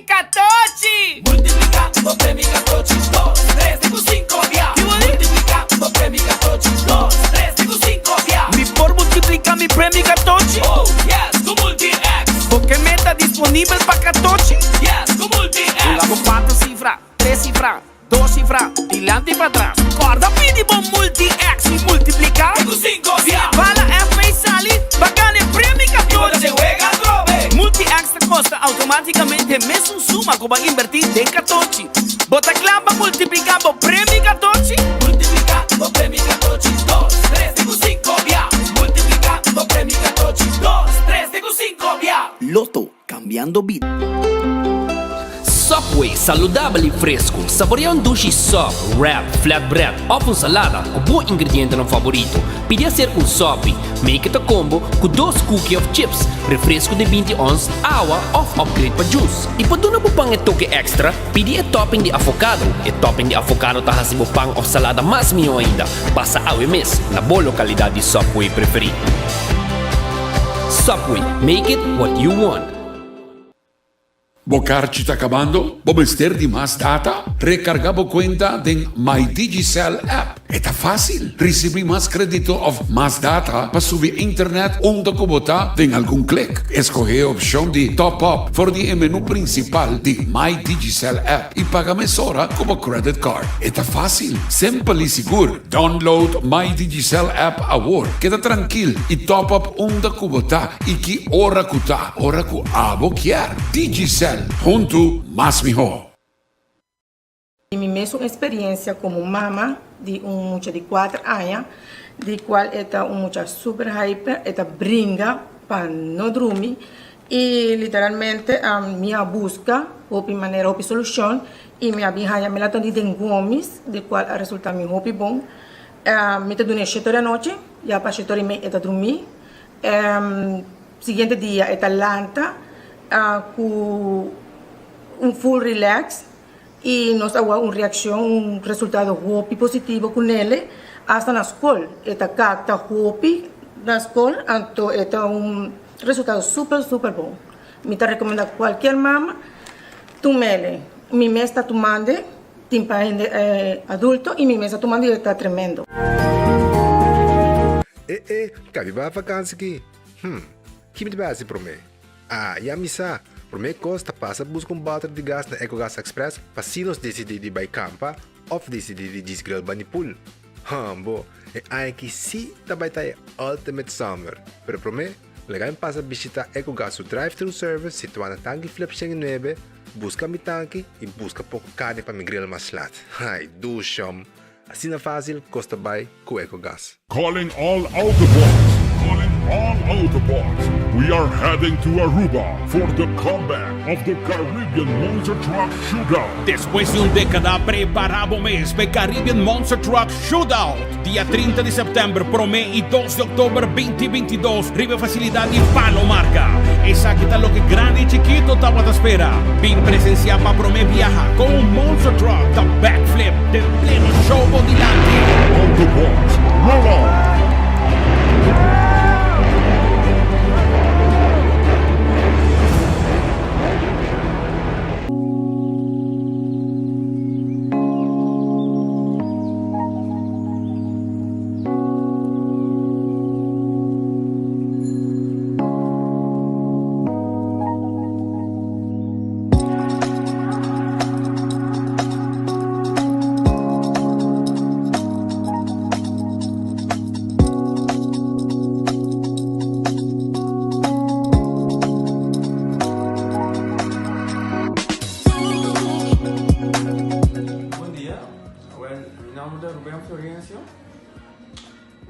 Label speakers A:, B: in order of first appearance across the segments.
A: 14!
B: Multiplicando premi 14, 2, 3, 5, via. Multiplicando premi 14, 2, 3, 5, via.
A: Mi por multiplicar mi premi 14?
B: Oh, yes, con Multi-X.
A: Porque meta disponível para 14?
B: Yes, con Multi-X.
A: Jugamos 4 cifras, 3 cifras, 2 cifras, dilante y para atrás. Guarda mínimo Multi-X y multiplicar.
B: Con 5, via.
A: Para la F y salir, bacana el premi
B: Y cuando
A: 14.
B: se juega, trove.
A: Multi-X te costa automáticamente mes un suma como va a invertir de 14. Bota clava multiplicando premi 14.
B: Multiplicando premi 14, 2, 3, 5, via. Multiplicando premi 14, 2, 3, 5, via.
A: Loto, cambiando beat.
C: Subway, saludable e fresco. Saboreia um duche soft, wrap, flatbread ou uma salada com bom ingrediente no favorito. Pide a ser um sop, make it a combo com 2 cookies of chips, refresco de 20 ons, água ou upgrade para juice. E para dar um pão e toque extra, pide a topping de avocado. E topping de avocado tá assim o pão ou salada mais melhor ainda. Passa ao mês na boa localidade de Subway preferido. Subway, make it what you want.
D: Bocarci está acabando? ¿Vamos a ter de más data? Recargamos cuenta en My Digicel app. Está fácil. Recibir más crédito of más data para subir internet onde kubota en algún clic. Escoge a opción de top up por el menú principal de My Digicel app y paga mesora como credit card. Está fácil, simple y seguro. Download My Digicel app ahora. Queda tranquilo y top up onde kubota y que hora kuta, hora ku abo kier. Digicel. Junto más mejor.
E: E me mesma experiência como mama de muchacho de 4 anos, de qual é muchacho super hyper, brinca para não dormir e literalmente a minha busca de maneira de solução e minha bihanha me latam de gomes, de qual a resulta me hopi bom. Me te dune 7 da noite, já para 7 e meia dormir. Seguinte dia lanta. Com full relax e nós agora reação, resultado hopi positivo com ele hasta na escola. Cacta hopi na escola, então resultado super bom. Me tá recomendo a qualquer mama tomele. Mi mês está tomando, tem adulto e mi mês está tomando e está tremendo.
F: Cabe para vacância aqui. Que me base para mim? Já me sa. Por mim costa passa busca balde de gás na EcoGas Express para se nós decidir de buy campa ou decidir de desgrill banipul. Bo, é que sim também tá Ultimate Summer. Pero por mim, legal passa visitar EcoGas o drive-thru service situado na tanque Flip 9, busca mi tanque e busca pouco carne para me grill mais lat. Ai, do chão. Assim é fácil, costa buy com EcoGas.
G: Calling all Autobots! Calling all Autobots! We are heading to Aruba for the comeback of the Caribbean Monster Truck Shootout.
H: Después de década, preparamos mês para Caribbean Monster Truck Shootout. Dia 30 de setembro, Promé e 2 de outubro 2022, Ribe Facilidade Palomarca. Essa aqui tá lo que grande e chiquito estava à espera. Vim presenciar para Promé viajar com Monster Truck, da backflip, del pleno show dilante.
G: Autobots, roll on!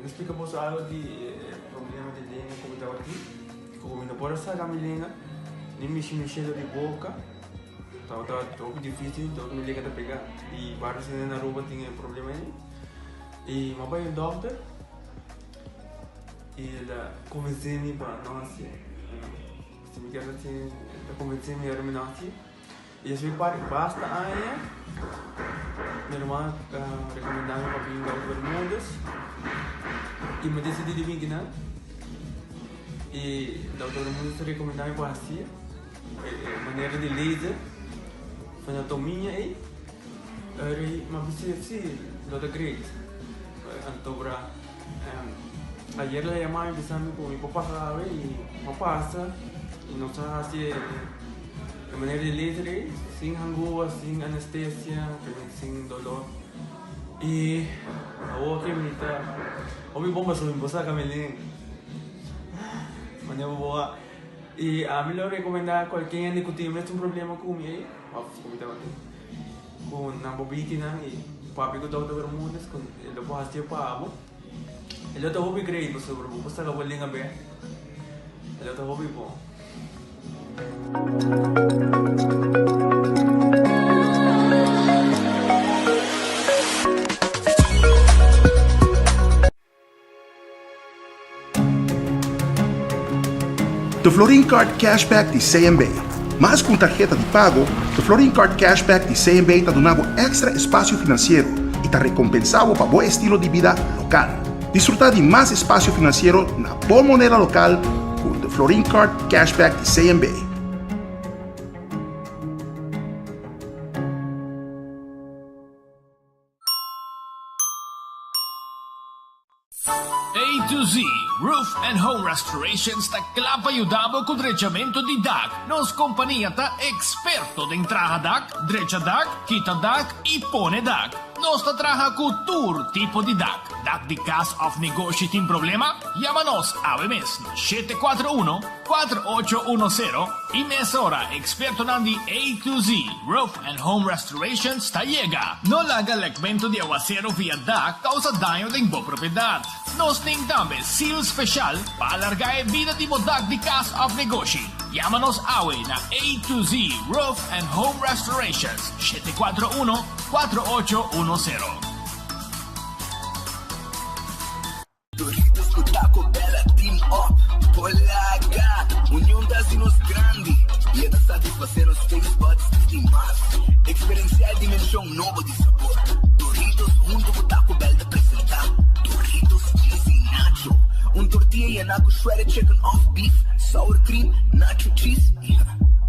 I: Explicamos algo de problema de língua como estava aqui. Como não pode sair da minha língua, nem mexer de boca. Estava muito difícil, então minha língua está pegar. E vários na rua tinham problema aí. E meu pai é doutor. E ele convenceu-me para não assim. Se me quer assim, ele convenceu-me para não assim. E eu falei, basta aí. Minha irmã recomendava para vir ao Bermudas. E me decidi de vir aqui, e o doutor Mundo recomendava para assim, maneira de laser, anatomia aí. Mas você sim, lo de great. Antobra. Ayer le llamaba empezando con mi papá sabe y no pasa y nos hace de manera libre, sin angustia, sin anestesia, sin dolor. Y ahora que me está, o mi bomba soy mi esposa Camelín, mañana boa. Y a mí lo recomendaba cualquier discutir este un problema con mi con una bobina y papi con todo el mundo con el lobo hasta pavo. El otro hobby great, pues sobre vos está la vuelta en ver. El otro hobby po.
J: The Florin Card Cashback di CMB. Mas kung tarjeta di pago, the Florin Card Cashback di CMB ta donavo extra espacio financiero y ta recompensavo pa buen estilo de vida local. Disfruta de más espacio financiero na boa moneda local con the Florin Card Cashback di CMB.
K: A to Z Roof and Home Restorations ta clapa ayudabo con drechamento di DAC. Nos compagnia ta experto de entraja DAC, drecha DAC, quita DAC y pone DAC. Nos ta traja con tour tipo di DAC. DAC di Cas of Negosyo tin problema? Llámanos a mes 741-4810 y mesora experto nandi A to Z Roof and Home Restorations ta llega. No laga legmento di aguacero via DAC causa daño de bo propiedad. Nos también seal special para alargar vida de DAC di Cas of Negosyo. Llámanos awe na A to Z Roof and Home Restorations 741-4810.
B: Doritos com Taco Bella Team Up, Polaga, união das dinos grande. E é da satisfazer os taste buds e mais. Experienciar dimensão nova de sabor. Doritos junto com Taco Bell de apresentar. Doritos cheesy nacho. Tortilla e naco shredded chicken off beef, sour cream, nacho cheese.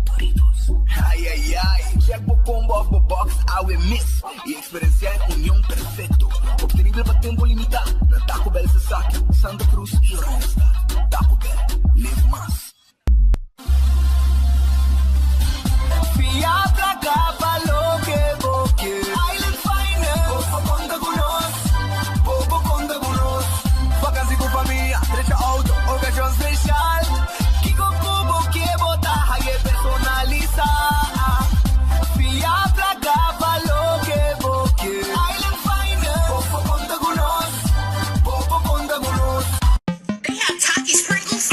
B: Doritos. Ai, ai, ai. Check the combo of the box, I will miss. E experienciar união perfeito. Obtenível para tempo limitado. Na Taco Bell Sasaki, Santa Cruz e Rostad. Taco Bell, live más. Fiat la capa lo que vos quieres. Island Finance. Poco conta con nos. Poco conta con nos. Vacancy con familia. Derecha auto. Ocasión especial. Kiko Kubo que botaja y personaliza. Fiat la capa lo que vos quieres. Island Finance. Poco conta con nos. Poco conta con nos. They have Takis sprinkles.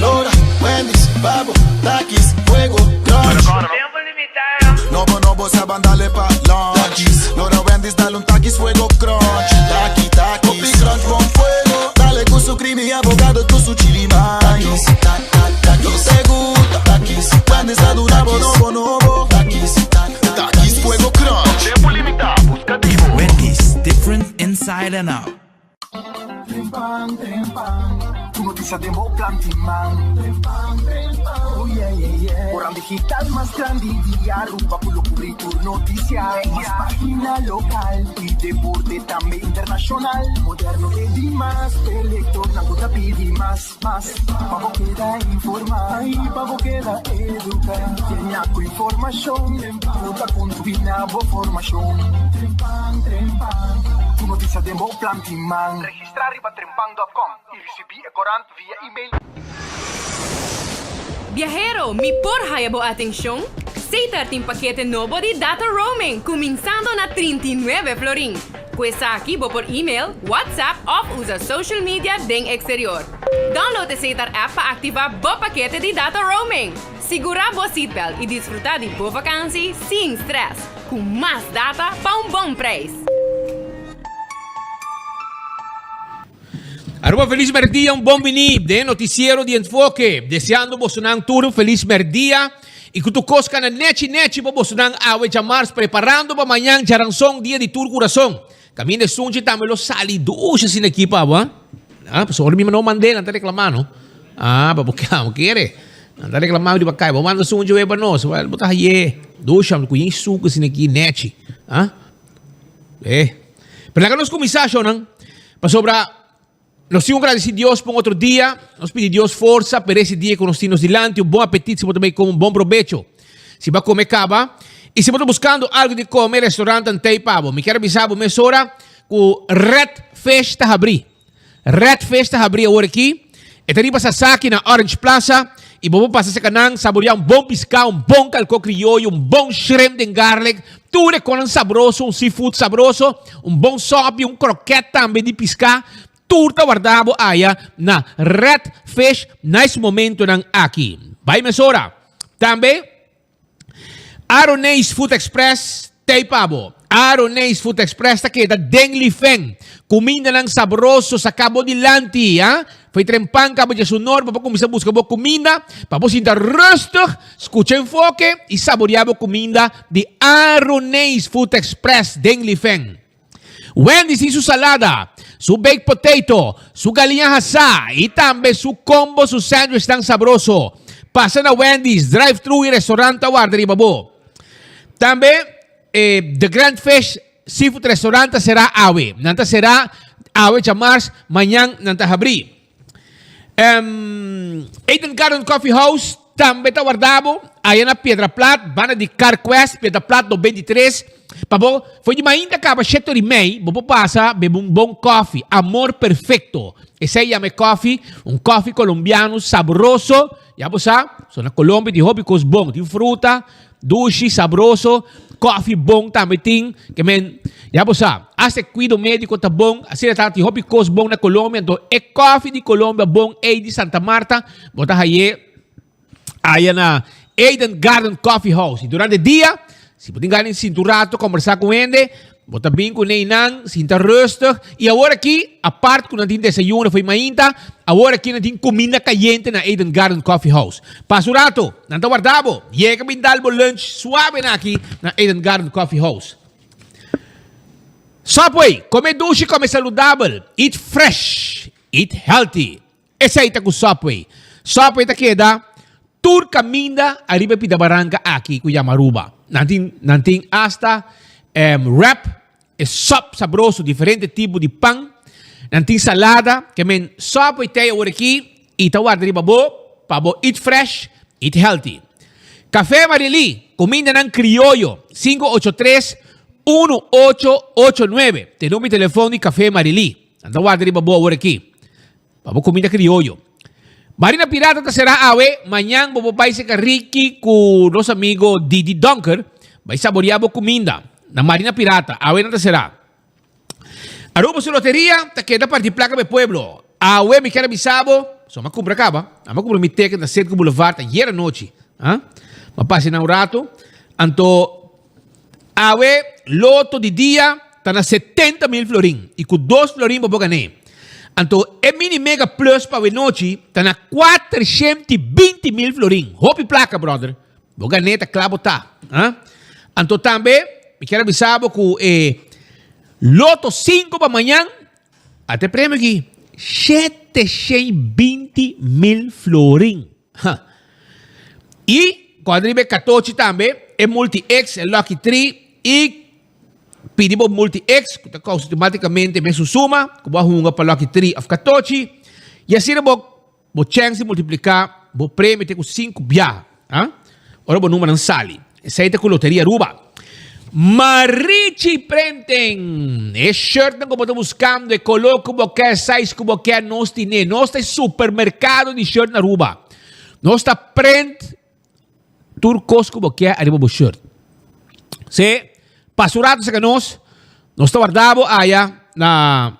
L: Lora, Wendy's, Babo, Takis, Fuego, Crunch. No vos a darle pa' lunch. Lora, Wendy's, dale un Takis, Fuego, Crunch. Taki, Takis, Crunch con fuego. Dale con su creamy y abogado, con su chili maíz. Takis, te gusta. Takis, Wendy's, a dura, bonobo. Takis, Fuego, Crunch. Tiempo limitado, buscativo.
A: Wendy's, different inside and out.
B: Trempan, tu noticia de Mo Plantiman. Oh yeah, yeah, yeah. Orang digital más grande, día rumba por lo cubrir noticias. Más página local y deporte también internacional. Moderno de Dimas, electorando rápido y más. Pavo queda informar y pavo queda educar. Tiene con información, puta con tu binabo formación. Trempan. Tu noticia de Mo Plantiman. Registrar riba trempan.com y recibir corant via email.
M: Viajero, mi porhaya bo ating siyong? Seitar ting pakete novo di data roaming, comienzando na 39 florin. Questa aqui bo por email, WhatsApp o usa social media deng exterior. Download the Seitar app para activar bo pakete di data roaming. Segura bo seatbelt e disfrutar de bo vakantie sem stress, com mais data pa un bom preço.
N: Aruba, feliz merdia, un buon venì de Noticiero di Enfoque. Deseando vos un turno feliz merdia. E que tu cosca na nechi pa vos un awe jamars preparando pa manhã jaranson dia de tur coração. Caminho de sunji também lo sali ducha sin equipa, ba? Ah, pessoal, mi não mandei, não tá reclamando. Ah, pa porque não quer. Anda reclamando di bakay. Manda sungo jo ba no. So buta haye. Do siya ko yung suko sinaki nechi. Ha? Pero nos kumisasyon ng pasobra nos sigo agradecido Dios por outro dia. Nos pedi Dios força para esse dia que nos temos dilante. Bom apetite, se você também com bom provecho. Se vai comer caba. E se você buscando algo de comer, restaurante antei pabo. Me quero avisar, mesora, com Red Festa abrir. Red Festa abrir agora aqui. E tari sa Saki na Orange Plaza. E vamos passar sa kanang saborear bom pescado, bom calco criollo, bom shrimp de garlic. Tudo com sabroso, seafood sabroso, bom sope, croquete também de pescar. Tudo guardado aí na Red Fish nesse momento nang aqui. Vai mesora. Também Aronese Food Express Teipabo. Aronese Food Express tá da Dengli Feng. Comida ng sabroso sa Cabo de Lanti, ha? Foi trempang Cabo de Sonor, para começar a buscar boa comida, para você sentar rustig, escutar enfoque e saborear boa comida de Aronese Food Express Dengli Feng. Wendy's e sua salada, su baked potato, su galinha assada e também su combo, su sandwich tão sabroso. Passa na Wendy's, drive-thru e restaurante guarda de babo. Também, The Grand Fish Seafood Restaurante será Awe. Nanta será Awe Chamars, manhã nanta abrir. Eden Garden Coffee House, também está guardado. Aí na Pedra Plata, bana de CarQuest, Pedra Plata do 23. Pabo, foi de manhã acaba 7h30, bobo passa, bebe bom coffee, amor perfeito. Esse aí é coffee, coffee colombiano sabroso. Já você sabe, só na Colômbia de hobby cos bom, tem fruta, doce, sabroso, coffee bom também tem, que men, já você sabe, esse cuido médico tá bom, assim tá tem hobby cos bom na Colômbia, então é coffee de Colômbia bom, é de Santa Marta, bota aí na Eden Garden Coffee House. E durante o dia, se você tem cinturato, conversar com ele, bota bem com ele, sinta rustig. E agora aqui, a parte que não tem desayuno, foi mainta, agora aqui não tem comida caliente na Eden Garden Coffee House. Passo rato, não está guardado. Llega bem dar lunch suave na aqui na Eden Garden Coffee House. Subway, come doce, come saudável. Eat fresh, eat healthy. Esse aí está com Subway. Subway está queda, tour caminda, arriba pida barranca aqui, com Yamaruba. Nanting hasta wrap, sop sabroso, diferente tipo de pão. Nanting salada, que men sopa e teia por aqui, e tawar de babo, pabo eat fresh, eat healthy. Café Marili, comida ng criollo, 583-1889. Tem nome telefone Café Marili. Tawar de babo por aqui. Pabo comida criollo. Marina Pirata ta será awe, manhã bobopay si Ricky com nosso amigo Didi Dunker, vai saborear a comida na Marina Pirata, awe na ta será. Aruba su loteria, ta queda partir placa do pueblo. Awe me quer avisabo, só ma compra acaba, ama compra mi ticket na Centro Boulevard ta yera noite, ha? Ma passa na rato, anto awe loto de dia ta na 70,000 florin e com 2 florin bobo ganhei. Então, é mini mega plus para a noite, está na 420,000 florin. Hope placa, brother. Vou ganhar, claro, tá. Então, também, me quero avisar que loto 5 para amanhã, até prêmio aqui, 720,000 florin. E, quadribe 14 também, é multi-X, é Lucky 3 e pedimos multi-X, que automaticamente me suma, que vai hunga para Lucky 3 of 14, e assim vou chance de multiplicar, vou prêmio com 5 biá. Ora, o número não sale. Essa aí é com loteria Aruba. Marichi Prenten, é shirt que eu estou buscando, é color que eu quero, size que eu quero, nós temos. Nós temos supermercado de shirt na Aruba. Nós temos print, turcos que eu quero, arriba o shirt. Se pasurato sa kanos, nós está guardado aí na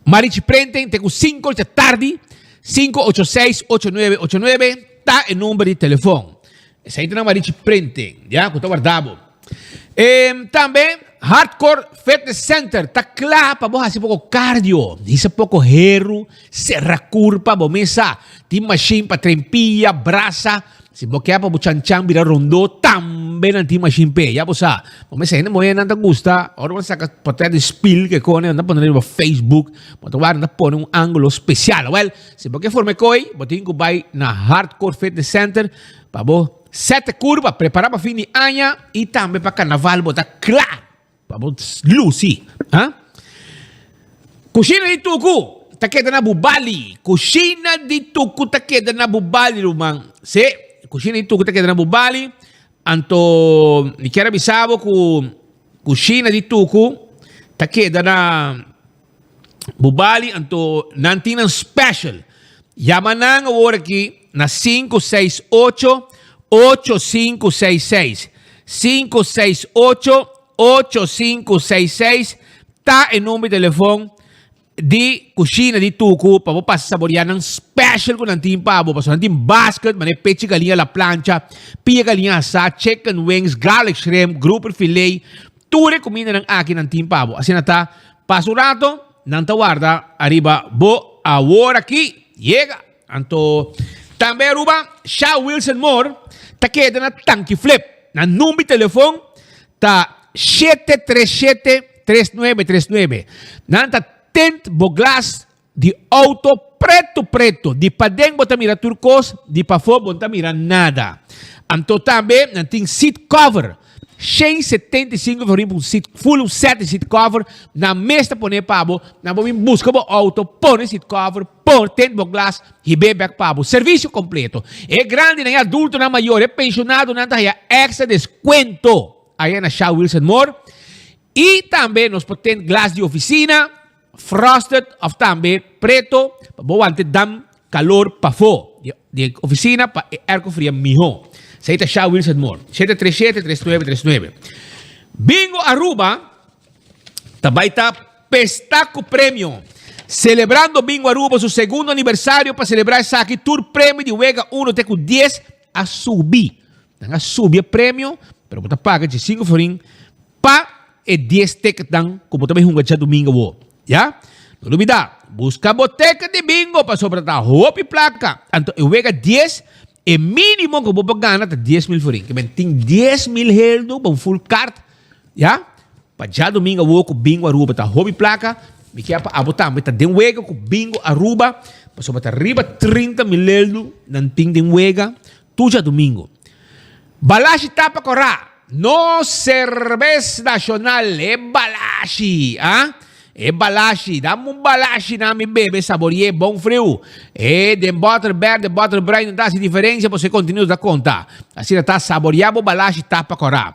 N: Marichi Prenten, tem 5 da tarde, 586-8989, tá o número de telefone. Essa aí tem na Marichi Prenten, já, que está guardado. Também, Hardcore Fitness Center, tá claro para você fazer pouco cardio, isso pouco hero, serra curva, bomesa, tem machine para trempia, braça, Si bo kaya pa bo chan-chan bira rondo, tambe ng team machine pe. Ya po sa, may sa mo yan ang gusta, or man sa kapatid spill ke kone, na po na rin Facebook, matawaran na po ng angulo special. Well, si bo kaya forme koy, botin ko bay na Hardcore Fitness Center, pa bo, sete curva, prepara pa fini anya, e tambe pa carnaval bo ta klar, pa bo Lucy. Ha? Kusina di Tuku, takeda na bubali. Kusina di Tuku, takeda na bubali lumang. Kusina di Tuku, takeda na bubali. Anto, ni chiara bisabo ku kusina di Tuku, takeda na bubali. Anto, nanti ng special. Yaman na ang award ki na 568-8566. 568-8566. Ta e numero di telefono di kusina di Tuku, pa po pasasaboryan ng special ko ng team pabo, paso ng team basket, mani pechi galinha la plancha, pia galinha sa chicken wings, garlic shrimp, grouper filet, ture kumina ng akin ng team pabo. Asin nata, pasurato, ng tawarda, arriba, bo, award aki, yega. Anto, tambe aruba, Shaw Wilson Moore, takeda na tanki flip, na numero telefon, ta 737-3939. Nanta tent boglas di auto preto, di padeng botamira turcos, di pafo botamira nada. Anto tambe nanting seat cover. 675 for un seat full set seat cover na mesta pone pabo na bomin busca bo auto pone seat cover por tent boglas hibebek pabo servicio completo. E grande na adulto na maior e pensionado na tayo extra descuento. Ayan na Shaw Wilson Moore. E também nos potentes glass de oficina, frosted of tambe, preto, bawante dam calor pafo. De oficina pa airco fria miho. Sa ita Shaw Wilson Moore. 737-3939. Bingo Aruba, tabaita Pestaco Premio. Celebrando Bingo Aruba su segundo aniversario para celebrar essa aqui Tour Premio de Wega 1 teco 10 a subir. A subir premio, pero puta paga de 5 forin pa e 10 ticket dan como também hunga cha domingo wo. Ya? Não olvidar, busca boteca de bingo para sobrata hopi placa. Anto e Wega 10 e mínimo que vou pagar na 10,000 forin. Que ben ting 10,000 heldo para full card. Ya? Pa já domingo wo ko bingo Aruba ta hopi placa. Mi kaya pa abotam beta den Wega ko bingo Aruba para sobrata riba 30,000 heldo nan ting den Wega tu já domingo. Balashi tapa corá. No cerveza nacional. É Balashi. Ah? É Balashi. Dá-me Balashi na minha bebê. Saboreie bom frio. É de butter bear, de butter brine. Não dá se diferença. Você continua da conta. Assim está saboreado Balashi tapa corá.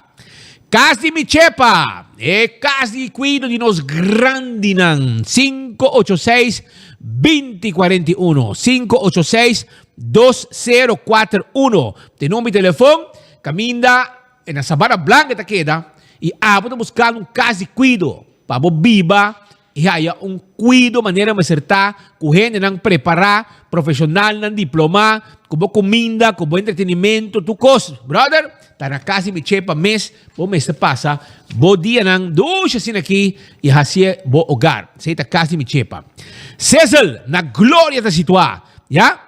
N: Casa de Michepa. É casa de cuido de nos grandinan. 586-2041. 586-2041. Tem nome e telefone. Caminda na Sabara Blanca ta queda e abota buscar casa de cuido para biba e haya cuido maneira de acertar com gente não preparar profissional não diploma como comida como entretenimento tu coisa brother tá na casa de Michepa mês passa bo dia não ducha assim aqui e hacia bo hogar sei ta casa de Michepa César na glória da situar já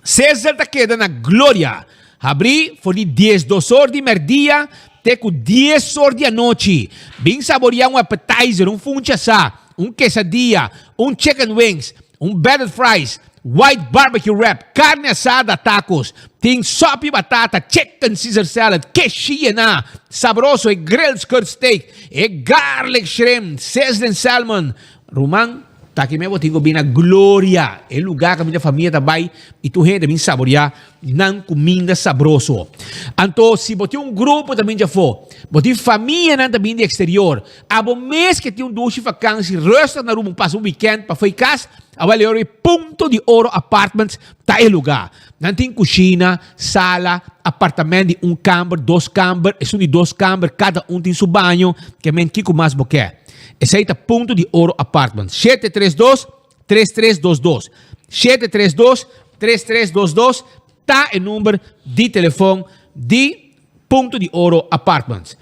N: César ta queda na glória. Abri foi 10 horas de merdia, teco 10 horas de noite. Bem saborear appetizer, funchasa, quesadilla, chicken wings, battered fries, white barbecue wrap, carne assada, tacos, tem sopa e batata, chicken Caesar salad, quesinha na, sabroso e grilled skirt steak, e garlic shrimp, seasoned salmon, rumang, taki me botingo bina gloria el lugar que minha família também e tu gente bem saborear nan comida sabroso. Anto se bote grupo também já for, bote família nan também de exterior. Abo mês que tem duche vacância, resta na rua passa weekend para foi casa, avaliar ponto de ouro apartments tá el lugar. Nan tem cozinha, sala, apartamento de camber, 2 camber, é de 2 camber, cada tem seu banho, que men kiko mais boquê. Esse aí tá ponto de ouro apartments. 732-3322. 732-3322. Tá o número de telefone de ponto de ouro apartments.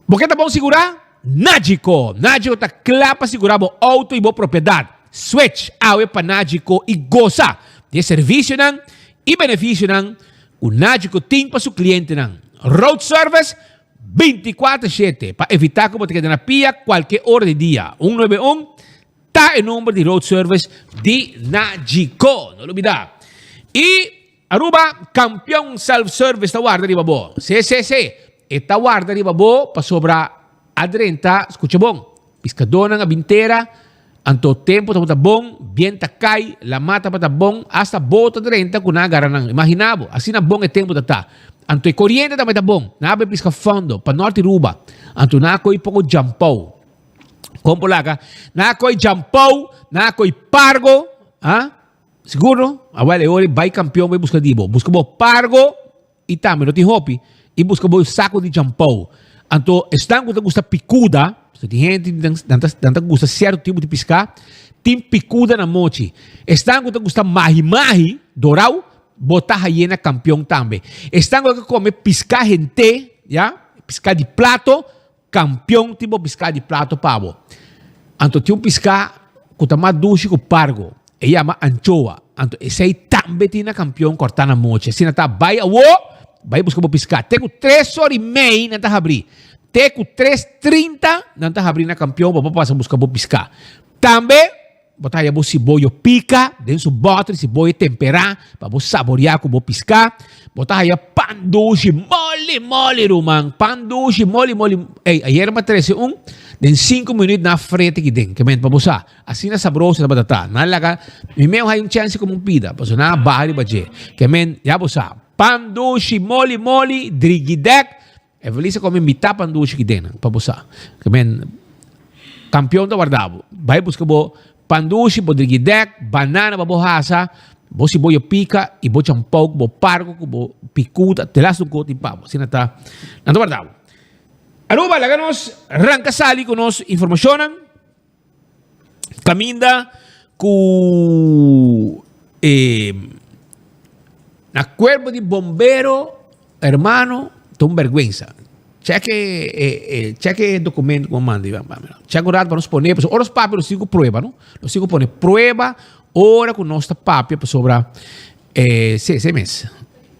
N: Porque tá bom segurar? Nágico. Nágico tá claro para segurar o auto e a propriedade. Switch awe para Nágico e goza de serviço não E benefício ng unagem ko ting pa su cliente ng road service 24/7 para evitar que você quede na pia qualquer hora do dia. 191 tá o número de road service de Nagico. Não olvidar. E Aruba, campeão self-service da guarda di babo. Sì. E ta guarda di babo pa sobra adrenta, escucha bom. Piscadona nga bintera, anto tempo ta bom, bien ta cai, la mata pa ta bom, hasta bota adrenta kuna gara nang imaginabo. Assim na bom e tempo ta. Anto e corriente ta ta bom, nabe pisca fondo, pa norte ruba. Anto na ko ipoko jampau. Kompolaga, na ko jampau, na ko pargo, ha? Siguro, awal ori vai campeão vai buscar dibo. Busca bo pargo e também não tem hopi e busca bo saco de jampau. Anto estão que gusta picuda, se tem gente que gusta certo tipo de pescar, tem picuda na mochi. Estão que gusta mahi dorau, botar hiena campeão também. Estão que come pescar gente, ya? Pescar de plato, campeão tipo pescar de plato pavo. Anto tem pescar que tá mais doce que pargo. E chama anchoa. Anto esse também tem campeão cortando a mochi. Se não tá vai buscar para pescar. Tenho 3 horas e meia não tá abrir. Tenho 3:30 não tá abrir na campeão para passar buscar para pescar. Também botar aí a cebola pica dentro do botre, cebola temperar para você saborear com o pescar. Botar aí a pan doce mole rumang, pan doce mole. Ei, ayer me trace den 5 minutos na frente que den, que men para você. Assim na sabroso na batata. Na laga, me meu hay chance como pida, para na bahari baje. Que men ya você. Pan doce mole, drigidek. E feliz come mitad pan doce que den, para você. Que men campeão da guardabo. Vai buscar bo pan doce, bo drigidek, banana babohasa. Bo cebola pica e bo champau, bo pargo, bo picuda, te las un cote pavo. Assim na guardabo. Aruba, laganos, arranca sali con nos informacionan. Caminda cu na cuerpo de bombero, hermano, ton vergüenza. Cheque el documento como manda. Cheque para nos poner, pues, os papios los sigo prueba, ¿no? Los sigo poner prueba, ora con nuestra papia, pues, sobra 6 meses.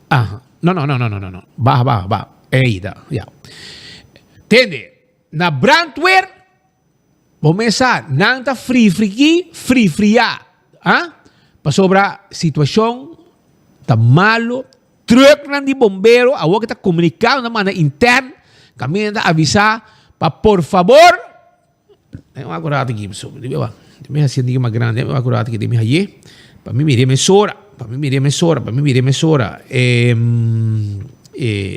N: Ah, no. Baja. Ya. Entende? Na brandwear, vamos pensar, nanta fria. Ah? Pa sobra situação, tá malo, truck de bombeiro, a que tá comunicado na maneira interna, caminho tá avisar, pa por favor, eu agora aqui, dime assim, diga mais grande, eu agora aqui, dime aí, para mim mire mesora.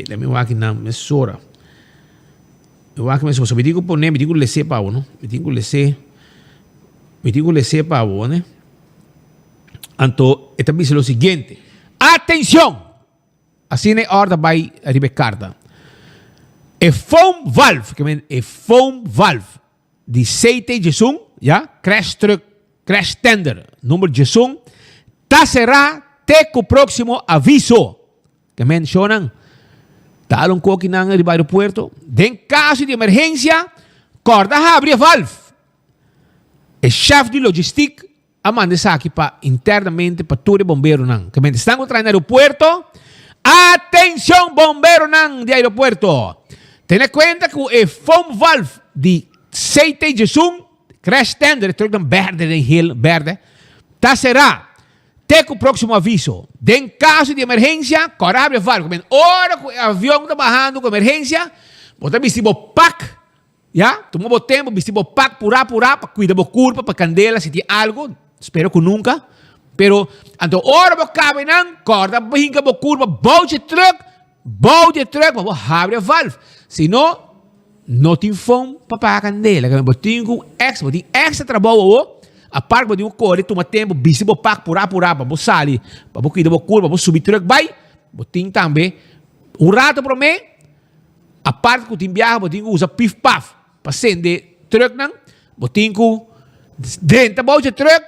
N: Deme aqui na mesora. Eu acho que me digo poner, me digo lese pavo, ¿no? Me digo lese pavo, ¿no? Anto, esta dice lo siguiente. Atención! Así ne ahora va a ribecarta. E foam valve, de aceite Jesung, ya? Crash tender, número Jesung, ta será teco próximo aviso. Que mencionan. Talon ko kinang di aeropuerto. Den caso de emergência, corda abre a valve. O chefe de logística amanda aqui para internamente para todo bombeiro nang. Que estão contra no aeropuerto. Atenção bombeiro nang de aeropuerto. Tenha conta que o foam valve de aceite de zoom, crash tender, terug dan verde, den heel verde, ta será teco próximo aviso. Den caso de emergência, corre a valve. Ora que o avião está bajando com emergência, você vestibo pack, já? Tomou tempo, vestibo pack, pura, para cuidar da curva, para candela, se tem algo, espero que nunca. Pero, então, ora você cabe não, corda, hinca da curva, bote truck, para abrir a valve. Se não tem foam para a candela. Você tem extra trabalho, a parte de corre, toma tempo, visibo pack pura, para você sair, para você cuidar da curva, para você subir truck, vai. Você tem também rato para mim, a parte que você viaja, você tem que usar pif-paf, para acender truck, você tem que dentro do truck,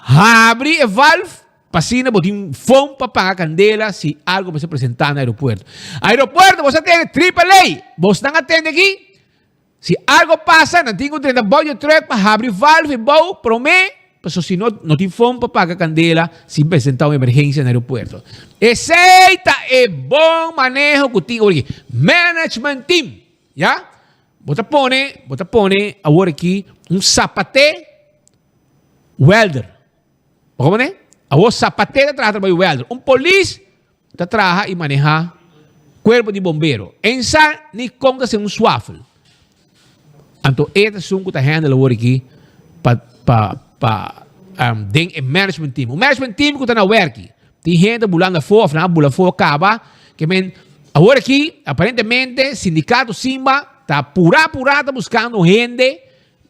N: abre a valve, para você tem foam para pagar a candela, se algo vai se apresentar no aeroporto. Aeroporto, você tem AAA, você não atende aqui. Se algo passa, não tenho 30 boy de truck para abrir valve, bow, promê, Paso si no ti fon pa paga candela, si presenta uma emergência no aeropuerto. Eceita é bom manejo contigo aqui. Management team, ya? Bota pone agora aqui sapate welder. Como né? Agora sapate trabalha welder. Police trabalha e maneja corpo de bombeiro. Ensa ni conta ser swaffle. Então, esta são que handle agora aqui den management team. O management team que está na work. Tem gente bulando fora, na bula fora acaba. Que men agora aqui, aparentemente, sindicato Simba está apurado buscando gente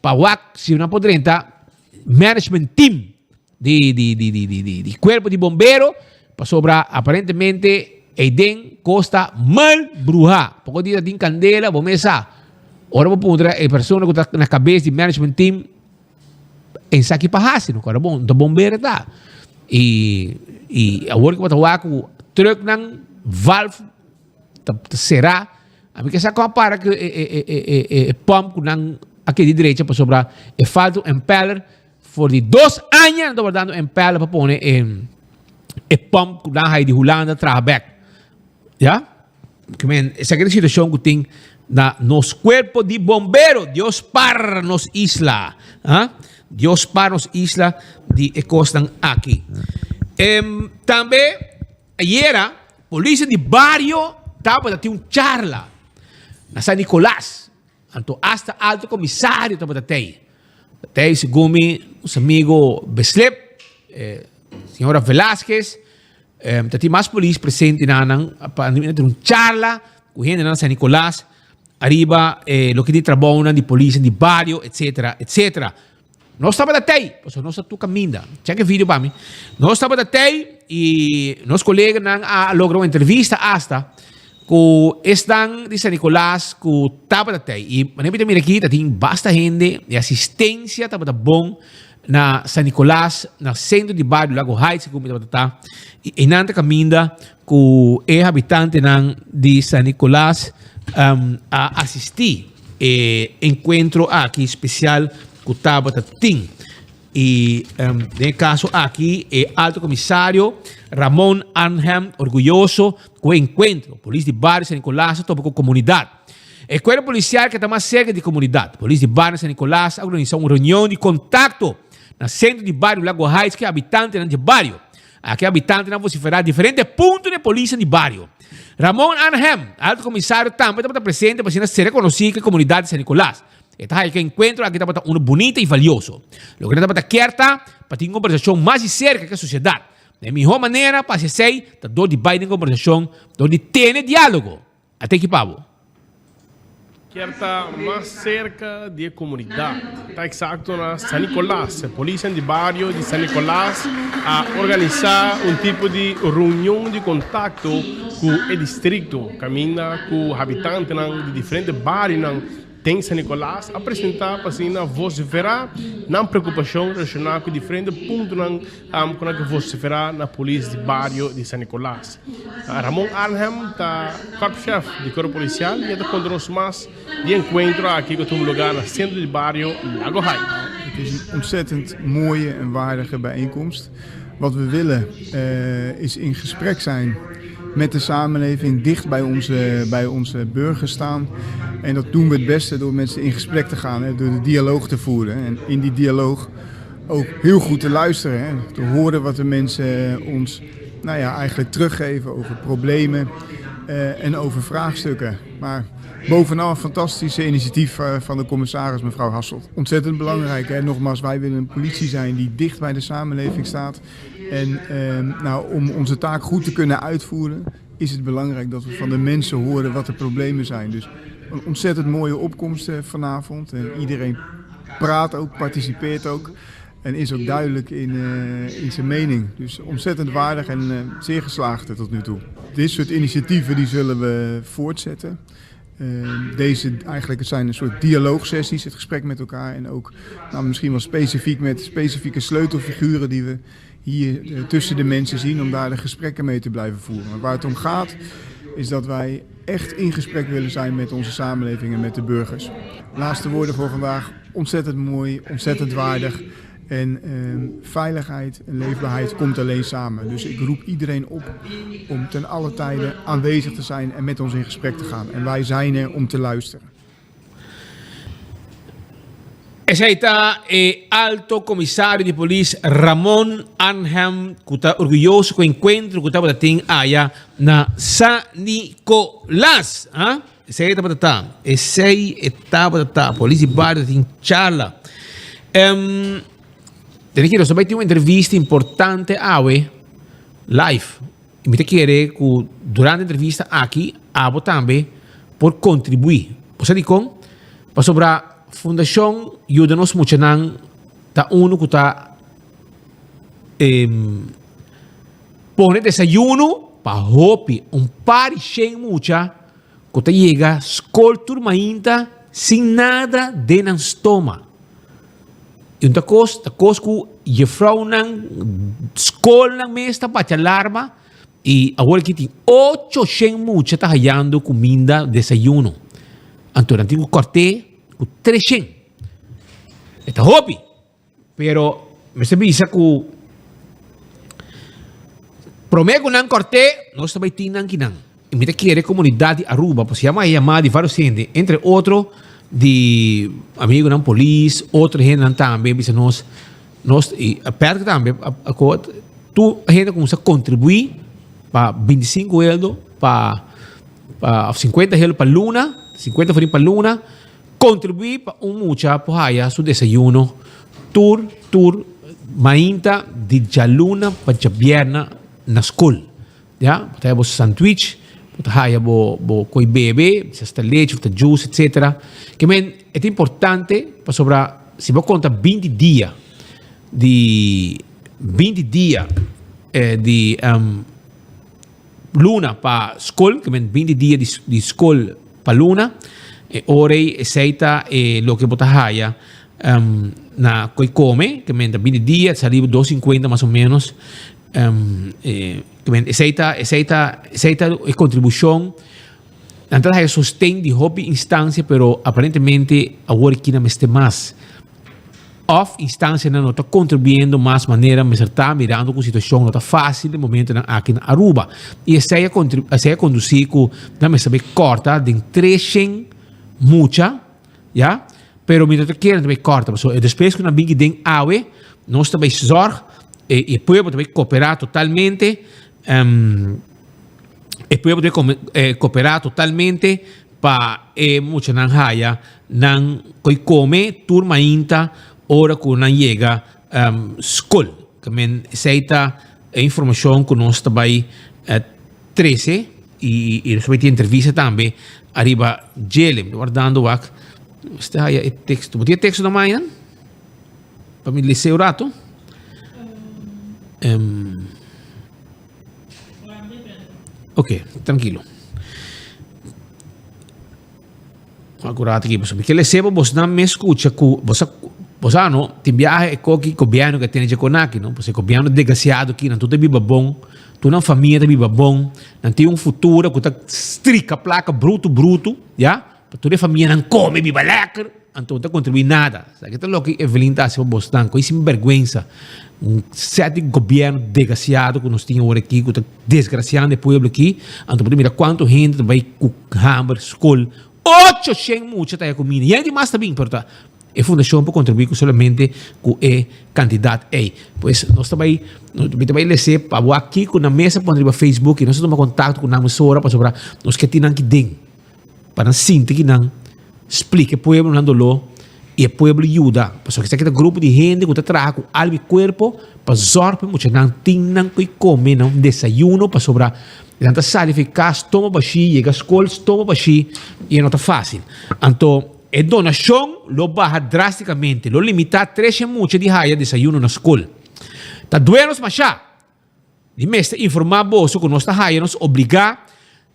N: para se não poder entrar management team de corpo de bombeiro para sobrar aparentemente den costa mal bruja. Porque dia tem candela, vou mesa. Ora vou pôr a pessoa que está na cabeça de management team em saque para hasi, no cara bom, do bombeiro tá. E agora que eu estou com truck ng valve será, a mim que saco para que pump ng aqui de direita para sobrar e falta impeller for de 2 anos estou dando impeller para pôr pump ng high de Holanda traback. Ja? Que men, essa grande situação que tem na nos cuerpo de bombero, Dios para nos isla, Dios para nos isla de costan aqui. Também ayer polícia de barrio estava tendo charla na San Nicolás, então hasta alto comissário estava até segundo os amigos Beslep, senhora Velázquez, tem mais polícia presente na charla com gente na San Nicolás. Arriba lo que di trabajo di polizia di barrio, eccetera, eccetera. Non stava da te, posso non sta tu cammina. C'è anche video para mim. Non stava da te e nos colegas han logrado una entrevista hasta que están de San Nicolás que estaba da te. Y manepita mira aquí, tem basta gente de asistencia estaba da bom na San Nicolás, na centro de barrio Lago Heights, como estava tá. E nanta caminda que é habitante de San Nicolás a assistir encontro aqui especial que o Tabata tem. E nesse caso aqui é Alto Comissário Ramon Arnhem, orgulhoso com o encontro. Polícia de Barrio San Nicolás, topa com a comunidade. É o corpo policial que está mais cerca da comunidade. Polícia de Barrio San Nicolás organizou uma reunião de contato no centro de Barrio Lago Heights, que é habitante de barrio. Aqui habitante não vociferar diferentes pontos de polícia de barrio. Ramon Arnhem, alto comissário, também está presente para ser reconhecido que a comunidade de San Nicolás. Este é que encontro aqui está um bonito e valioso. O que está quieta para ter uma conversação mais de cerca com a sociedade. Da melhor maneira, para ser da dor de baile de conversação, dor de ter diálogo. Até que pavo.
O: Quer estar mais cerca da comunidade. Está exato na San Nicolás. A polícia de barrio de San Nicolás a organizar um tipo de reunião de contato com o distrito. Caminha com os habitantes de diferentes bairros tem San Nicolás apresentar para si na vociferar na preocupação relacionada com diferentes pontos com que vociferar na polícia de barrio de San Nicolás. Ramon Arnhem está corpo-chefe de corpo policial e está conosco mais de encontro aqui com um lugar no centro de barrio Lago Heights.
P: Het is een ontzettend mooie en waardige bijeenkomst. Wat we willen is in gesprek zijn met de samenleving, dicht bij onze burgers staan. En dat doen we het beste door met ze in gesprek te gaan, door de dialoog te voeren. En in die dialoog ook heel goed te luisteren, te horen wat de mensen ons eigenlijk teruggeven over problemen en over vraagstukken. Maar bovenal een fantastische initiatief van de commissaris mevrouw Hasselt. Ontzettend belangrijk. Hè? Nogmaals, wij willen een politie zijn die dicht bij de samenleving staat. En om onze taak goed te kunnen uitvoeren is het belangrijk dat we van de mensen horen wat de problemen zijn. Dus een ontzettend mooie opkomst vanavond. En iedereen praat ook, participeert ook en is ook duidelijk in zijn mening. Dus ontzettend waardig en zeer geslaagd tot nu toe. Dit soort initiatieven die zullen we voortzetten. Deze eigenlijk zijn een soort dialoogsessies, het gesprek met elkaar en ook misschien wel specifiek met specifieke sleutelfiguren die we hier tussen de mensen zien om daar de gesprekken mee te blijven voeren. Maar waar het om gaat is dat wij echt in gesprek willen zijn met onze samenleving en met de burgers. Laatste woorden voor vandaag, ontzettend mooi, ontzettend waardig En veiligheid en leefbaarheid komt alleen samen. Dus ik roep iedereen op om ten alle tijden aanwezig te zijn en met ons in gesprek te gaan. En wij zijn er om te luisteren.
N: Ese está alto comisario de policía Ramón Anham, que está orgulloso con encuentro que está batating allá na San Nicolás. Ese está batata, policía barrio de charla. Te quiero saber una entrevista importante awe live. Y me te quiere que durante la entrevista aquí abo también por contribuir. O sea, digo, para sobre Fundación ayuda-nos mucho nang ta uno que ta pone desayuno para hopi un par de mucha que ta llega escoltur mainta sin nada de nan stoma. Y un tacos que jefrau nang skol nang mesta para alarma y ahora que tiene 8 mucha ta hallando comida desayuno. Durante un corte 300. Está hobby. Pero me se visa que prometo que corte no está baitinando kinan. Y me quiere comunidad de Aruba, pues se llama llamada de varios gente, entre otros de amigos de la policía, otros gente también, dice nos y aparte también tu gente comienza a contribuir para 25 euros, para 50 euros para luna, 50 para luna. Contribuir para un mucha pues su desayuno tour mainta de jaluna para vierna na school ya tenemos sandwich haya bo coi bebe hasta leche hasta juice etcétera que men es importante para sobre si vos conta 20 días de luna para school que men 20 días de school para luna ora aceita lo que botas haya na coi come que me 20 días salió 250 más o menos que me aceita contribución antes hay sostén de hobby instancia pero aparentemente ahora aquí no me esté más off instancia no está contribuyendo más manera me está mirando con situación no está fácil de momento aquí en Aruba y esa conducir con no me sabe corta de 300 mucha, ya, pero mientras te quieren também corta, so, después que una big ding awe, nós também zorg e pueblo também cooperar totalmente, e pueblo também cooperar totalmente para mucha nanhaya, nan koi come turma inta ora que nan llega school, que men seita informação que nós também 13 e também tem entrevista também arriba Jelem, guardando wak. Este haya el texto. ¿Tiene texto na manhã? Para me ler o rato. Ok, tranquilo. Agora aqui, porque le sebo vos não me escucha que vos ano tem viaje com o governo que tem de conaqui, não? Porque o governo desgraciado aqui, não tudo viva bom. Tu não família te viva bom, não tem futuro que tá strica placa bruto, já? Tu de família não come viva lekker, então não contribui nada. Sabe que é o que Evelyn tá se bostando, com sem vergonha, certo governo desgraciado que nós tínhamos aqui, que tá desgraciando o povo aqui, então mira quanto gente vai com hamburger, school, 800 mucha tá comida, e ainda mais também, porta. A fundação pode contribuir solamente com a quantidade aí. Pois nós também lhe para aqui com a mesa para o Facebook e nós tomamos contato com a emissora para sobre nós que temos que den para sentir que não explique o povo não dolo e o povo ajuda. Porque se aquele grupo de gente que está trabalhando com algo corpo para zorpe muito não tem não que comer não desayuno para sobre tanta sal eficaz toma baixi chega escola toma baixi e não está fácil. Então a donação lo baja drasticamente, lo limita a 3 mucha de haya desayuno na escola. Tá duenos machá. De mestre informar bolso que nós tá haya nos obrigar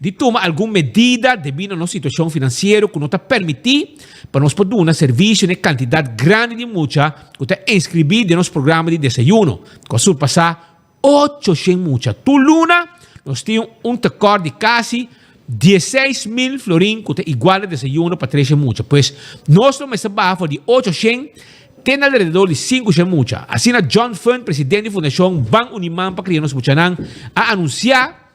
N: de tomar alguma medida devido a nossa situação financeira que não tá permitir para nós poder dar serviço em quantidade grande de mucha que tá inscrever de nosso programa de desayuno. Que surpassar 800 mucha. Tu luna nós temos tecor de quase 16,000 florins que é igual a desayuno para 13 mucha. Pues, nós estamos abaixo de 800 tem alrededor de 5 mucha. Assim, na John Fund, presidente da Fundação Ban Uniman para crianças muchanan, a anunciar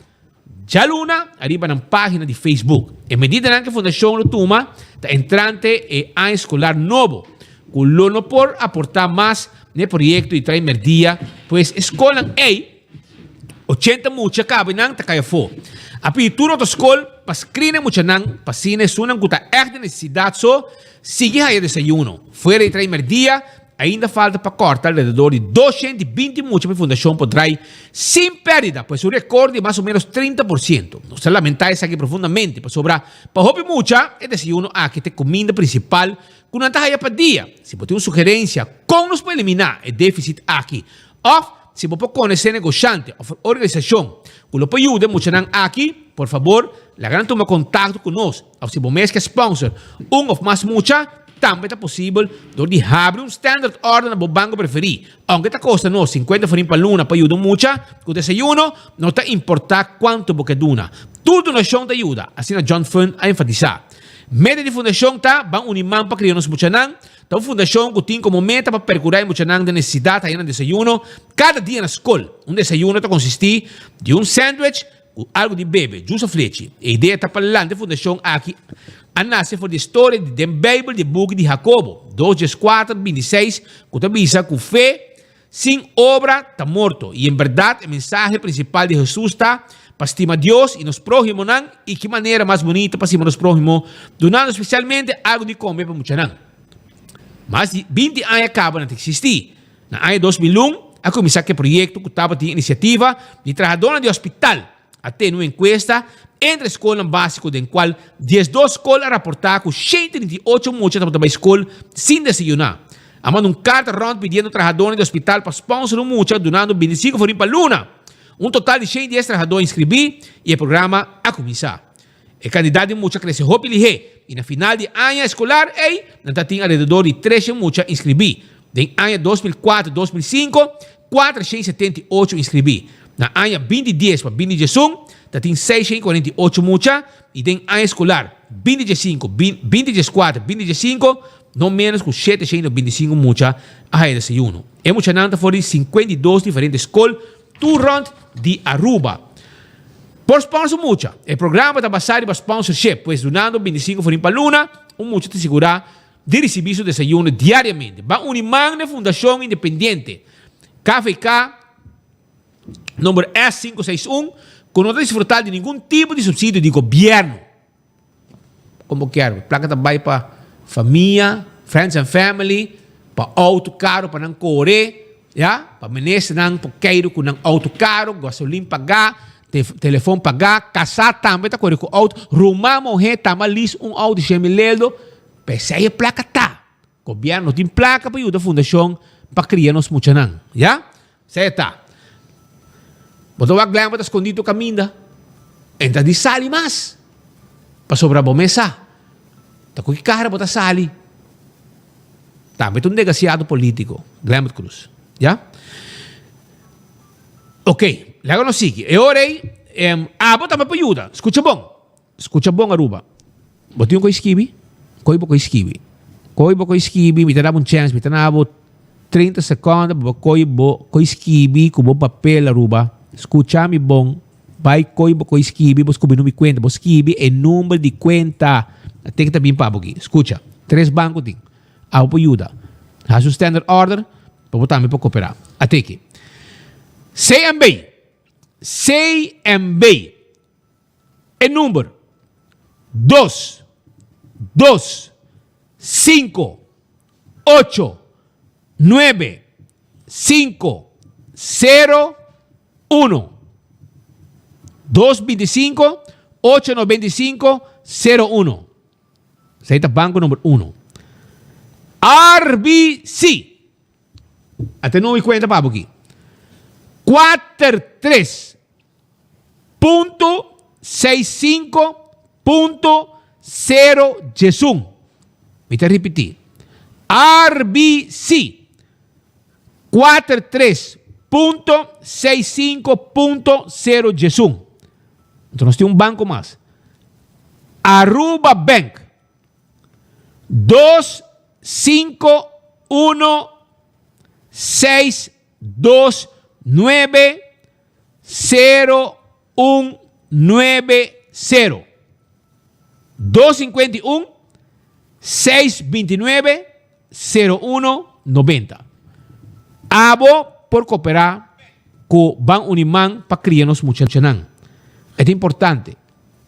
N: já luna arriba na página de Facebook. Em medida que a Fundação lo toma, está entrante e a escolar novo, com lono por aportar mais no projeto de primeiro dia, pois escola 80 mucha cabe nang takaya fo. Api turno to school, pas krine mucha nang, pasine sunan kuta echt necessidade so, sigue haya desayuno. Fuera de primeiro dia, ainda falta para cortar alrededor de 220 mucha para a Fundação podrai sem pérdida, pois o recorde é mais ou menos 30%. Não se lamentar isso aqui profundamente, para sobrar para hobby mucha, é desayuno aqui te comida principal, com uma taja para dia. Se você tem uma sugerência, como nos pode eliminar o déficit aqui? Ou se você pode conhecer negociante ou organização, que lo pode ajudar mucho aqui, por favor, la gran toma contato conosco. Ou se você é sponsor, ou mais mucha, também é possível de abrir standard order na banco preferido. Aunque está custa 50 forint para luna para ajudar mucha, o desayuno não está importar quanto você duna. Tudo na chão te ajuda, assim a John Fund a enfatizar. Meta de fundação tá, vão unimar para criar nos muchanan. Então, fundação que tem como meta para percurar muchanan de necessidade aí no desayuno. Cada dia na escola, desayuno está consistir de sándwich com algo de bebê, juice of leite. A ideia está para lá de fundação aqui. A nasce for a história de the Bible, de book de Jacobo, 2:4-26, que te avisa que fé sem obra está morto. E em verdade, o mensagem principal de Jesus está para estimar Deus e nos próximos, e que maneira mais bonita para estimar nos próximos, donando especialmente algo de comer para muitos. Mas 20 anos acabam de existir. Na ano 2001, a começar que projeto que estava de iniciativa de trabalhadora de hospital, até uma encuesta entre escolas básicas, em qual 12 escolas reportaram que 138 muchachos estavam na escola sem desayunar. Amando carta round pedindo trabalhadores de hospital para sponsor um muchacho, donando 25 forint para luna. Total de 110 trabalhadores inscritos e o programa a começar. O candidato de mucha cresceu rápido e na final de ano escolar, não tem alrededor de 13 mucha inscritos. Em ano 2004-2005, 478 inscritos. Na ano 2010 para 2011, tem 648 mucha e em ano escolar 2015, 2014, 2015, não menos que 725 mucha a desayuno. É mucha nanta for 52 diferentes escolas, round de Aruba. Por sponsor mucha, o programa está basado em sponsorship, pois donando 25 forint para luna, mucha te segura de receber seu desayuno diariamente. Va unimar na Fundação Independente, KFK, número S561, que não desfrutar de nenhum tipo de subsídio de governo. Como quero, placa também para família, friends and family, para auto caro, para não correr, para menes nang pokeiro com nang auto caro, gasolina pagar, telefone pagar, casar também tá correndo com auto, rumar morrer também lis auto de chemelelo, pensei a placa tá. Governo tem placa para ajudar a fundação para criar nos muchanan, já? Sei tá. Botou a glamba tá escondido o caminho, entra de sali mas, para sobrar a mesa, tá com que cara botar sali. Também um negociado político, Glamba Cruz. Já? Ok, logo nos sigue. E ora aí, bota para ajuda. Escucha bom, Aruba. Botinho com esquibi, coibo com esquibi, me dá um chance, me dá 30 segundos, coibo com esquibi, com papel, Aruba. Escucha-me bom, vai coibo com esquibi, vos combino mi cuenta, vos esquibi é número de conta. Tem que estar bem pago aqui. Escucha, 3 bancos tem. Ajuda. Haz o standard order, para botar para cooperar. Até aqui. CMB. É número 2, 5, 8, 9, 5, 0, 1. 225, 895, 01. Esse é o banco número 1. RBC. Até não me conta para aqui. 43.65.0 Me te repetir. RBC 43.65.0 Jesús. Então nós temos um banco mais. Aruba Bank 251 251-629-0190. 251-629-0190. Abo por cooperar con Ban Uniman para criarnos muchachos. Es importante.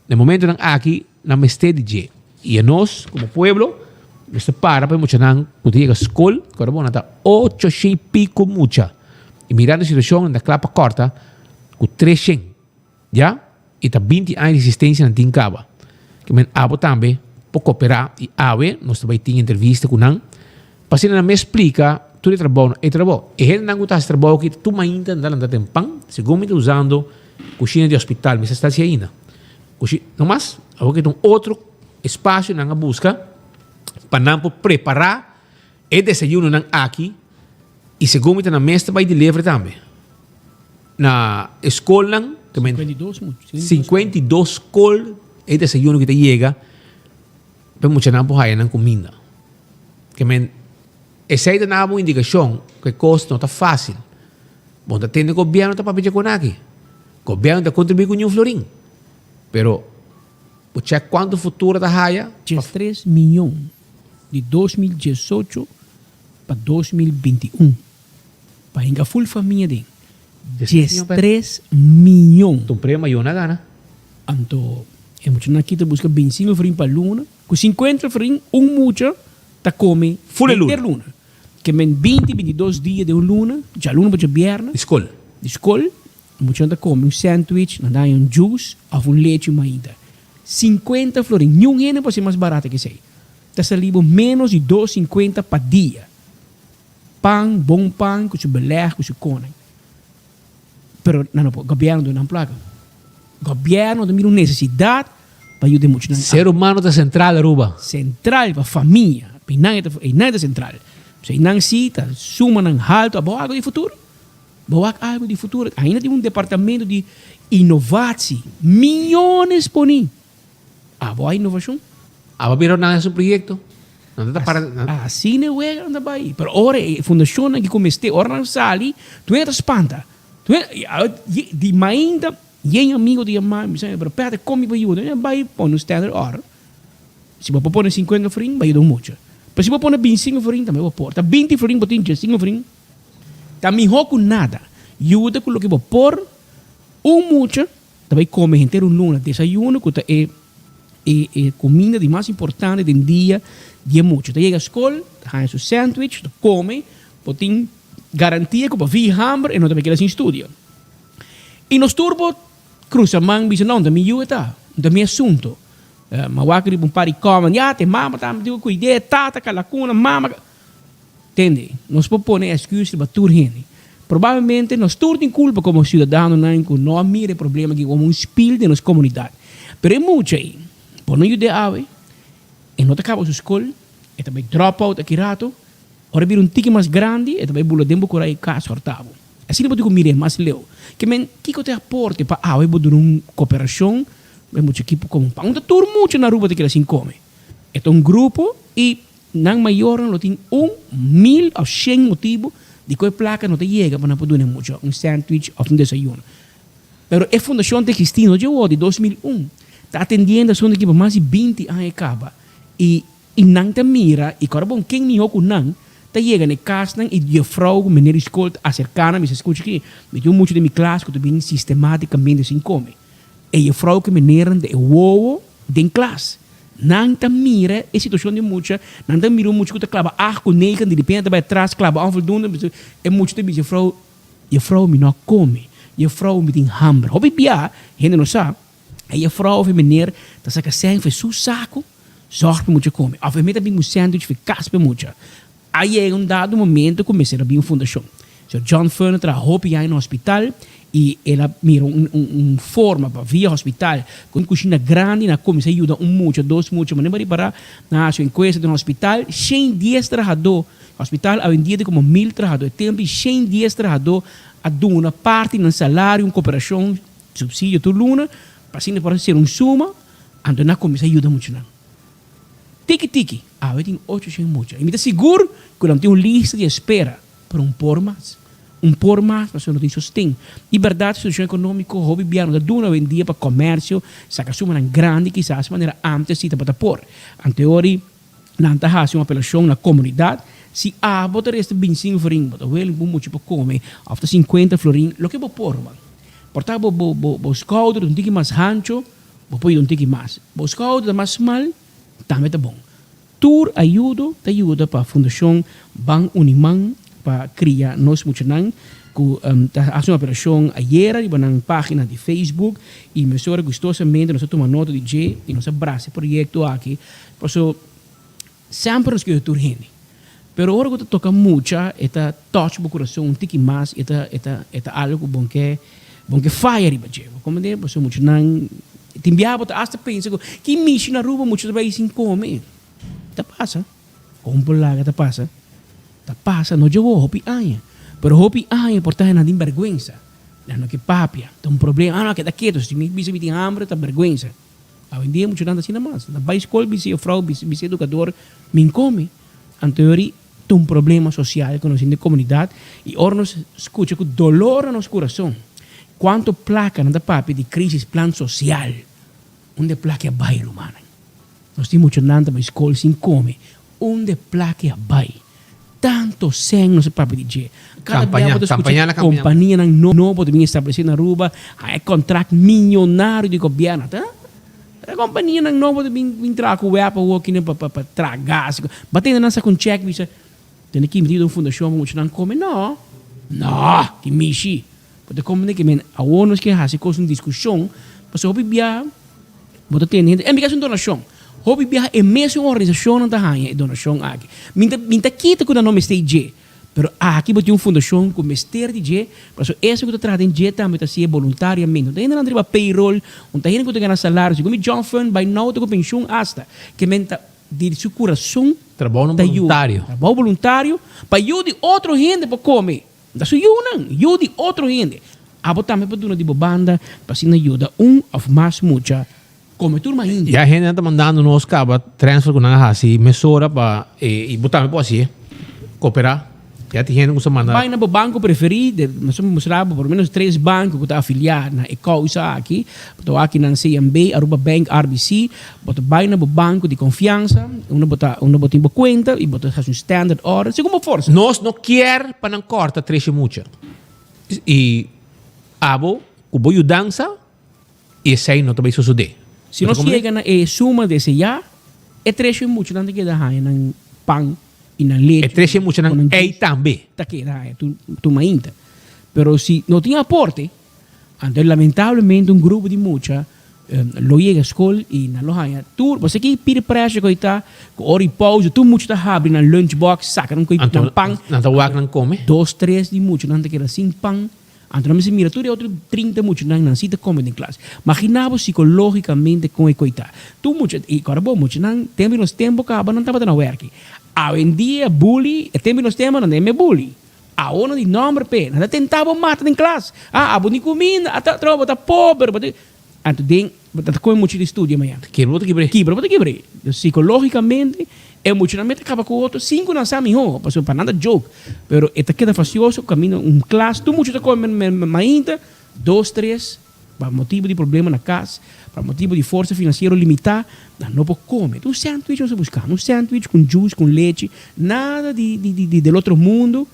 N: De momento aquí, na mestre DJ. Y nós, como pueblo, este para mucho nan, cuando llega a escola, ahora bueno, está 8 y pico mucha. Y mirando la situación en la clapa corta, con 300, ¿ya? Y está 20 años de existencia en Tincaba. Que men abo también, por cooperar, y ave, nós também tem entrevista com nan, para se me explica, tudo é trabalho. E ele não gosta de trabalho que tu ainda anda em pão, segundo usando cozinha de hospital, mas está ainda. Não mais, agora tem outro espaço na busca para não preparar o desayuno aqui e segundo na mesa vai delivery também. Na escola, 52 escolas, o desayuno que te chega, para muita não por na comida. Que essa é uma indicação que custa não está fácil. Bom, tá tendo governo tá para pedir com aqui. Governo tá contribuir com um florim. Pero você quanto futuro da raia?
Q: 3 milhões de 2018 para 2021. Para a full família de 3 milhões.
N: Tu prêmio maior na gana.
Q: Anto, é muito aqui te busca 25 frim para luna, com 50 frim mucha ta come
N: full luna.
Q: Que men 22 dias de luna, já luna para viernes.
N: Escola.
Q: Mucha ta come sandwich, na dai juice, of leite ainda. 50 florin, nenhum ene pode ser mais barato que sei. Tá salindo menos de 2,50 para dia. Pão, bom pão, com o beler, com o cone. Pero não, o governo não plaga. O governo tem uma necessidade para ajudar muito.
N: Ser humano da central, Aruba.
Q: Central para a família. E nada central. Se não cita, suma não alto, boa algo de futuro. Algo de futuro. Ainda tem um departamento de inovação. Milhões por aí. Boa inovação.
N: Vai virar nada esse projeto?
Q: Assim não é anda vai. Pero ora a fundação que comecei, ora não sali, tu é espanta. Tu é de ainda, e amigo de amar, me sabe, pero perde come para ajuda, vai pôr no standard ora. Se você pôr 50 florin, vai ajudar muito. Mas se você pôr 25 florin, também vai pôr. 20 florin, botin 25 florin. Tá melhor com nada. Ajuda com o que você pôr, muito, também come inteiro luna, desayuno, que é comida de mais importante do dia muito. Você chega à escola, faz seu sandwich, come, botin garantia que você vai hambre e não também quer sem estúdio. E nos turbo, cruza man, diz não, também ajuda, também assunto. Mawakri um par de coman, te mama tam digo com ideia tata calacuna mama. Entende? Nós podemos excuse para tudo gente. Provavelmente nós todos temos culpa como cidadãos não mire problema que como um espírito de nossa comunidade. Pero é muito aí. Por não ajudar a e não acaba a sua escola, e também drop out aqui rato, ora vir ticket mais grande, e também bula tempo por aí cá sortavo. Assim não pode mire mais leu. Que men que te aporte para a eu vou uma cooperação. É muito equipo como pão. Então, tudo muito na rua de que assim come. É grupo e não maior não tem 1,000 ou 100 motivos de que a placa não te chega para não poder muito sandwich ou desayuno. Pero a fundação de Cristino de 2001 está atendendo a sua equipe mais de 20 anos acaba e não te mira e cara bom quem me com não te chega na casa e a frau menina escola acercana me escuta aqui me deu muito de minha classe que tu bem sistematicamente assim come. E a vrouw que meneren de wowo den klas. Não te mira a situação de muita, não te mira muito que te clava com negen de repente vai atrás clava onvoldoende é muito de a vrouw me não come, a vrouw me tem hambre. Hobby pia, gente não sabe. E a vrouw of meneer dat saca sem faz seu saco, zorg para muito come. Of me também um sandwich faz caspa muito. Aí é dado momento comecei a abrir uma fundação. So John Furner trabalhou aí no hospital e ela mirou forma para via hospital com cozinha grande na como se ajuda muito, dois muito, mas não vai para na sua enquete do hospital, 110 trabalhadores, hospital a vendia de como 1.000 trabalhadores, tem 110 trabalhadores a dar uma parte no salário, uma cooperação, subsídio, tudo luna, para assim para ser suma, então na como se ajuda muito não. Tiki. Ah, tem 800 mucha. E me dá seguro que não tem uma lista de espera para por mais. Por mais, mas não tem sustento. E verdade, situação econômica, hobby biano, da duna vendia para comércio, saca suma grande, quizás de maneira ampla, cita para por. Anteori, nanta hasi uma apelação na comunidade, se botar este 25 florin, botar well, muito para comer, after 50 florin, lo que vou por, man. Portanto, vou escaldo, um tique mais rancho, vou pôr um tique mais. Vou escaldo, mais mal, também tá bom. Tour ajuda para a Fundação Ban Uniman, para criar nós muito não, que faz uma operação ayer, e na página de Facebook, e me soube gostosamente, nós tomamos nota de G, e nós abraçamos o projeto aqui, por isso, sempre nos queremos urgente. Pero agora que toca muito, está touch o coração um tique mais, está algo bom que fire riba je. Como de, por isso muito não, timbiaba hasta pensa que mishi na rua muito trabalho sem comer. Tá passa, compulaga tá passa, não jogou hopi aia, pero hopi aia porta na din vergüenza, não que papia, tem um problema, não que tá quieto, se me tem hambre, tá vergüenza. Hoje em dia muito nada assim na mais, na bai escola bisi o frau bisi educador, me come, anteriori tem um problema social com a comunidade e ora nos escuta com dolor no nosso coração. Quanto placa na papi de crise plan social, onde placa bairro, mano. Nós temos muito nada para escola sem comer, onde placa bairro. Tanto sem no papi de je.
N: Campanha
Q: companhia não novo de estabelecer na rua, é contrato milionário de governo, tá? A companhia não novo de entrar com o web para tragar, batendo nessa com check, bicha. Tem que meter uma fundação muito não come, não, que mishi. Porque como que men a onos que hasi coisa uma discussão, porque hobby bia, bota tem é micação donação. Hobby bia é mesmo uma organização não tá hanha donação aqui. Minta quita com o nome stage, pero aqui botou uma fundação com mestre de je, porque esse que tá trazendo je também tá se voluntariamente. Tem ainda não triba payroll, tá ainda que ganha salário, como John Fund by now to pensão hasta que menta de seu coração
N: trabalho
Q: voluntário para ajudar outro gente para comer. Da su ajuda outro gente. Abotame para duna de banda para se ajuda ou mais muita como turma ainda.
N: E a gente está mandando nos cabos transfer com a assim mesura para e botame para assim cooperar. Já tem gente que se manda.
Q: Vai na banco preferido, nós mostramos por menos 3 bancos que está afiliado na Ecoisa aqui, estou aqui na CMB, Aruba Bank, RBC, boto vai na banco de confiança, bota em conta e bota um standard order, segundo força.
N: Nós não quer para não corta trecho muito. E abo, o boio dança e sei não também sucede.
Q: Se nós chega na suma desse já, é trecho muito, não tem que dar na pão. E na leite.
N: É trecho muito não é também.
Q: Tá que dá, tu mainta. Pero se não tem aporte, então lamentavelmente um grupo de mucha lo chega à escola e na loja tu você que pide pressa que está com hora e pausa tu muito tá abre na lunchbox saca não coisa pão
N: não tá wak não come
Q: 2, 3 de muito não te queda sem pão então não se mira tu de outro 30 muito não se te come em classe imaginava psicologicamente com coita tu muito e agora bom muito não tem nos tempo que não estava na work hoje em dia bully tem nos tempo não é bully a ona de nome pena não tentava matar em classe a boni comida a tropa tá pobre então tem come muito de estudo amanhã quebra psicologicamente é muito não acaba com o outro 5 não sabe melhor para nada joke pero esta queda facioso caminho classe tu muito tá come ainda 2, 3 para motivo de problema na casa para motivo de força financeira limitada não pode comer um sándwich não se busca um sándwich com juice com leite nada de outro mundo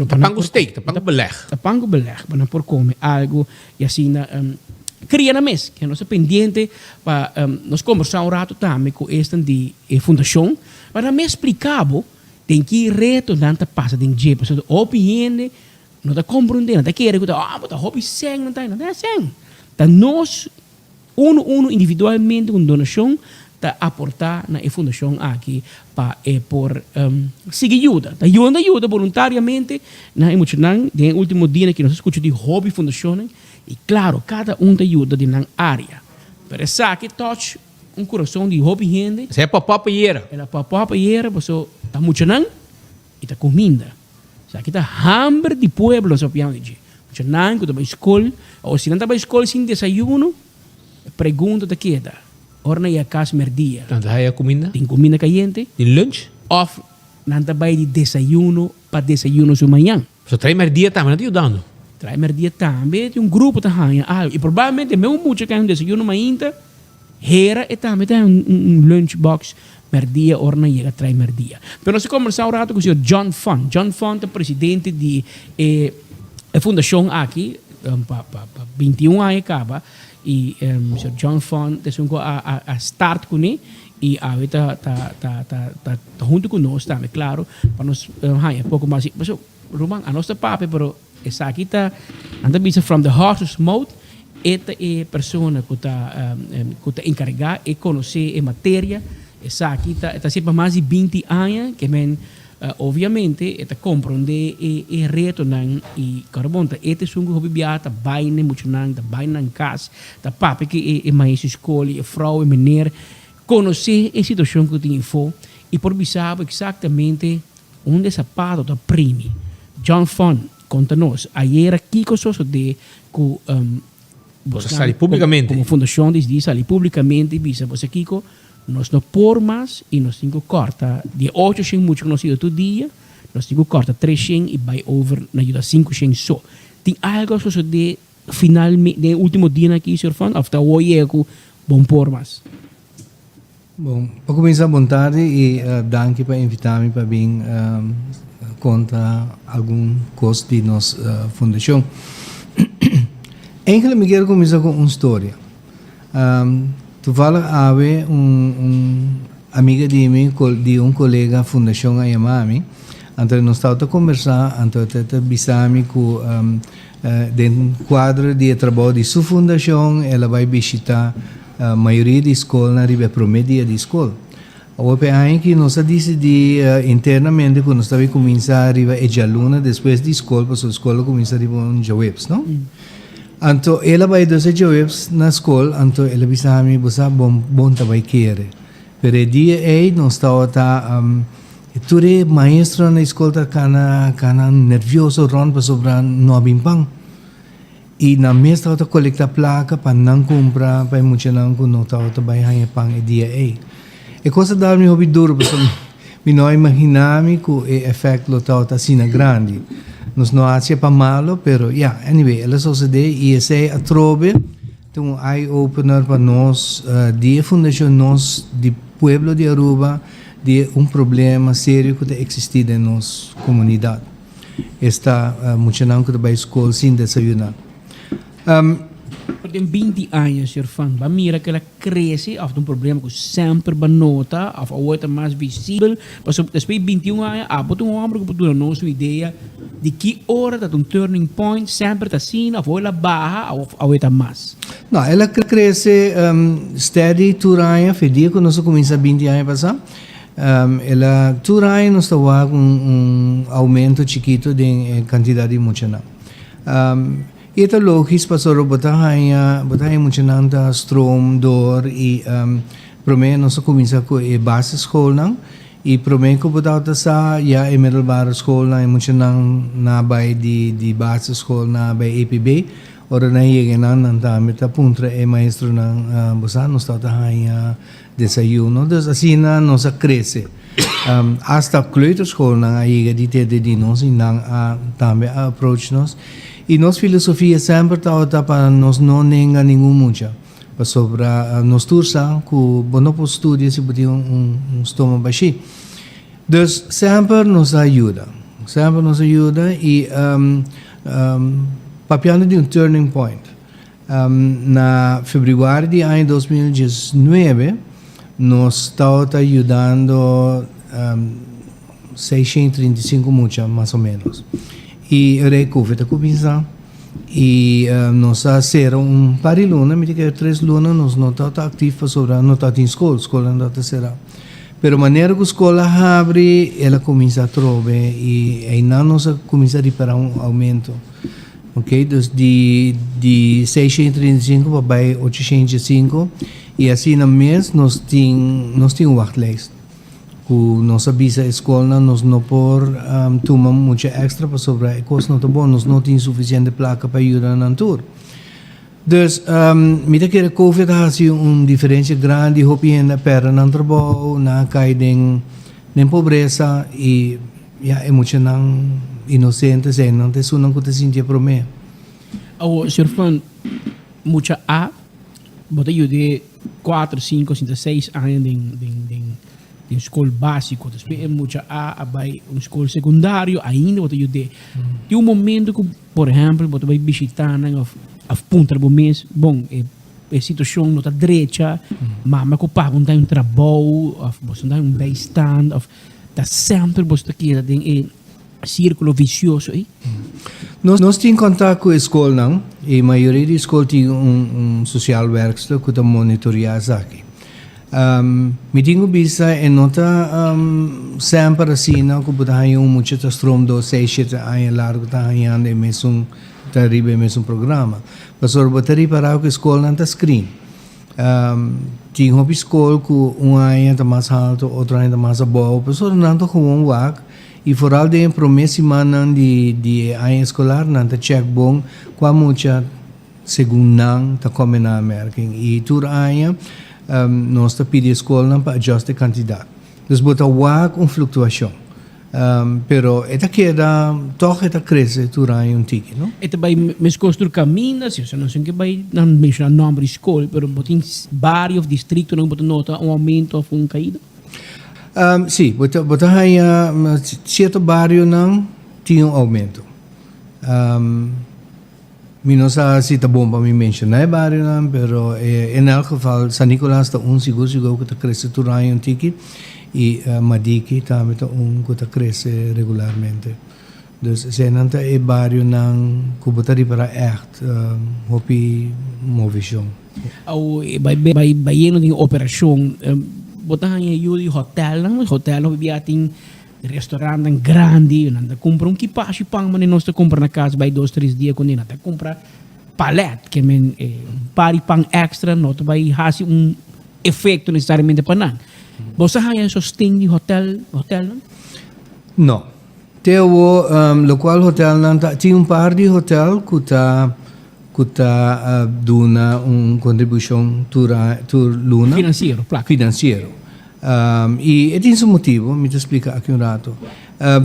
N: tapango steak
Q: tapango beleg para não por comer algo e assim cria na mesa que nós é pendente para nós conversar um rato também com esta de fundação para me explicar tem que reto nanta passa tem dia para opinião não está compreendendo está querendo que tá hobby sem não é sem tá nós uno individualmente com donação tá aportar na fundação aqui para por seguir ajuda voluntariamente na emocional de último dia que nós escuta de hobby fundação e claro cada te ajuda de na área para essa que touch coração de hobby gente
N: se é papapa iera
Q: você tá muito não e tá comida se aqui tá hambre de pueblo só piano de muito não que tá escola ou se não tá escola sem desayuno pergunta da queda horna ya cas merdia.
N: Tanto haya comida?
Q: Tem comida caliente.
N: Tem lunch?
Q: Of nanta bay de desayuno para desayuno su manhã.
N: So trai merdia também não te ajudando.
Q: Trai merdia também tem grupo também. E provavelmente mesmo muito que é desayuno manhã, hera e também tem lunchbox merdia horna ya trai merdia. Pero nós conversamos um rato com o senhor John Font. John Font é presidente de fundação aqui, para 21 anos acaba. E o senhor John Font desungou a start com ele e a tá junto conosco também, claro, para nós um pouco mais. Mas Ruben, a nossa papo, pero essa aqui tá anda bisa from the horse's mouth. Esta é pessoa que está encarregada de conhecer a matéria. Essa aqui está sempre mais de 20 anos que obviamente está compreende e reto nan e carbonta este sungo hobby biata baine muito nan da baine em casa da papi que é mais escola e frau e meneer conhecer a situação que tem fo e por sabe exatamente onde sapato da primi. John Font conta-nos ayer aqui com so de com
N: você sali publicamente
Q: como fundação diz sali publicamente bisa você Kiko nós não por mais e nós temos que cortar de 800 muito conhecido todo dia nós temos que cortar 300 e vai over na ajuda 500 só tem algo só de finalmente de último dia aqui Sr. Font after hoje bom por mais
R: bom para começar boa tarde e danke para invitar-me para vir contar algum coisa de nossa fundação. Eigenlijk me quero começar com uma história. Toevallig ave amiga de mim, de colega fundação a Yamami, então nós estávamos a conversar, então está bisami com dentro quadro de trabalho de sua fundação, ela vai visitar a maioria de escola na riba promedia de escola. O PAI que nós decidimos internamente quando nós estávamos começar a arribar a aluna depois de escola, para a escola começar a arribar um jawebs, não? Então ela vai dois jawebs na escola, então ela bisa kami busa bom trabalho querer. Pero dia aí nós estava ture maestro na escola kana nervioso ron para sobrar no abimpang. E na mesa estava coletar placa para não comprar para muito não quando estava trabalhando pang dia aí. E coisa da minha hobby duro, porque me não imaginava que o efeito lo estava assim grande. Nós não achamos para malo, pero anyway, ela sucede e esse a trove um eye opener para nós de fundação nós de pueblo de Aruba de problema sério que existe em nossa comunidade. Está muito não que vai escola sem desayunar.
Q: Tem 20 anos, Sr. Font, vai mirar que ela cresce, há problema que sempre vai notar, há outra mais visível, mas depois de 21 anos, há um homem que pode dar sua ideia de que hora está turning point, sempre está assim, há outra barra, há outra mais.
R: Não, ela cresce steady, turanha, fedia que nós começamos 20 anos passar. Ela turanha nós está com aumento chiquito de quantidade de mochana. Ito logis pasoro botahaya muito nanta strom dor e prome nós começa com a base school nang e prome ko botata sa ya e middlebar school na muito na bay de base school na bay APB ora na yegenan nanta meta puntra e maestro nang bosa nós tatahaya desayuno dus asina nós cresce hasta kleuterschool nang ayega di tede di nós nang também approach nós. E nossa filosofia sempre está para nós não negar nenhum mucha. Para sobre nós tursa, que bom para estudar se pode estômago baixo. Então, sempre nos ajuda. Sempre nos ajuda e papiando de turning point. Na fevereiro de ano 2019, nós estamos ajudando 635 mucha, mais ou menos. E eu recupero a começar e nós serão par de luna, me diga 3 lunas, nós não estamos ativos sobre não estamos em escola não está será. Pero maneira que a escola abre, ela começa a trover e aí nós começa a reparar aumento, ok? Então de 635 para 805 e assim no mês nós temos wachtlist. Que nossa bisa escola nós não por tomar muito extra para sobrar coisa não tá bom nós não tem suficiente placa para ajudar na tour Dus mita kira COVID hasi diferença grande hopi na pera ng trabalho, na kaiding nem pobreza e é muito nang inocente sen não te sunang ko te sinti prome.
Q: O Sr. Fan, mucha A, bota eu de 4, 5, 6 anos de escola básico, depois é mucha A, vai escola secundário, ainda bota eu de momento que, por exemplo, bota vai visitar a punta do mês, bom, a situação não está direita, mas que paga um trabalho, você dá beistand, está sempre você aqui tem círculo vicioso aí.
R: Nós temos contato com a escola não, e a maioria da escola tem social worker que está monitorear isso aqui. Me tenho visto e nota sempre assim, não que pode haver muito de strom do 6-7 anos largo está havendo mesmo terrible mesmo programa. Pastor botari para a escola não está screen. Tinha uma escola que um ano está mais alto, outro ano está mais abaixo. Pastor não está com um wak e foral de promessa semana de ano escolar não está check bom com muita segundo não está comendo na América e tur ano nós está pedindo escola não para ajustar quantidade. Dus bota wak flutuação. Pero esta queda toch esta cresce durante tiki, no?
Q: Esta vai mes construir caminhos, eu não sei que vai não mencionar nome de escola, pero botin vários distritos não botam nota aumento ou caída.
R: Sim, bota aí certo bairro não tinha aumento. Não sei se está bom para me mencionar bairro não, pero em algum geval San Nicolás está seguro que está cresce durante tiki. E Madiki também que cresce regularmente. Dus se não é bairro não que para echt hopi movição.
Q: Ou vai indo de operação, botar aí de hotel não bebia tem restaurante grande, não compra equipagem pang mas nós compra na casa vai 2-3 dias quando não compra palete que men pari pang extra não vai fazer efeito necessariamente para não. Você hanya sustain di hotel não?
R: Não. Teu local hotel não tinha par de hotel que tá dona contribuição tur luna financeiro. E tem seu motivo, me te explica aqui rato.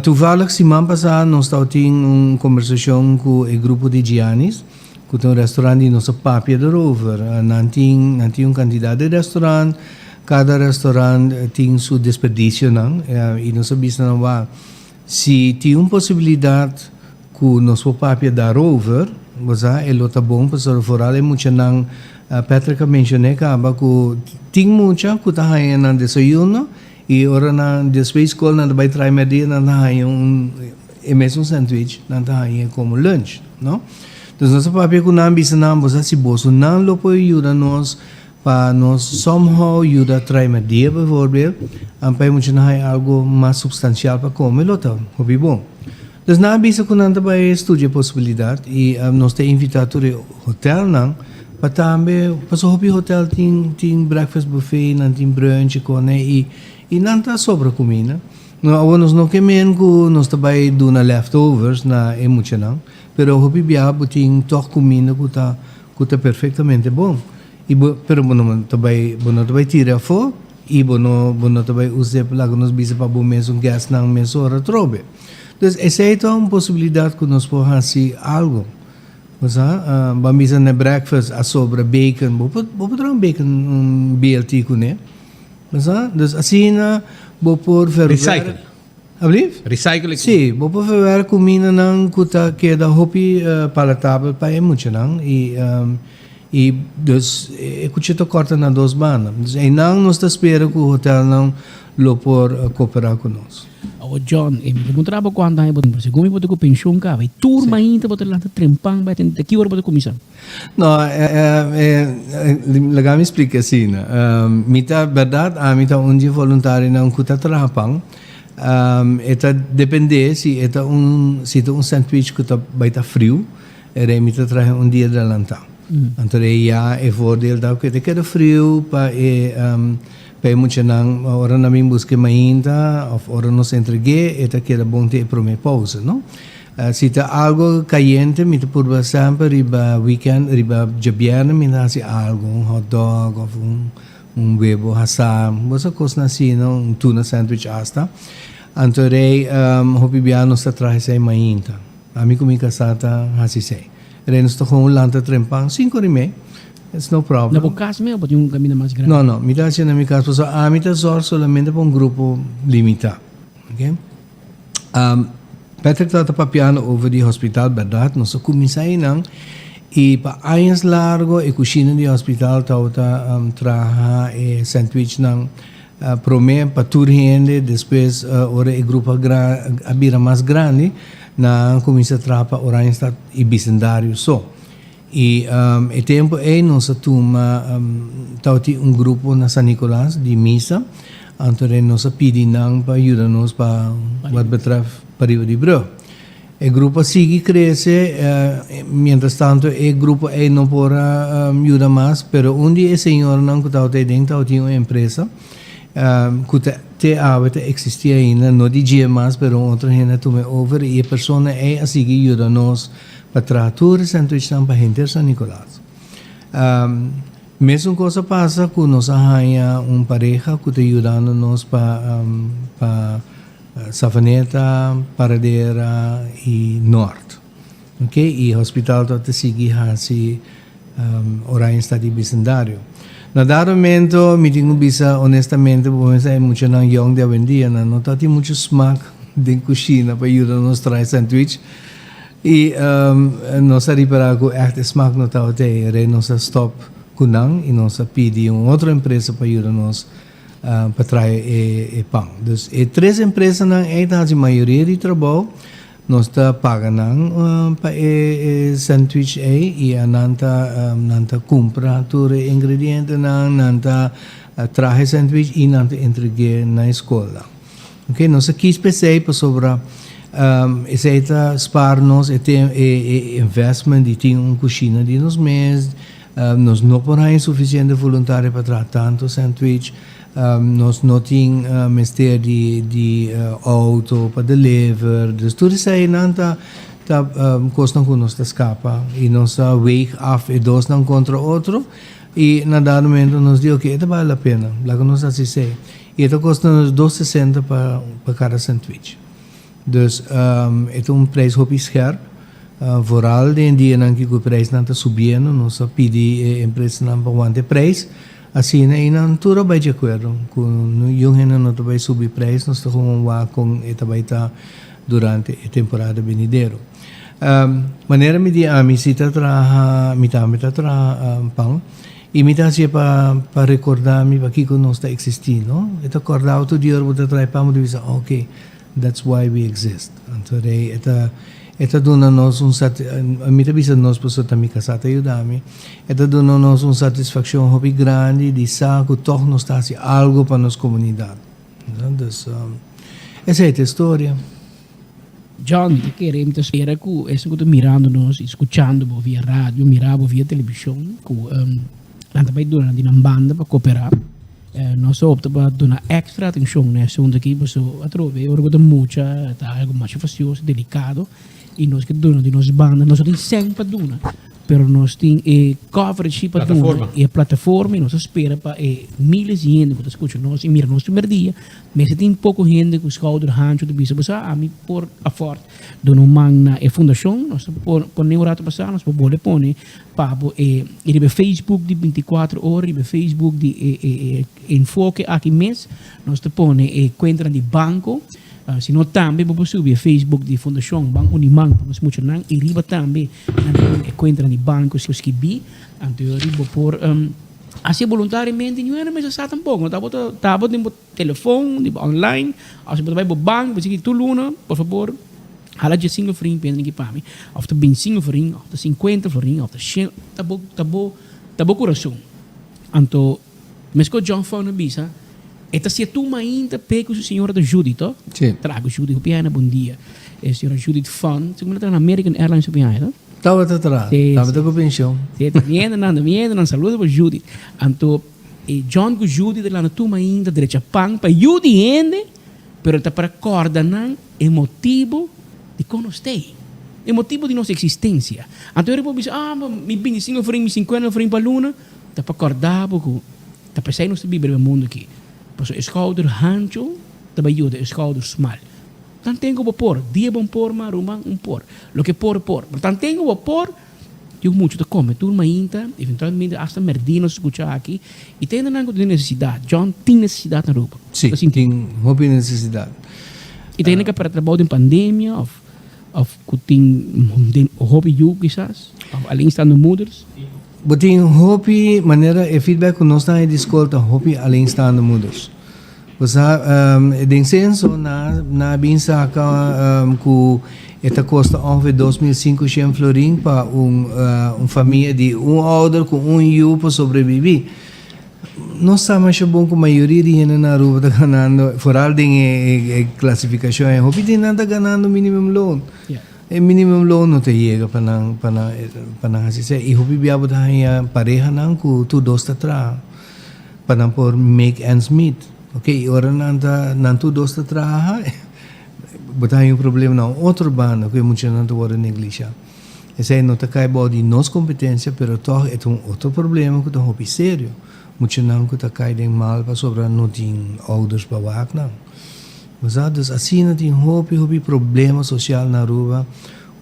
R: Toevallig semana passada nós tínhamos conversação com o grupo de Giannis, que tem restaurante e nossa papia de rover. Não tinha candidato de restaurante. Cada restaurante tem sua desperdício, não? E nós sabemos que se tem uma possibilidade que nosso papel dar over, é lota bom, para foral é muito não. Patrick mencionou que tem muita que está aí na desayuno e ora na depois escola na vai trai media na aí mesmo sanduíche na aí como lunch, não? Então nosso papel que não bisa não, se bolso não lo pode ajudar nós para nós somehow ajuda a trazer uma dia, bijvoorbeeld, en para muito na algo mais substancial para comer, lota, hobby bom. Dus na bisa que não vai estudar possibilidade e nós te invitado ao hotel não, para também, para o hobby hotel tem breakfast buffet, não tem brunch com e não tá sobra comida. Nós não queremos que nós também do na leftovers na muito não, pero hobby biabo tem toch comida que tá perfeitamente bom. Pero bono também tira fo e bono também usa para nos bisa para bom mesmo gas não mesmo hora trobe. Então essa é uma possibilidade que nós podemos fazer algo. Mas vamos na breakfast a sobra bacon, vou dar bacon BLT com né. Mas assim vou por
N: recycle.
R: Recycle. Sim, vou por fazer comida não que queda hopi palatável para muito não e dus escuchito corta na duas bandas. E não está espera que o hotel não lo por cooperar conosco.
Q: O John, me perguntava quando aí botar, se como botar com pensão cá, vai turma ainda botar lá trempang, vai ter que hora botar comissão.
R: Não, legal me explica assim, mita verdade, mita dia voluntário não custa trapang. Eta depende se eta se um sandwich que vai estar frio, era mita traz dia de lantão. Então é voordeel da que te queda frio para muito não hora na mim busque mainda of hora nos entregue eta queda bom ter para me pausa, não? Si te algo caliente, mi te purba sempre riba weekend, riba giabierna, mi nasi algo, un hot dog of un huevo hasam, cosa cosa assim, no? Un tuna sandwich hasta. Antorei, hopi biano sta traje sei mainta. Amico mi casata hasi sei. Reno sto con un lanta trempang, 5 rime. It's no problem.
Q: Na po caso mesmo, pode um caminho mais grande.
R: No, mi dá na minha casa, só a mim tá só solamente para um grupo limitado. Okay? Patrick está papiando over die hospital, verdade? Nós começamos nang e para anos largo e cozinha de hospital tá traha e sandwich nang prome para turhende, depois ora e grupo abira mais grande na começa a trapa ora está e bicendário só. E o tempo é nossa turma tauti um grupo na San Nicolás de missa, então nossa pedinang para ajudar-nos para what betref período de bro. O grupo sigue cresce, mientras tanto o grupo não pode ajudar mais, pero um dia o senhor não tauti dentro tauti uma empresa que te hábito existia ainda, não de mais, pero outra gente tome over e a pessoa é a seguir ajudar-nos para tratar sandwich para gente San Nicolás. Mesma coisa passa com nossa rainha, pareja que está ajudando-nos para Savaneta, Paradeira e Norte. Okay? E o hospital está seguindo assim, ora está de bicendário. Na dado momento, me digo bisa honestamente, porque é muito não young de vendia, não está muito smack de cozinha para ajudar-nos a trazer sandwich. E nós reparar que echt smaak não está até, nós stop kunang e nós pedir outra empresa para ajudar-nos para trazer pão. Então, três empresas não é a maioria de trabalho, nós está pagando para sandwich e a nanta compra todo ingrediente nanta traje sandwich e nanta entregue na escola. Ok, nós quis pensar para sobre essa spar-nos e investment de ter uma cozinha de nos meses, nós não podemos suficiente voluntário para tratar tanto sandwich, nós não temos mestre de auto para deliver, dus tudo isso aí não está custando que nós escapa e nós wake off e dois não contra outro e na dado momento nós diz ok, vale a pena, lá que nós assim sei e isso custa nos 2,60 para cada sandwich. Dus é preço hopi scherp. Vooral de dia que o preço não está subindo, nós pedimos a empresa não para manter preço. Assim, não tudo vai de acordo. Com yung gente não vai subir preço, nós estamos com esta vai estar durante a temporada venidero. Maneira me di a misita tra mita tra pang e me dá para recordar-me para que nós está existindo. Esta acordar outro dia eu trai pang de dizer, ok. That's why we exist. Então, esta dona-nos a mim também nós pessoas também casata ajudar-me. Esta dona-nos satisfação hobby grande de saber que toch nós está assim algo para nossa comunidade. Então, essa é a história.
Q: John, queremos esperar que isso que estou mirando-nos, escutando via rádio, mirando via televisão, que lá também durante uma banda para cooperar. Nós optamos para dar extra atenção nessa onda aqui, porque a trove é algo muito, algo mais facioso, delicado, e nós que damos de nossa banda, nós temos sempre para dar, mas nós temos coverage para dar, e a plataforma, e nós esperamos para milhares de gente que escuta nós, e mira nosso primeiro dia, mas tem pouco gente que escuta o rancho de bisa, mas a mim por a forte, dando na fundação, nós por neurato passar, nós por pôr papo e Facebook de 24 horas, e Facebook de enfoque aqui mês, nós te põe conta de banco, se não também vamos subir Facebook de Fundação Banco Unimang, nós muito não, e riba também conta de banco se os que bi, então riba por assim voluntariamente não era mais só tampouco, tava no telefone, online, assim você vai para o banco, você que tu luna, por favor. Hala de 5 florin pendem que para mim, of de 25 florin, of de 50 florin, of de 100, tabo coração. Então, mas que John foi na bisa, esta se tu ainda pega o senhor da Judith,
R: sim.
Q: Trago Judith o piano bom dia, a senhora Judith Fun, segundo está na American Airlines o piano,
R: estava atrás, estava com pensão.
Q: Viendo, não saludo para Judith. Então, John com Judith lá na tu ainda direita pang para Judith ende, pero está para coordenar emotivo de conosco. é motivo de nossa existência. Então eu vou dizer, me 25 frame, me 50 frame para luna, tá para acordar, tá para sair no Bíblia do mundo aqui. Para o schouder hancho, tá para ajuda, o schouder small. Então tenho que pôr, dia bom pôr, marumang pôr. Lo que pôr. Então tenho que pôr, eu muito te come, turma ainda, eventualmente hasta merdino se escuchar aqui, e tem algo de necessidade. John tem necessidade na roupa.
R: Sim, tem hobby necessidade.
Q: E tem que para trabalhar em pandemia, of tem hobby you quizás, além estando moeders.
R: Tem hobby, maneira, feedback que nós estamos escolta hobby além estando moeders. Den senso na binsaca que esta custa ongeveer 2.500 florin para família de ouder com iu para sobreviver. Nós estamos bom com a maioria de gente na rua está ganhando, vooral em classificação, hobby tem nada ganhando minimum loan. O minimum loan não te chega para assim, e hobby biabo da pareja não que tu dois tra para por make ends meet. Ok, ora não tu dois tra botar um problema não outro bando que muitos não te negligenciar. Esse aí não te cai de nossa competência, pero toch é outro problema que é hobby sério. Muitos não que te cai de mal para sobrar não tem ouders para wak não. Mas assim não tem hobby problema social na rua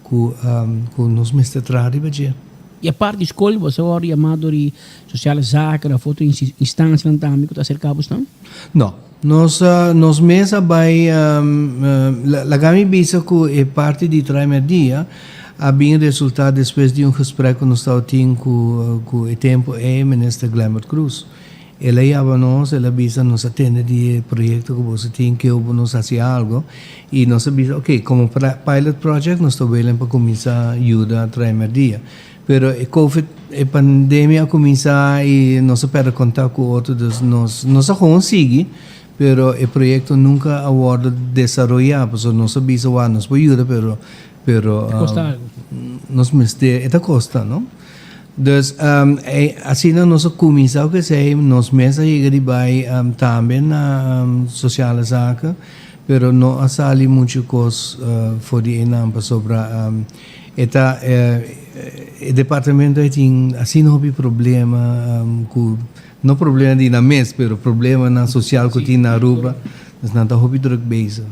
R: que nos mestre trari badia.
Q: E a parte de escola, você ora chamado de social zaken, a foto instância também que está cercado não?
R: Não. Nos mesa vai la gami bisa que é parte de dia a bem resultado depois de gesprek que nós estamos tendo com o tempo minister Glamour Cruz. Ela ia ela bisa nos atende de projeto que você tem que nos fazer algo e nós bisa, ok, como pilot project nós estamos para começar a ajudar a dia. Pero a COVID, a pandemia começa e nós perdemos contato com outros, nós conseguimos, pero o projeto nunca aborda desenvolver, porque nós sabemos nos pode ajudar, pero nos meste, esta costa, não? Então, assim nós começamos que sei, nós mesmo chegamos também na social zaken, pero não sali muito coisa fora de enampa sobre eta o departamento tem assim não houve problema não problema de na mês, pero problema na social que tem na rua, mas não tá houve drug base.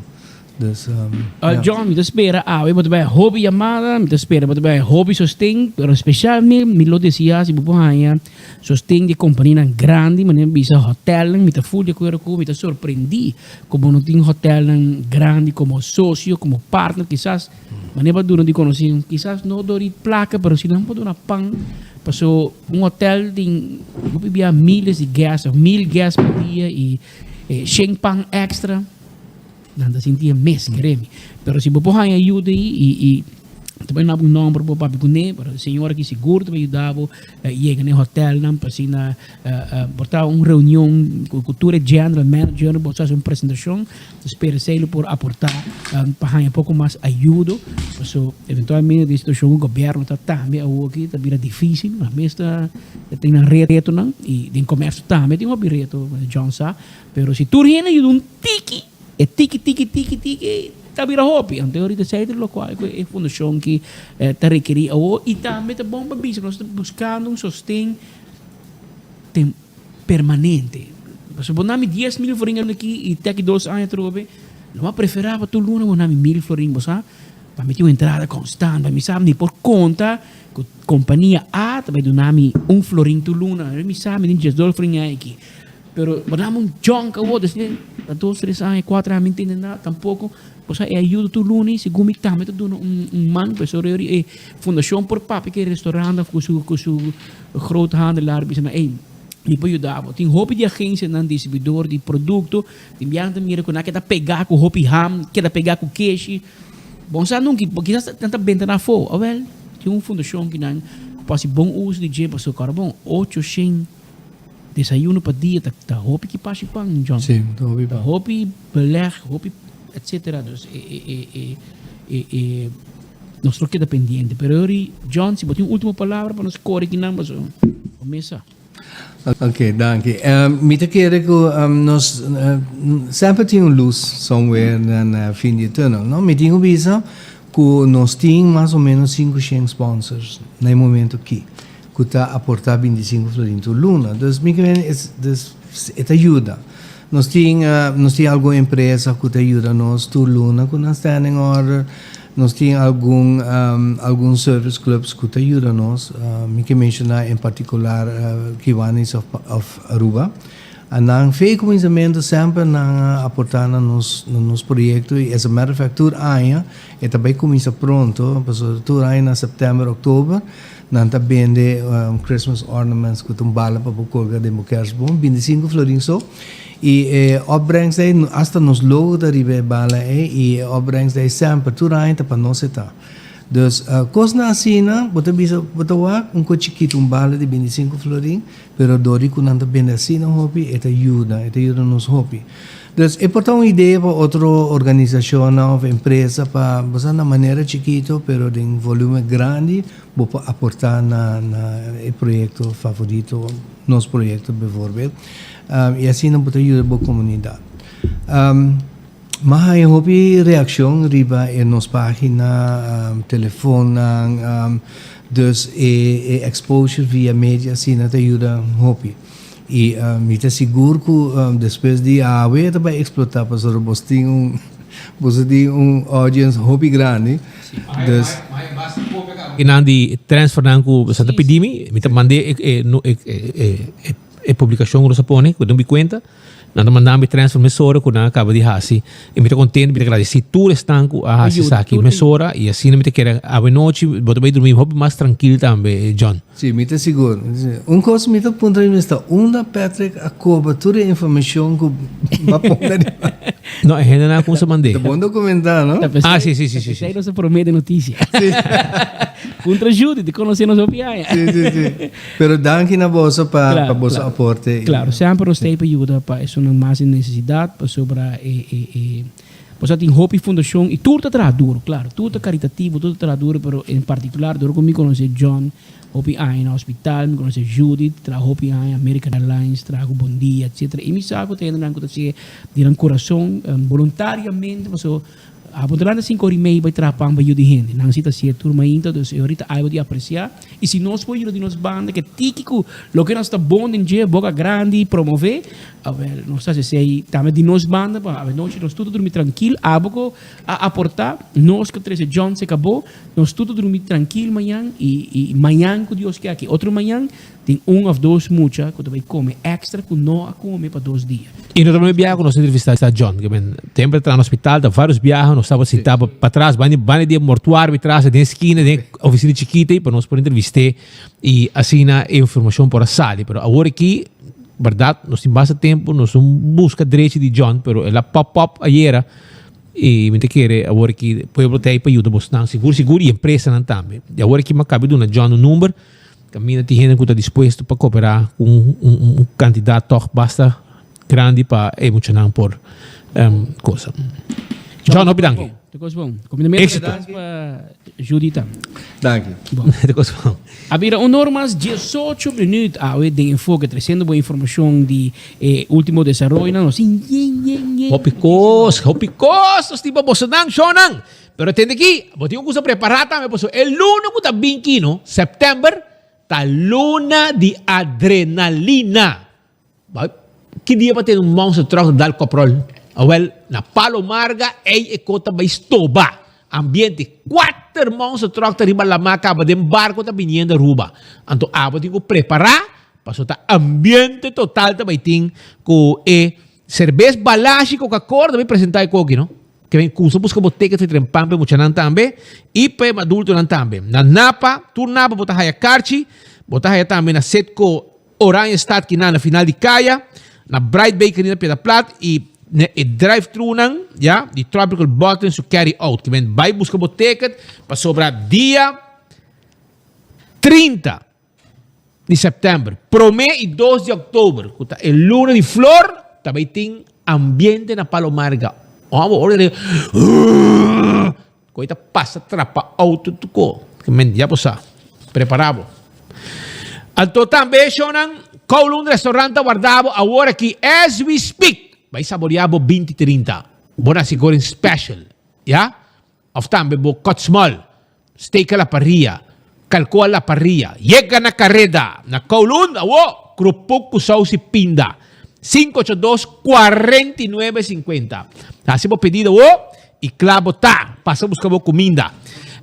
Q: John, me espera, mas também hobby chamada, me espera, mas também hobby sostém, pero especialmente me lo decía se bubuhanya sostém de companhia grande, mas nem bisa hotel, me tá full de coisa com, me tá surpreendi como não tem hotel grande como sócio, como partner, quizás, mas nem para de conhecer, quizás não dori placa, pero se não pode dar pan, passou hotel tem bebia milhas de gas, 1.000 gas por dia e 100 pan extra. Nada sentia mês, queremos. Pero se você hay ajuda e também não há número para papi com ele, para a senhora que seguro também ajudava, chega no hotel, não para assim na botar uma reunião com cultura general manager, botar uma apresentação, espera se ele por aportar para um pouco mais ajuda, so eventualmente a situação do governo está também aqui está bem difícil, mas mesmo tem na reto não e tem comércio também tem reto, John sabe, pero se tu riena ajuda tiki tá vira hobby. Então, ahorita sai do local, é a fundação que está requerida. E também é bom para isso. Nós estamos buscando sostém permanente. Se você tem 10.000 florinhos aqui e tem aqui 2 anos, não preferava tu luna, você tem 1.000 florinhos, sabe? Para meter uma entrada constante, para me sabe, por conta, que a companhia A também dá 1 florinho tu luna. Me sabe, tem 10 florinhos aqui. Pero mandamos junk a desde 2, 3 anos, 4 anos, não entende nada, tampouco. Você ajuda tu lunes, se gumi também tu man, pessoa é fundação por papi que restaurante com seu grote handelaar, bisa ei, me pode ajudar. Tem hobby de agência não distribuidor de produto, tem biang também com que pegar com hobby ham, que pegar com cash. Bom, sabe não que porque já tanta venda na fo, well, tem uma fundação que não faz bom uso de dinheiro para seu carbono, 800 desayuno para dia, tá hobby que passa pang, John.
R: Sim,
Q: hobby beleg, hobby etc. Dus nós troca dependente. Pero hoje, John, se botar uma última palavra para nós correr aqui não, mas começa.
R: Ok, danke. Me te quero que nós sempre temos luz somewhere na fim de tunnel, não? Me tenho visa que nós temos mais ou menos 500 sponsors no momento aqui, que está a aportar 25 florins por luna. Então, isso ajuda. Nós temos alguma empresa que ajuda nós por luna, que nós standing order. Nós temos alguns service clubs que ajudam nós. Me que mencionar em particular Kiwanis of Aruba. Nang fei começamento sempre na aportar nos projetos e essa matter of fact tour aia e também começa pronto, porque tour aia na setembro, outubro, nang tá vende Christmas ornaments que tumbala para colgar de Mokersbom, 25 florins so. E opbrengs daí hasta nos logo da ribe bala e opbrengs daí sempre tour aia tá para nós está. Dus coisa na assina, bota chiquito bala de 25 florins, pero dori que não bem assina hobby, eta ajuda nos hobby. Dus é portar uma ideia para outra organização ou empresa para usar na maneira chiquito, pero de volume grande, para aportar na projeto favorito, nosso projeto, bijvoorbeeld. E assim não pode ajudar a comunidade. Mas eu houve reação riba em nossa página, telefone, dus exposure via mídia, assim não te ajuda houve. E me está seguro que depois de a web vai explotar para você ter audience houve grande. Dus
N: e nandi transfer nanku Santa Pedimi, me te mandei publicação no Sapone, que não me conta. Nada mandamos transfer mesora que não acaba de hasi e me está contente, me está agradecido tu estanco a hasi saki mesora e assim me está querendo a noite botar bem dormir hobby mais tranquilo também John.
R: Sim, me está seguro. Coisa me está ponto de vista, Patrick a cobertura de informação que vai pôr.
N: Não, é ainda não como se mandei.
R: Tá bom documentar, não?
N: Sim.
Q: Aí não se promete notícia. Contra ajuda de conhecer nossa opinião.
R: Sim. Pero danke na bolsa para bolsa aporte.
Q: Claro, sempre nós temos ajuda para isso não mais necessidade para sobre você tem Hopi Fundação e tudo está duro, claro, tudo é caritativo, tudo está duro, pero em particular, duro comigo conhecer John, Hopi Ain no hospital, me conhecer Judith, tra Hopi Ain, American Airlines, trago Bom Dia, etc. E me sabe que tem uma coisa de coração voluntariamente, mas a pontelada 5 horas e meia vai trapar para de gente. Não se está certo, turma ainda, então ahorita aí de apreciar. E se nós podemos de nos banda que típico, lo que nós está bom em dia, boca grande, promover, a ver, nós está se aí também de nos banda, a ver, nós tudo dormir tranquilo, abo a aportar, nós que 13 John se acabou, nós tudo dormir tranquilo amanhã e amanhã que Deus quer aqui, outro amanhã tem ou dois mucha que vai comer extra que não a comer para 2 dias.
N: E nós também viajamos, nós entrevistamos a John, que sempre está no hospital, dá vários viagens, nós estávamos sentados para trás, vai de mortuário para trás, de esquina, de oficina chiquita, para nós por entrevistar e assim a informação para a sala. Mas agora aqui, verdade, nós temos bastante tempo, nós busca direito de John, mas ela pop-up ayer e me quer agora que pueblo tem para ajudar você, seguro e empresa não também. E agora que me acaba de dar John um número, caminha de gente que está disposto para cooperar com um candidato basta grande para emocionar por coisa. John, obrigado.
Q: Éxito. Para Judita.
R: Danke.
Q: Havia normas 18 minutos de enfoque, trazendo boa informação de último desenvolvimento.
N: Hopicos, tipo Bolsonaro, Shonan. Pero tem aqui, vou ter uma coisa preparada também, pessoal. El lunes que está 21 de setembro, tá luna de adrenalina. Que dia para ter monster truck de alcoprol? Well, na Palomarga, é cota vai estoba. Ambiente, 4 monster truck riba la macaba de barco tá vindo a Ruba. Então, abo tem que preparar para soltar ambiente total também tem com cerveja balashi Coca-Cola também apresentar aqui, não? Que vem com busca boteca de trempampe mucha nan também e pe adulto nan também. Na Napa, tu Napa bota haya Carchi, bota haya também na Setco Orange Stad que na final de Kaya, na Bright Bakery na Piedra Plat e drive-thru nang, ja, die Tropical Bottles to carry out. Que vem vai busca boteca para sobrar dia 30 de setembro, promê e 2 de outubro. É luna de flor, também tem ambiente na Palomarga. Coita passa trapa auto tuko. Que men já posa preparado. Alto também shonan Kowloon restaurante guardado agora aqui as we speak. Vai saborear 2030. Bona siguro special, ya? of tambe bo kotsmal, steak a la parrilla, calco a la parrilla, llega na carreda, na kaulun, awo, krupuk kusaw si pinda. 582-4950. Hasi mo pedido y clavo ta. Pasa busca mo comida.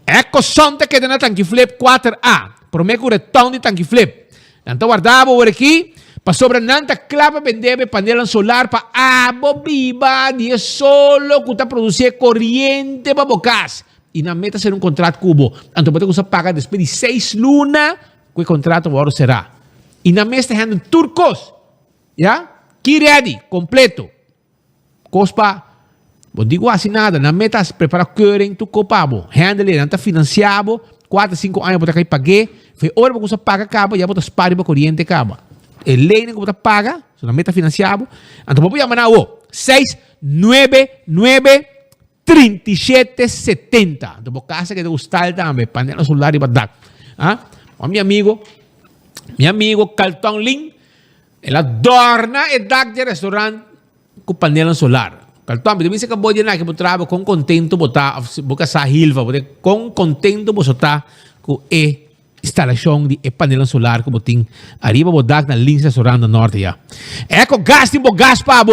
N: Ecco sonte que na tanki flip 4A. Promeco retão de tanki flip. Nanta guardava por aqui. Pa sobra nanta clava vendebe panela solar pa abo viva dia solo kuta produzir corriente pa bocas. E na meta ser contrato cubo. Anto pode usar paga depois de 6 luna. Que contrato agora será. E na mesa tem turcos. Ya? Key ready, completo. Cospa, não digo assim nada. Na meta, prepara keuring, tu copabo. Handle, não está financiado. 4, 5 anos, você pagar. Foi hora para você pagar cabo, já você espalha para corriente cabo. E lei que você paga, na meta financiado. Então, vamos chamar o 699-3770. Então, por casa que te gostar também, panela solar e badak. Meu amigo, Carlton Lin, ela adorna e dag de restaurante com panela solar. Kaltom, dito minsan ka boy na que trabalho com contento bota boca sa hilva, com contento bota com instalação de panela solar como tem arriba bodak na linha restaurante do norte ya. Eko gas timbo gas pa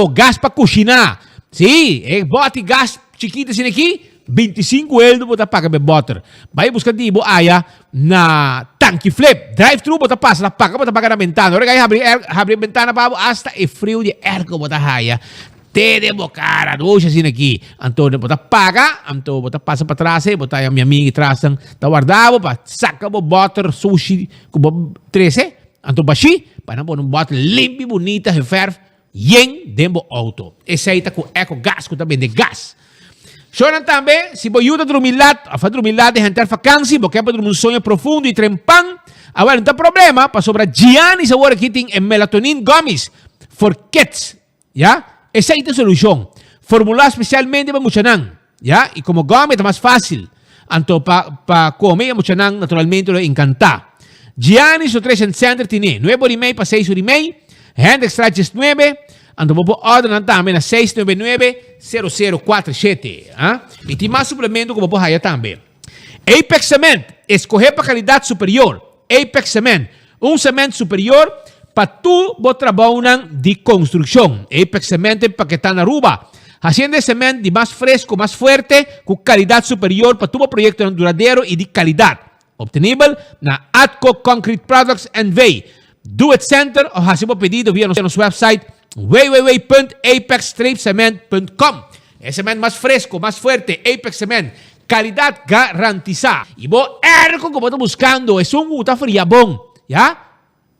N: cozinhar. Sim, bote gas chiquito assim aqui. 25 euros bota paga be butter. Vai buscar di bo aya na tanque flip. Drive-thru bota passa na paga na ventana. Ora kaya abre ventana pa hasta e frio de ergo bota haya. Te de bocara, doce assim aqui. Antônio bota paga, Antônio bota passa para trás, bota a minha amiga atrás, tá guardado pa saca bo butter sushi com 13. Antônio baixi, para não pôr um butter limpo bonita, referve, yen dembo auto. Esse aí tá com eco gas, com também de gás. Choran também, se você ajuda a drumilat, a fazer drumilat de jantar vacância, porque é para um sonho profundo e trempang, agora não tem problema, para sobrar Giannis agora aqui tem melatonin gummies for kids, já? Essa é a solução. Formulada especialmente para muchanan, já? E como gummy é mais fácil, então para comer muchanan naturalmente lo encanta. Giannis Nutrition Center tem 9:30 para 6:30, hand extra just 9. Então, vou ordenar também na 699-0047. E tem mais suplemento que vou pôr também. Apex Cement, escolher para qualidade superior. Apex Cement, cemento superior para tu trabalho de construção. Apex Cement para que está na Aruba. Haciendo cemento de mais fresco, mais forte, com qualidade superior para tu projeto duradouro e de qualidade. Obtenível na Atco Concrete Products and Way. Do It Center ou hacemos pedido via nosso website www.apex-cement.com. É cemento mais fresco, mais forte, Apex Cement. Qualidade garantizada. E vou ergo que eu estou buscando. É guta fria bom. Já?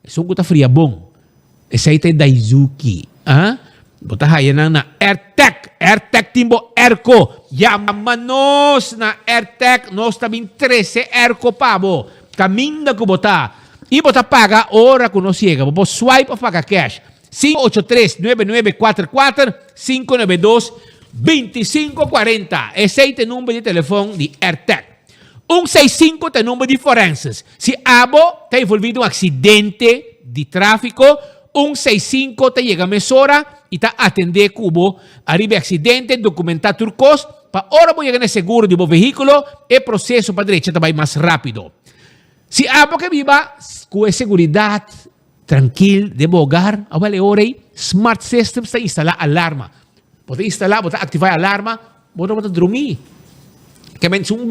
N: É guta fria bom. Esse aí tem Daisuki. Bota aí na AirTech. AirTech timbo erco. Yamanos na AirTech. Nós também 13 erco pabo. Caminda que botar. E botar paga hora que não chega. Vou swipe ou paga cash. 583-9944-592-2540. Esse é o número de telefone de AirTech. 165 é o número de forenses. Se abo está envolvido em um acidente de tráfico, 165 está chega a mesora e está atender cubo. Arriba acidente, documentar turcos, para hora vou chegar no seguro de veículo e processo para a direita vai mais rápido. Se abo que viva com segurança, tranquilo, de hogar, agora Smart Systems está instalar alarma. Pode instalar, pode ativar a alarma, pode dormir. Que se um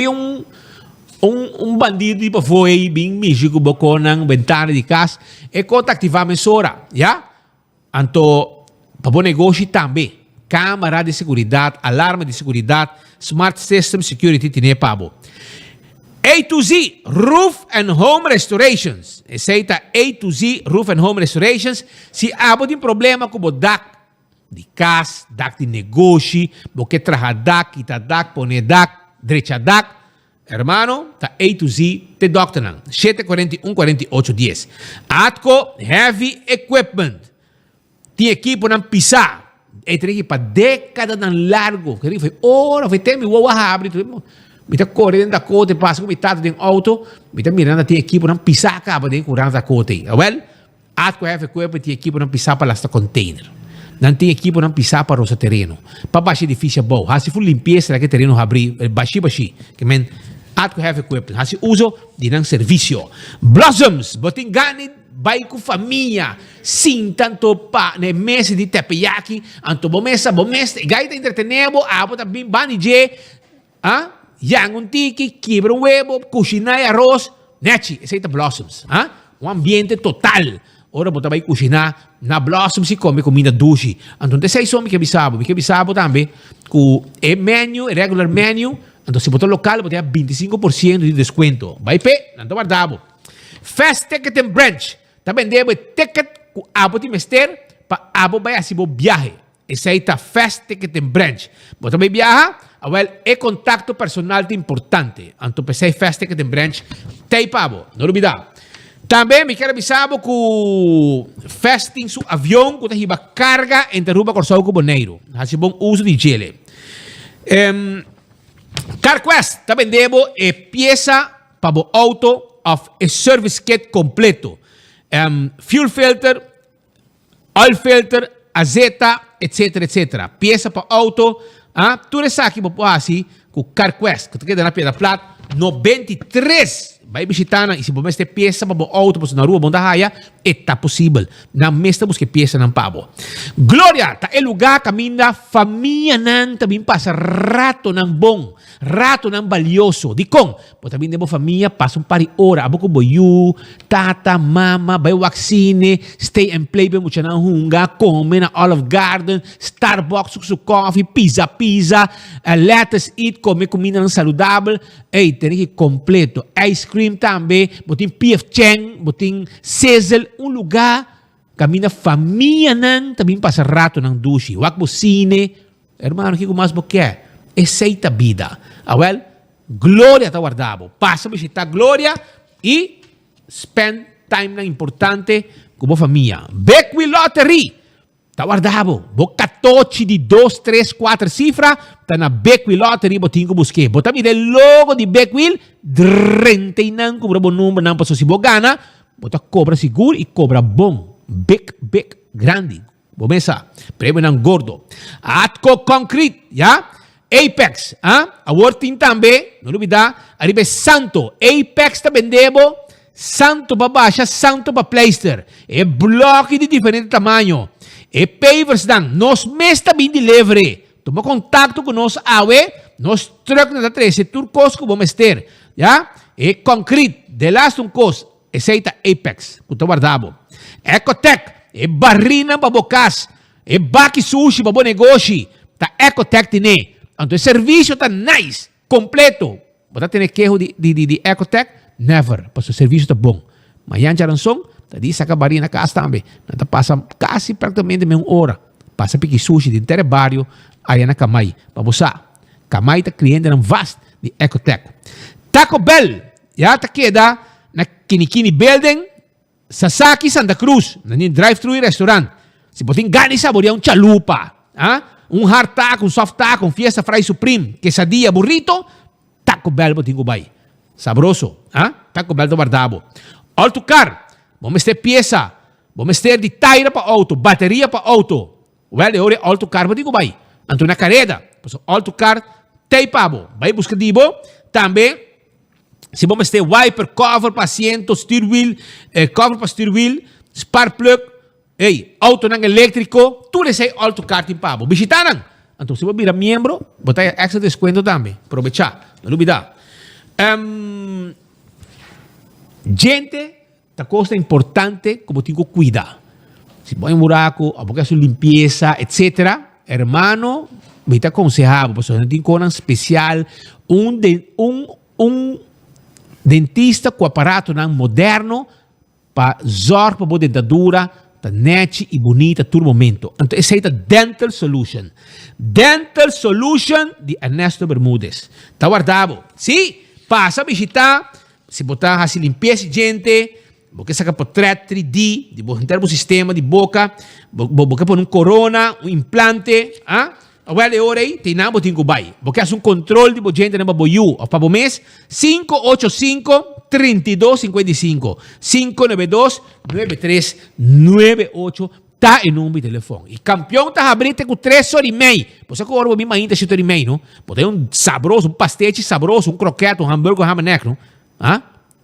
N: bandido tipo foi bem místico com a ventana de casa, e conta ativar a mesora, já? Então, para o negócio também, câmera de segurança, alarma de segurança, Smart System Security tem pabo. A2Z Roof and Home Restorations. Aceita A2Z Roof and Home Restorations. Se abo tem problema com o DAC de casa, DAC de negócio, porque traja DAC, quita DAC, pone DAC, derecha DAC, hermano, tá A2Z te doctor nan. 741-4810. Atco Heavy Equipment. Tem equipo nan pisar. E tem equipo para década nan largo. Foi hora, foi tempo, o abre. Mita correndo da cote, passa com metade de auto, mita mirando tem equipo não pisar acaba de curando da cote. Well, Atco Heavy Equipment tem equipo não pisar para esta container. não tem equipe não pisar para o terreno. Para baixo edifício bom. Se for limpeza que terreno abrir baixi, que men ato have equipment. Se uso de não serviço. Blossoms, botin gani vai com família, sim tanto pa ne mese de teppanyaki, anto bomesa, gaita entretenebo, abo também banije, yang un tiki, quebra um huevo, cozinhar arroz, nechi, esse aí tá Blossoms, um ambiente total. Ora bota vai cozinhar na Blossoms se come comida doce. Então desse som que bisabo também com o menu, regular menu, então se botar local botar 25% de desconto. Vai pé, não guardavo. Fast Ticket and Branch. Também deve ticket com abo de mester para abo vai assim viaje. Esse aí tá Fast Ticket and Branch. Bota vai viajar, é contato personal importante. Então pensei Fast Ticket and Branch, tem pabo, não olvidar. Também me quero avisar que o fasting su avião que está carga entre Ruba Corsau com Boneiro. Assim bom uso de gele. CarQuest também devo peça para o auto of a service kit completo. Fuel filter, oil filter, azeta, etc. Peça para auto. Tudo isso aqui pode assim com CarQuest. Que tu quer na pedra plata 93. Vai visitar e se você tem peça para o auto na rua Bonda Raya, está possível. Na mesta busque peça não pabo. Glória, tá é lugar caminha família não também passa rato não bom, rato não valioso. Di kong, pode também demo família passa par de hora, abo ko boyu, tata, mama, vai vaccine, stay and play bem mucha não hunga, come na Olive Garden, Starbucks com coffee, pizza, let's eat, come comida não saudável, tem que completo, ice cream também, botin PF Cheng, botin Cecil, lugar caminha família não também passa rato não duche, wak cine, hermano, que mais bo quer? Aceita a vida. Glória tá guardado. Passa a visitar Glória e spend time na importante com a família. Beckwil Lottery. Tá guardado. Bo 14 de 2, 3, 4 cifras. Tá na Beckwil Lottery. Botinho busque. Bota mi del logo de Beckwil. 39 cobra bom número. Não passou se bo gana. Bota cobra seguro e cobra bom. Big, grande. Bomesa. Prêmio não gordo. Atco Concrete. Já? Apex, a Worting também, não olvidar, arriba Santo, Apex também devo, Santo para baixa, Santo para pleister, bloco de diferente tamanho, pavers dan, nós mesmo também de livre, toma contato com nós, nós truck na 13, turcos que vamos ter, já? Concrete, de last cos, aceita Apex, que guardado, Ecotech, barrina para bocas, baki sushi para bom negócio, tá Ecotech tine. Então, o serviço está nice, completo. Você tem queijo de Ecotech? Never. Porque o serviço está bom. Mas já não são, está de sacabaria na casa também. Então, passa quase praticamente meia hora. Passa pique sushi de inteiro barrio, aí na Kamai. Para você, Kamai está cliente não vasto de Ecotech. Taco Bell, já está queda na Kinikini Building, Sasaki, Santa Cruz, na drive-thru e restaurante. Se você ganha saborear chalupa, hard taco, soft taco, fiesta fry supreme, quesadilla, burrito, Taco Bell botingo bay. Sabroso, Taco Bell do guardabo. Auto car, vamos ter peça, vamos ter de tire para auto, bateria para auto. Ore auto car botingo bay. Anto na careda, auto car, tem pabo, vai buscar dibo, também, se vamos ter wiper, cover para asiento, steer wheel, cover para steer wheel, spark plug, auto nang elétrico, tudo isso é auto karting pabo. Visitaran. Então, se você virar membro, botar extra desconto também. Aprovechar. Não olvidar. Gente, tá coisa importante como tenho que cuidar. Se põe um buraco, a boca sua limpeza, etc. Hermano, me está aconselhado, porque não tem coisa especial, dentista com aparato moderno para zorg para boa dentadura, tá net e bonita todo momento. Então, esse é o Dental Solution. Dental Solution de Ernesto Bermúdez. Está guardado. Sim, passa a visitar. Se botar assim limpeza, gente, porque saca portrait 3D, de botar um sistema de boca, boca por corona, implante, Agora, ora aí, tem nada botinho vai. Porque faz controle de gente na boiú. Para o mês, 585-3255. 592-9398. tá em número de telefone. E campeão tá abrindo com 3 horas e meia. Você que agora me ainda 7 horas e meia, não? Pode um saboroso, um pastete saboroso, um croquete, um hambúrguer, um rameneco, não? Ah?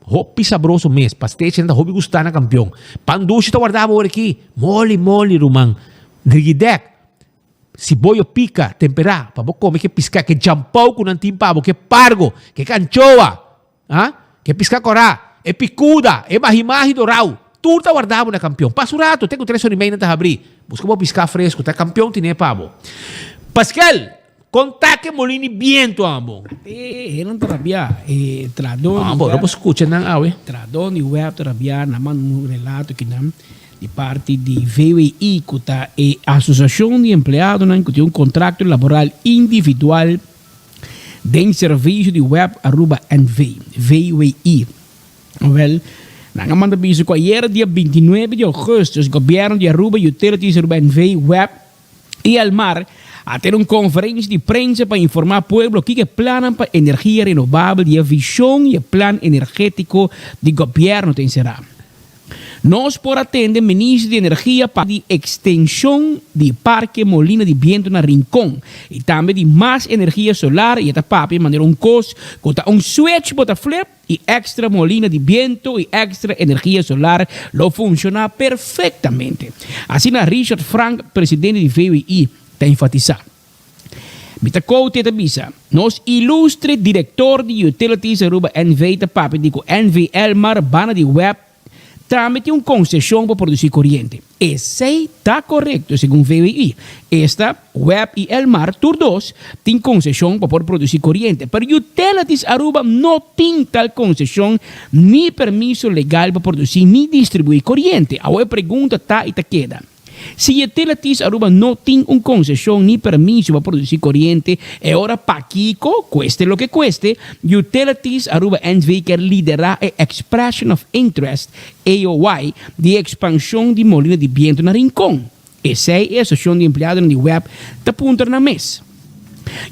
N: Hopi saboroso mesmo. Pastete ainda hopi gostar na campeão. Panduche tá guardado agora aqui. Mole, rumang. Grigidek. Siboyo pica, temperar. Para você comer que piscar, que jampau com antimpabo, que pargo, que canchoa. Ah? Que piscar corá. É picuda, é mahimahi dorau. Tudo tá guardado na campeão. Passa o rato, tem 3 horas e meia na abrir. Busca um piscar fresco, tá campeão, tem pavo. Pascal, contaque molini viento, ambo.
Q: Não trabia, tradon.
N: Ambo, não escuta não, awe.
Q: Tradon e web trabia, naman um relato que não de parte de VWI, que tá Associação de Empleados, que tem um contrato laboral individual de serviço de web @NV, VWI. Well, nang manda biso ko ayer dia 29 de agosto, o governo de Aruba Utilities NV Web e Almar a ter uma conferência de prensa para informar ao povo que planan para energia renovável e a visão e o plano energético do governo tem será. Nós por atender ministro de energia para a extensão do parque Molina de Viento na Rincón e também de mais energia solar e a papi maneira custo com um switch bota flip e extra Molina de Viento e extra energia solar lo funciona perfeitamente. Assim na Richard Frank, presidente de VWI, está enfatizado. Bitacou teta bisa, nos ilustre diretor de Utilities Aruba NV da papi dico NV Elmar bana de web tramite uma concessão para produzir corrente. Esse está correto, segundo o VWI. Esta, Web e Elmar, todos têm concessão para produzir corrente. Para Utilities Aruba não tem tal concessão, nem permisso legal para produzir nem distribuir corrente. A pergunta está e está queda. Se Utilities Aruba não tem uma concessão nem permisso para produzir corrente, é hora para Kiko, cueste lo que cueste, Utilities Aruba NV quer liderar a Expression of Interest, AOI, de expansão de Molina de Viento na Rincón. Essa é a Associação de Empleados de Web da Punta na Mesa.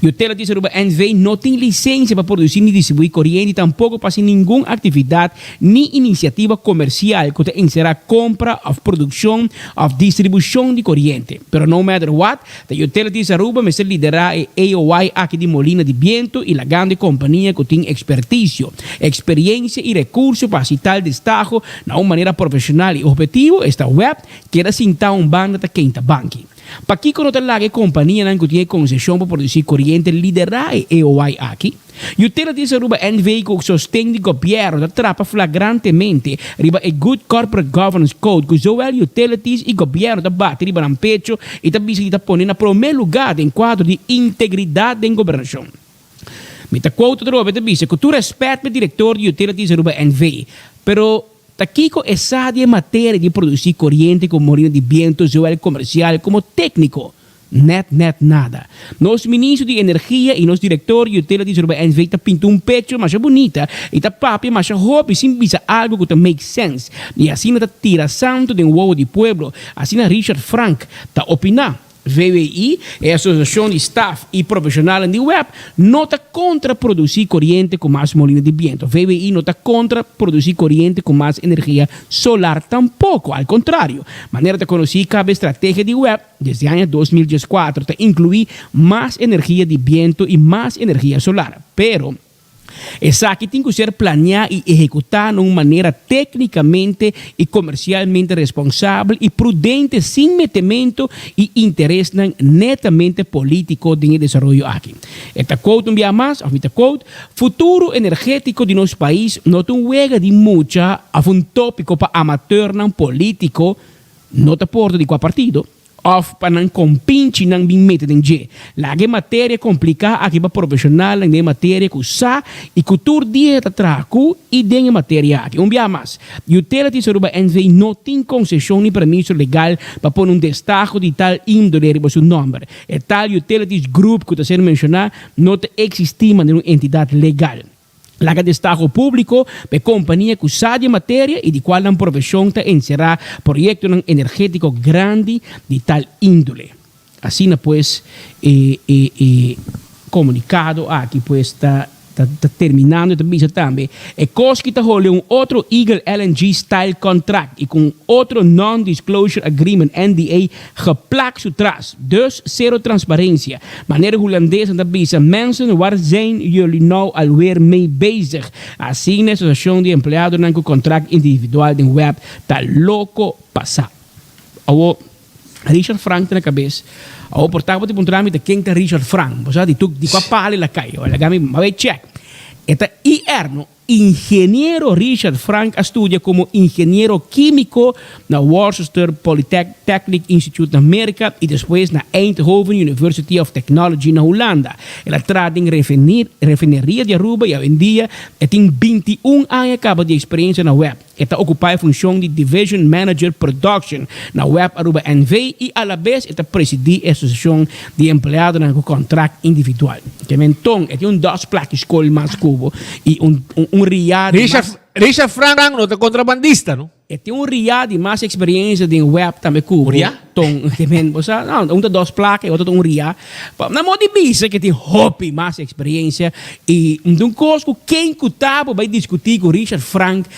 Q: Utilities Aruba NV não tem licença para produzir nem distribuir corrente e tampouco para nenhuma atividade nem iniciativa comercial que encerrar compra ou produção ou distribuição de corrente. Pero no matter what, the Utilities Aruba me liderar a AOI aqui de Molina de Viento e a grande companhia que tem expertise, experiência e recursos para citar destaque de uma maneira profissional e objetivo. Esta web quer sentar banda da quinta banque. Para que não tem a companhia que tem concessão para produzir corrente liderar a AOI aqui, Utilities Aruba NV que sustém o governo atrapa flagrantemente riba a Good Corporate Governance Code que zowel utilities e governo da bate riba no pecho e da bisa põe na primeiro lugar em quadro de integridade da governação. Mita quote trobe da bisa que tu respeita o diretor de Utilities Aruba NV, pero Takiko é sadia matéria de produzir corrente com Molina de Viento, zowel comercial como técnico. Net nada. Nos ministro de energia e nos diretor de Utilities Aruba NV tá pintou pecho mais bonita e tá papi mais hobby sim bisa algo que tá make sense. E assim tá tira santo de um ovo de pueblo. Assim Richard Frank tá opinar. VWI, a Associação de Staff e Profissional de Web, não está contra produzir corrente com mais molina de viento. VWI não está contra produzir corrente com mais energia solar tampouco. Ao contrário, maneira de conhecer cada estratégia de web desde o ano 2014 está incluir mais energia de viento e mais energia solar. Pero essa aqui tem que ser planeada e executada de uma maneira tecnicamente e comercialmente responsável e prudente, sem metimento e interesse netamente político de desenvolvimento aqui. Esta quote um dia mais, esta quote, futuro energético de nosso país não tem huega de mucha a um tópico para amador não político, não te porta de qual partido, of para não compinche não bem mete em G. Lá que matéria complicada aqui para profissional em matéria que usa e que tur dia traco e denha matéria aqui. Dia mais. Utilities Aruba NV não tem concessão nem permisso legal para pôr destaque de tal índole para seu nome. E tal Utilities Group que está sendo mencionado não existe uma entidade legal. Laga destaque público para companhia que usa de matéria e de qual a profissão está encerrar projeto energético grande de tal índole. Assim, pues, comunicado aqui, pues, está está terminando também também. E Koski está rolando outro Eagle LNG style contract e com outro non-disclosure agreement NDA geplakt atrás. Dus zero transparantie. Meneer Holandees en dat bezig. Mensen, waar zijn jullie nou alweer mee bezig? Assim, de associação de empleados na contract individual de web tá louco passar. Awo Richard Frank na cabeça. Awo portava tipo tramite quem tá Richard Frank. Você di tu di qua pale la caio. Olha gami, vai check. Eta IR ingeniero Richard Frank estudia como ingeniero químico na Worcester Polytechnic Institute na América e depois na Eindhoven University of Technology na Holanda. Ela trabalha em refineria de Aruba e hoje em dia tem 21 anos acaba de experiência na web. Ela ocupa a função de Division Manager Production na web Aruba NV e a la vez ela preside a associação de empleados na contrato individual. Que menton é um dos plaques escola mais cubo e um riad
N: Richard Frank não é contrabandista, não?
Q: E tem riad de mais experiência de web também cubo. Tom, que men, bosa, não, dos placas, outro riad. Na modo de bisa que tem hobby mais experiência e curso quem cutava vai discutir com Richard Frank.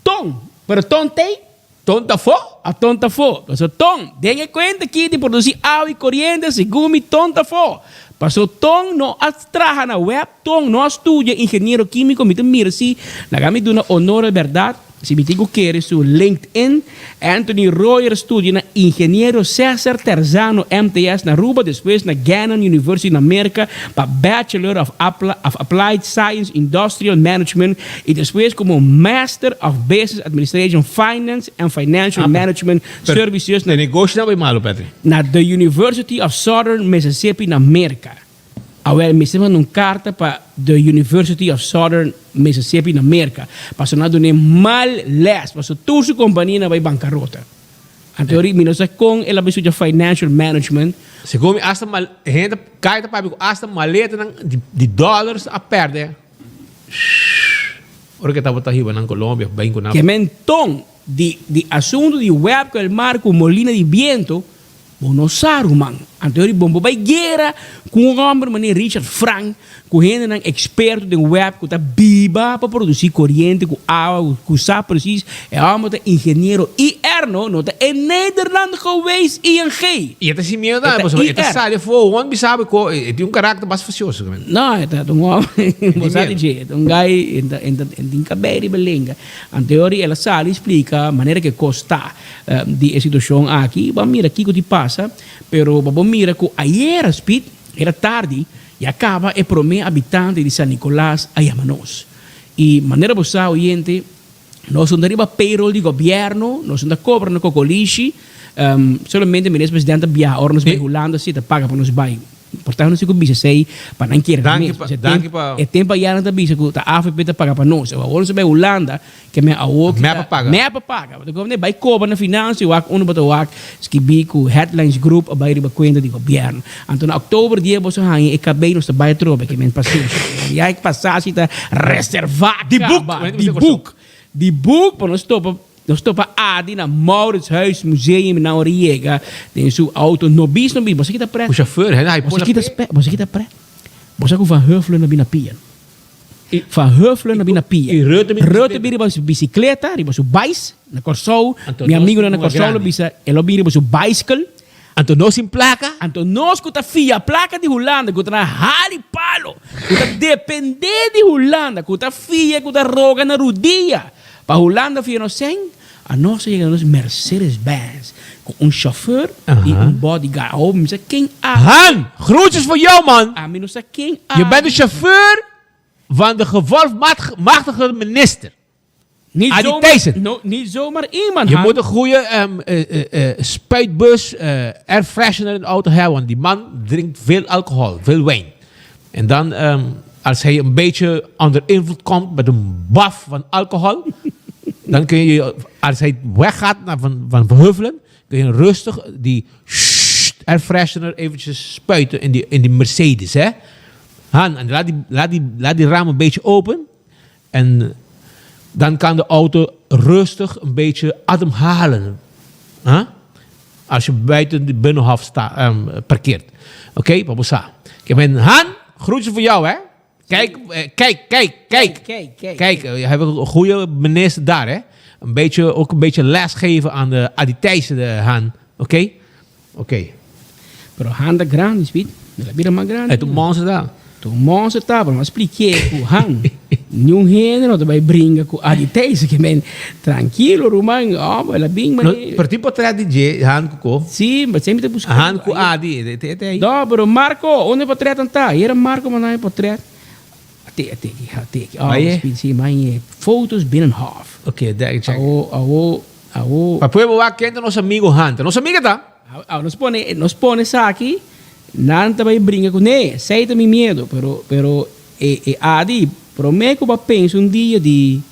Q: Tom, pero Tom tem?
N: Tonta fo?
Q: A tonta fo. Então, Tom, dengue conta que de produzir água e corrente, segundo tonta fo. Passou Tom no trabalha na web, Tom no estudia engenheiro químico, me mira se na gami duna honor verdade. Se me digo que su LinkedIn, Anthony Royer estudia na engenheiro César Terzano MTS na Aruba, depois na Gannon University na América, para Bachelor of Applied Science Industrial Management e depois como Master of Business Administration Finance and Financial Management Services
N: na negócio não é malo, Pedro.
Q: Na the University of Southern Mississippi na América. Agora, me mandam uma carta para the University of Southern Mississippi na América. Para não dar mal les, para toda sua companhia vai bancarrota. Então, eu sei com ela vai estudar financial management.
N: Segundo hasta mal, gente cai para hasta maleta de dólares a perder. Ora que estava riba na Colômbia, bem com nada.
Q: Que menton de assunto de web com o Marco Molina de Viento. Bonosaru, man. Anterior, bombo vai guerra com um homem, Richard Frank, com gente experto de web, que está biba para produzir corrente, com água, com sabe precies. É homem engenheiro IR, não está em Nederland geweest, ING.
N: E até se me dá, você sabe, foi onde sabe que tem caráter mais facioso.
Q: Não, é um homem, você diz, um gai em cabelo belenga. Anterior, ela sabe explica a maneira que custa de situação aqui. Vamos mirar aqui o que passa, pero vamos mira que ayer speed era tarde e acaba é primeiro habitante de San Nicolás a Yamanos. E maneira boa oyente, nós não deriva payroll de governo, nós não cobramos com coliche, solamente o presidente via ornos regulando se te paga para nos bairros. Portanto, não sei como bisa sei para não querer. É tempo já não bisa que a AFP te paga para nós. Agora você vai Holanda que me awok me paga. Então como vai cobrar na finança, o ano para o escrevi com Headlines Group a bairro conta de governo. Então em outubro dia você hang acabei nos bairro trobe que me passei. E aí que passar se tá reservar de book para nós topa. Nós estamos ali na Mauritshuis Museum na Oriega. Tem sua auto nobis. Você que está preto?
N: O chauffeur,
Q: você que está preto? Você que vai Huffelen na Binapia. Van Huffelen na Binapia. Rote biri a bicicleta, riba sua bike, na Corsol. Meu amigo na Corsol, ele biri sua bicycle.
N: Então nós em placa?
Q: Então nós que está fia placa de Holanda, que está na hali palo, que está depender de Holanda, que está fia, que está roga na rodia. Para Holanda via nós sem, a nossa chega nos Mercedes-Benz com chauffeur e bodyguard. Oh, me sei quem
N: Han, groetjes voor jou man.
Q: Ah, me não sei quem
N: Je bent de chauffeur van de gevolmachtigde minister.
Q: Niet zomaar iemand.
N: Je moet een goede spuitbus, air freshener in de auto hebben, want die man drinkt veel alcohol, veel wijn. En dan als hij een beetje onder invloed komt met een baf van alcohol, dan kun je, als hij weggaat van Verheuvelen, kun je rustig die air freshener eventjes spuiten in die Mercedes. Hè? Han, en laat die raam een beetje open. En dan kan de auto rustig een beetje ademhalen. Huh? Als je buiten de binnenhof parkeert. Oké, Babosa. Ik ben Han, groetjes voor jou, hè? Kijk. Kijk, we hebben een goede minister daar, hè. Ook een beetje les geven aan de Thijssen de Han. Oké?
Q: Pero Han da grande, speed. La vida más grande.
N: Tu monster daar.
Q: Tu monster daar, maar expliquei ku Han. Nenhum gênero te vai brincar com a Thijssen, que men tranquilo, Roman. Oh, ela bem, mas
N: Per tipo tre DJ Han Kuko.
Q: Sim, mas sempre te buscar.
N: Han ku Adi,
Q: No, pero Marco, onde portret anta? Era Marco, maar não é portret. Até. Sim, mas fotos binnen half.
N: Oké, daar check.
Q: Mas
N: pueblo va kent nos amigo Han. Nos amiga tá?
Q: Nos pone aqui, nanta vai brincar com ele. Aceita meu medo, pero Adi, prometo que penso dia de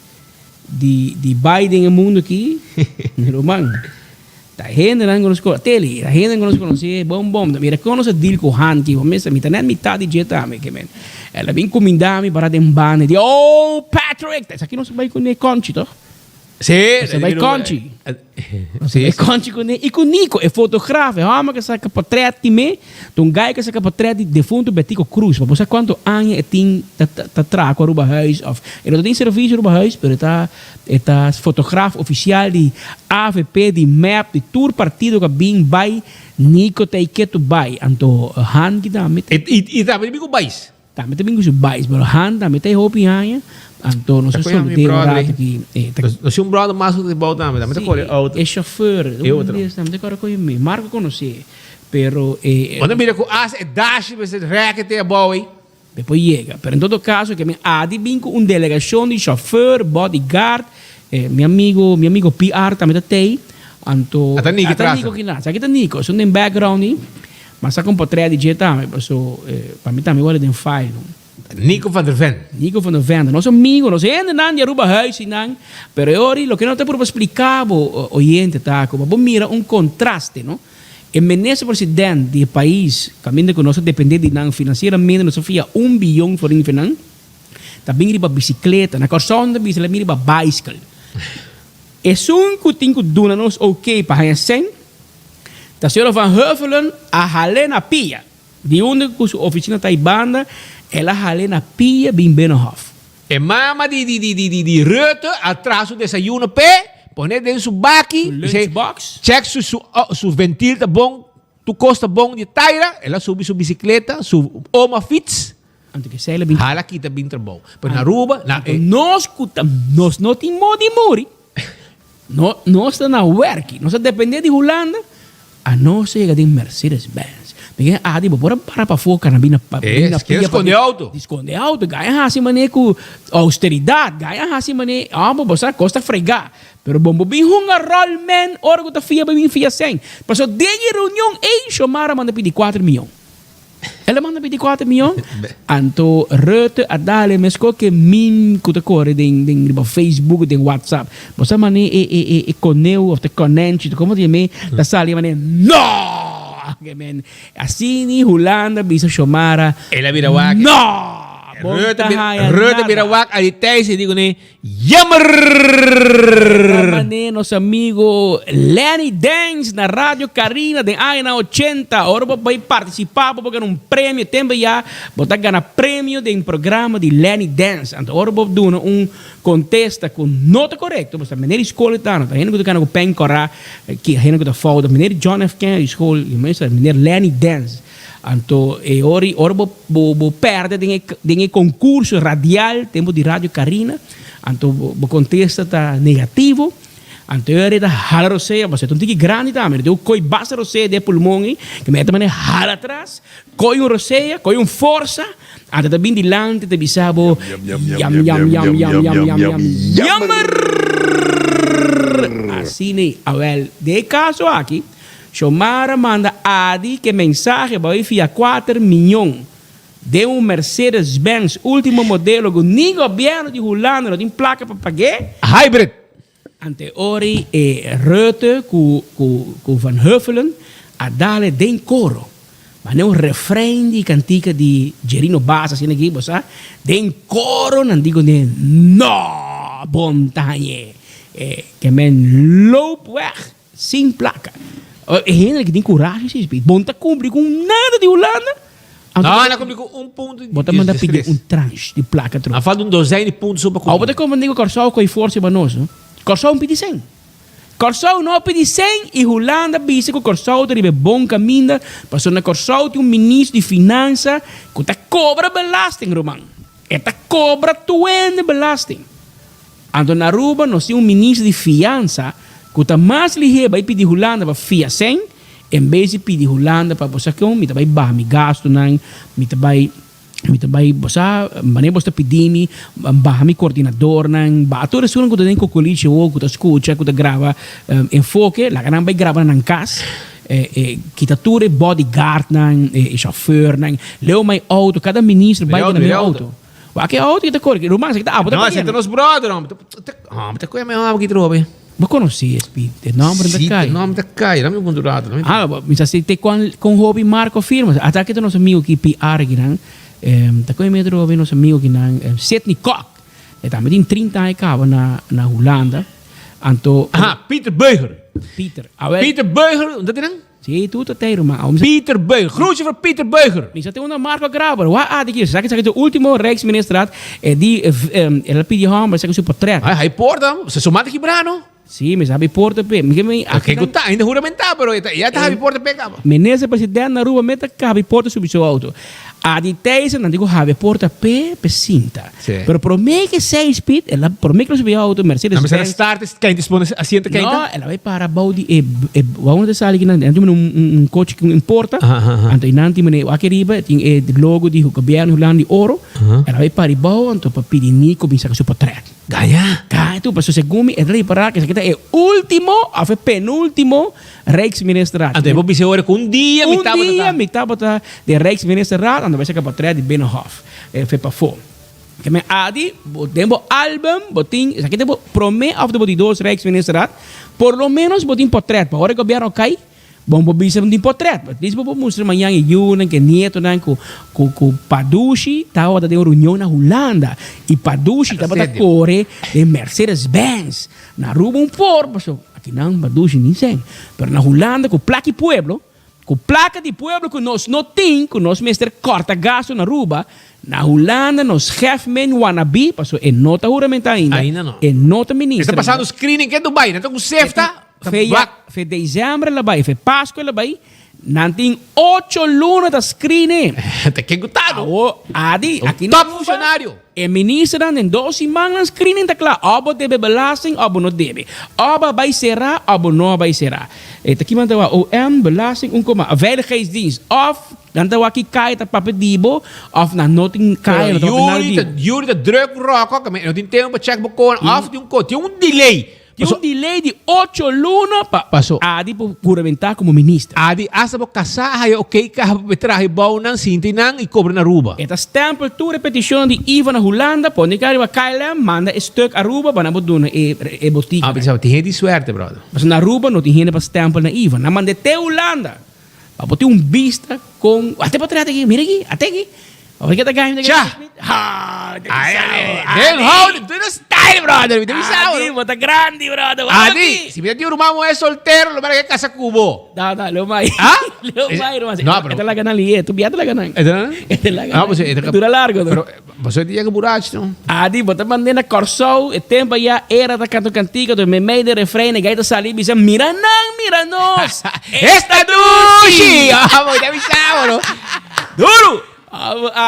Q: Biden no mundo aqui, Roman. Da gente não nos conhece, da gente não nos conhece, bom. Mira, conosce deal com Han que vamos a metade de jeta, que men. Ela vem comendar-me para dembane de Patrick, isso aqui não se vai com ele conchi, toch?
N: Sim,
Q: se vai conchi. Se vai conchi com ele e com Nico, é fotógrafo, ama que saca portrait de me, um gai que saca portrait de defunto Betico Cruz, para você quanto anos é tem tá traco ruba huis of, ele não tem serviço ruba huis, pero tá fotógrafo oficial de AVP de map de tour partido que bem vai Nico tá que tu vai, anto Han que dá met.
N: E dá bem com bais.
Q: Tá met bem com bais, pero Han dá met hopi aia. Anto, não sei se tem rato aqui.
N: Não sei brother mais que volta, mas também tá
Q: é chauffeur. Também tá com ele. Marco conhece, pero
N: quando mira com as dash, você racket é boy.
Q: Depois chega. Pero em todo caso que me adi bem com delegação de chauffeur, bodyguard, meu amigo PR também tem. Anto,
N: até Nico
Q: que lá. Aqui tá Nico, são em background, mas só com portrait de jeta, mas para mim também olha em file.
N: Nico van der Ven.
Q: Nosso amigo, nós ainda não Aruba huis não, pero ori lo que não te por explicar o oyente tá, como bom mira contraste, não? O ministro presidente do país, caminho que nós depender de não financeiramente, nós fia $1 bilhão por finan. Também riba bicicleta, na corção da bicicleta riba bicycle. É que tem que doen nós ok para ganhar 100. Da senhora Van Heuvelen a Helena Pia, de onde a oficina está em banda. Ela Helena Pia bem Binnenhof.
N: E mama di Rutte atrás o desayuno pé, pone dentro su baki,
Q: lunchbox,
N: check su ventil tá bom, tu costa bom de taira, ela sube su bicicleta, su oma fiets.
Q: Anto que sei bem.
N: Hala kita bem trabão. Pero na Aruba,
Q: nós não tem modo de mori. Nós está na work, nós depender de Holanda, a nós chega de Mercedes-Benz. Porque para focar na bina
N: esconde auto.
Q: Esconde auto, ganha assim mané com austeridade, ganha assim mané, você costa fregar. Pero bombo bem rol man, orgo ta fia bem fia 100. Passou de reunião e chamara manda pedir 4 milhões. Ela manda pedir 4 milhões. Anto Rutte a dale mesco que min kuta corre den Facebook, den WhatsApp. Você mané e coneu of the connect, como de me, da sali mané. No! Assim ni Holanda bisa chamara.
N: Ela vira wak.
Q: No!
N: Rutte vira wak ali Thijssen digo ne jammer.
Q: Nosso amigo Lenny Dance na Rádio Carina de Aina 80. Agora vai participar porque era prêmio tempo já botar ganhar prêmio de programa de Lenny Dance. Então agora vou dar contesta com nota correta. Você maneira escola tá, não. Ainda que o pen corra que ainda que falta maneira John F. Kennedy escola e mais maneira Lenny Dance. Então, ora vou perder de concurso radial, tempo de Rádio Carina. Então, o contexto está negativo. Então, eu era hala roceia, você tem que grande também. Eu coi basta roceia de pulmão, que me também hala atrás. Coi roceia, coi força. Até também de lante, te bisabo. Assim, né? De caso aqui. Xomara manda Adi que mensagem vai via 4 milhões de Mercedes-Benz último modelo que nem governo de Holanda não tem placa para pagar.
N: Hybrid.
Q: Ante ori Rutte com Van Heuvelen a dale den coro. Mas não refrão de cantica de Gerino Bass assim aqui, você den coro não digo nem no montanha que men loop weg sem placa. É gente que tem coragem, bom tá cumprir com nada de Holanda,
N: Não, ela complicou um ponto.
Q: Bota mandar pedir um tranche de placa.
N: A falta de 12 pontos sobre
Q: a bota como digo Corsol com força banoso. Corsol pedi 100. Corsol não pedi 100 e Holanda disse que o Corsol tem bom caminho. Passou na Corsol tem ministro de finanças que tá cobra belasting, Roman. Eta cobra 20 belasting. Então na Aruba nós temos ministro de finanças que tá mais ligeiro vai pedir Holanda para FIA 100 em vez de pedir Holanda para você que me vai me gasto não me vai você maneira você pedir me me coordenador não bato isso não que tem com colite ou que escuta que grava enfoque lá que não vai gravar na casa kita tudo bodyguard não chauffeur não leu meu auto cada ministro vai na meu auto que auto kita corre rumah kita apa
N: não você nos brother mas coisa mesmo que trobe
Q: Você conhecia esse de nome da Kai?
N: Sim, nome da Kai, não me contrato.
Q: Mas assim, tem com hobby Marco firma. Até que tem nosso amigo que PR que não, tá com metro o nosso amigo que não, Sidney Kok. Também tem 30 anos cá na Holanda. Anto.
N: Peter Beuger.
Q: Peter
N: Beuger, onde tem?
Q: Sim, tudo tem irmão.
N: Peter Beuger, grootje voor Peter Beuger.
Q: Mas tem uma marca Graber. Daqui, sabe que o último Rijksminister die ela pediu hamba, sabe seu portrait.
N: Aí porta, você somata que brano.
Q: Sim, mas sabe porta pe.
N: Que gota, ainda juramentar, pero já tá porta pe cabo.
Q: Menese presidente na rua meta cabe porta subir seu auto. A de teise não digo have porta pe cinta. Pero por mim que 6 speed, ela por mim que subir auto Mercedes.
N: Mas ela start quem dispone asiento quem
Q: não, ela vai para Baudi vamos de sala que não tem coche que importa. Então não tem mene aqueriba tem logo de governo Holanda de ouro. Ela vai para Bau então para pedir Nico bisa que seu portrait.
N: Ganha
Q: tu passo segumi ela vai para que é último, a penúltimo Rijksminister.
N: Então vou dizer agora que um dia
Q: mitad de Rijksminister ando vai ser portrait de Binnenhof. Foi para fora. Que me adi, botembo album, botin, isso aqui tem promê of the 2 Rijksminister por lo menos botin portrait. Para hora que o governo cai, bom bisa botin portrait. Diz bo mostrar manhã e Yunan que nieto nan com Padushi, tava da reunião na Holanda e Padushi tava da core de Mercedes-Benz. Na rua pastor. Aqui não, Padushi nem sei. Pero na Holanda com placa pueblo, com placa de pueblo que nós não tem, que nós mestre corta gasto na rua. Na Holanda, nos chefmen wannabe, pastor, e nota juramentar ainda não. E nota ministro.
N: Está passando screening que é Dubai, então com safety.
Q: Foi dezembro lá vai, foi Páscoa lá vai. Não tem 8 lunas da screening.
N: Tem que gostado.
Q: Adi, aqui
N: não. Top funcionário.
Q: E ministro em 2 semanas screening tá claro. Obo deve belasting, obo não deve. Obo vai será, obo não vai será. E aqui manda OM belasting a veiligheidsdienst of dan tawa aqui cai tá papedibo of na noting cai
N: na Yuri de druk rock, que não tem tempo para check bocon off de tem delay.
Q: Tem delay de 8 lunas passou. Adi por juramentar como ministro.
N: Adi asa bo casar hay okay ka betrahe bau nan sintinang e cobra na Aruba.
Q: Esta stempel tu repetition de Ivan na Holanda, pode que arriba Kyle manda stuk Aruba para botar e botica.
N: Pensava tem de suerte, brother.
Q: Mas na Aruba não tem gente para stempel na Ivan. Na manda te Holanda. Para botar vista com até para trás aqui, mira aqui, até aqui. Olha que tá ganhando.
N: Tchau. Hold, tu não style, brother. Me avisava.
Q: Adi, bota grande, brother.
N: Adi, se me tio irmão é solteiro, lo para que casa cubo.
Q: Não, leo mais. Leo mais,
N: não, pero
Q: esta la ganan ali, tu viata la ganan.
N: Esta
Q: la ganan.
N: Pues
Q: dura largo.
N: Pero você tinha que buracho, não?
Q: Adi, bota mandena Corsol, e tempo ya era da canto cantiga, do me meio de refrão, e gaita sali, bisa mira nos.
N: Esta dushi. Vamos, te avisava, no?
Q: Duro.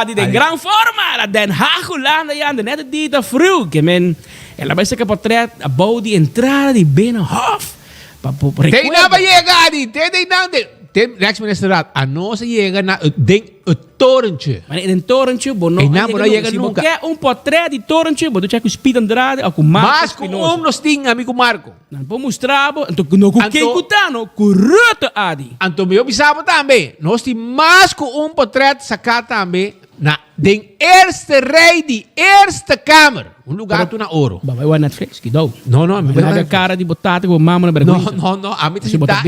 Q: Die de gran forma, Den Haag Holanda ja, de net die te vroeg. Que men, ela vai ser que portret a body entrada de Binnenhof.
N: Tem na vai chegar, tem na tem Rijksminister a nossa chega na o torrentje.
Q: Maar in een torrentje, bono.
N: En na mora chega nunca.
Q: Quer portret de torrentje, bono check o Speed Andrade, ou com
N: Marco Spinoza. Mas com nos amigo Marco.
Q: Não vou mostrar, então não com quem cutano, correto adi.
N: Então meu bisabo também. Nós tem mais com portret sacar também na den eerste rij, die eerste kamer. Lugar tu na ouro.
Q: Vai o Netflix, que dou.
N: Não,
Q: vai a cara de botata com mama na vergonha.
N: Não, a mim te
Q: bota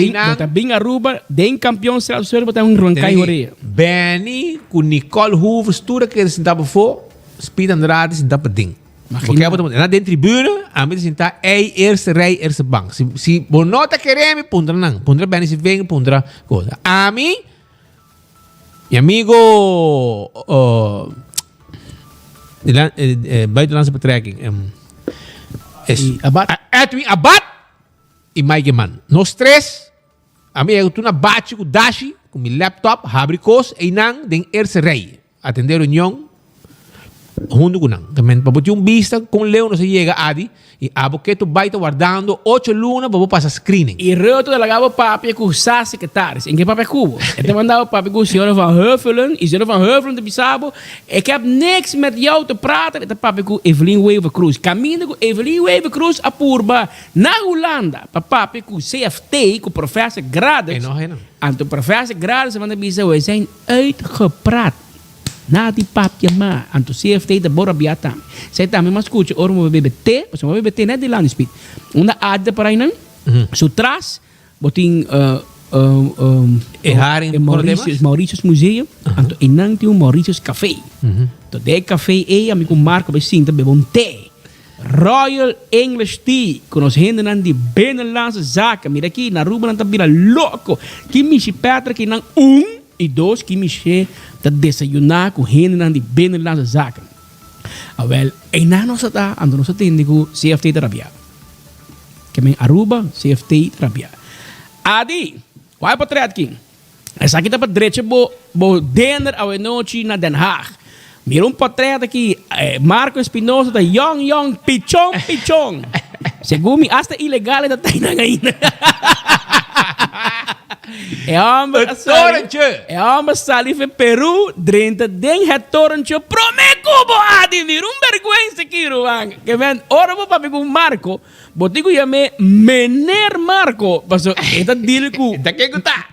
Q: bem Aruba, den campeão será só botar roncai horeia.
N: Benny com Nicole Hoover, stura que sentava for, Speed Andrade sentava ding. Porque na dentro tribuna, a mim sentar eerste rij, eerste bank. Se bonota queremos, pondra não. Pondra Benny se vem, pondra coisa. A mim Mi amigo buitenlandse betrekking. Edwin Abad e Mike Man. No stress. Amigo, tu na bate com Dashi, com meu laptop, abre coisa e não den eerste rij. Atender reunião. Junto com não. Também para botar vista com Leo não se chega adi e abo que tu vai guardando 8 lunas para passar screening.
Q: E reto de lagava papi com sa secretários. Em que papi cubo? Ele mandava papi com o senhor van Heuvelen. E o senhor van Heuvelen de Bissabo. Ik heb niks met jou te praten. Het papi com Evelyn Wever Cruz. Caminho com Evelyn Wever Cruz a Purba. Na Holanda. Papi com CFT. Com professor Grades.
N: Não.
Q: En de professor Grades van de Bissabo. We zijn uitgepraat. Na die papje ma, en toen CFT de borabia tam. Zij tam, maar escute, ora mo bebe te, mas mo bebe te net de land speed. Una ad para inan, so tras, botin Mauritius Museum, en toen inan ti Mauritius Café. To de café amigo Marco besinta bebon te. Royal English Tea, con ons henden aan die binnenlandse zaken. Mira aqui, na Ruben aan tabira louco. Kimi si Patrick inan e dois que mexer de desayunar com gente na de bem lá da zaken. Wel, en na nossa tá, ando nossa tende com CFT terapia. Que men Aruba CFT terapia. Adi, vai para trás aqui. Essa aqui tá para direita bo dinner à noite na Den Haag. Mira portrait aqui, Marco Espinosa da young pichong. Segundo hasta ilegal da taina ainda. É homem sali em Peru, dentro de torrentje, prome cubo adi, vir vergüenza aqui, Ruang. Que vem, ora vou para o Marco, botigo chame Meneer Marco, mas esta deal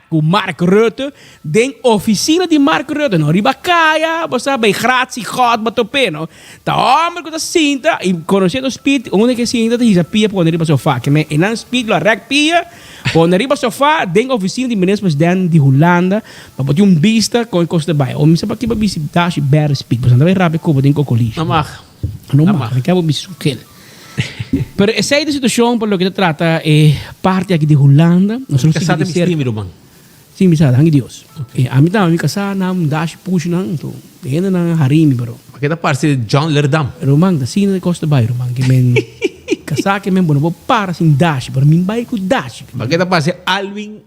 Q: com Mark Rutte, den oficina de Mark Rutte, no ribacaia, você bij grazie God, batopeno. Ta homem com a cinta, e conhecendo o speed, onde que cinta, diz a pia para onde riba sofá, que me enan speed lo rec pia, onde riba sofá, den oficina de ministros den de Holanda, para botar vista com costa bij. O misa para que visitar se bear speed, mas andava rápido como den cocolis.
N: Não mag.
Q: Ik heb een beetje Pero esa es la situación por lo que se trata parte aquí de Holanda. Nosotros
N: casada mi tímido, man.
Q: Sim, misada, hangi Dios. A mim também casar nam dash push nang to. Dena nang harimi bro.
N: Porque da parte de John Lerdam.
Q: Romang da sina de Costa Bay romang que men casar que men bono para sin dash, pero min bay ku dash.
N: Porque da parte Alvin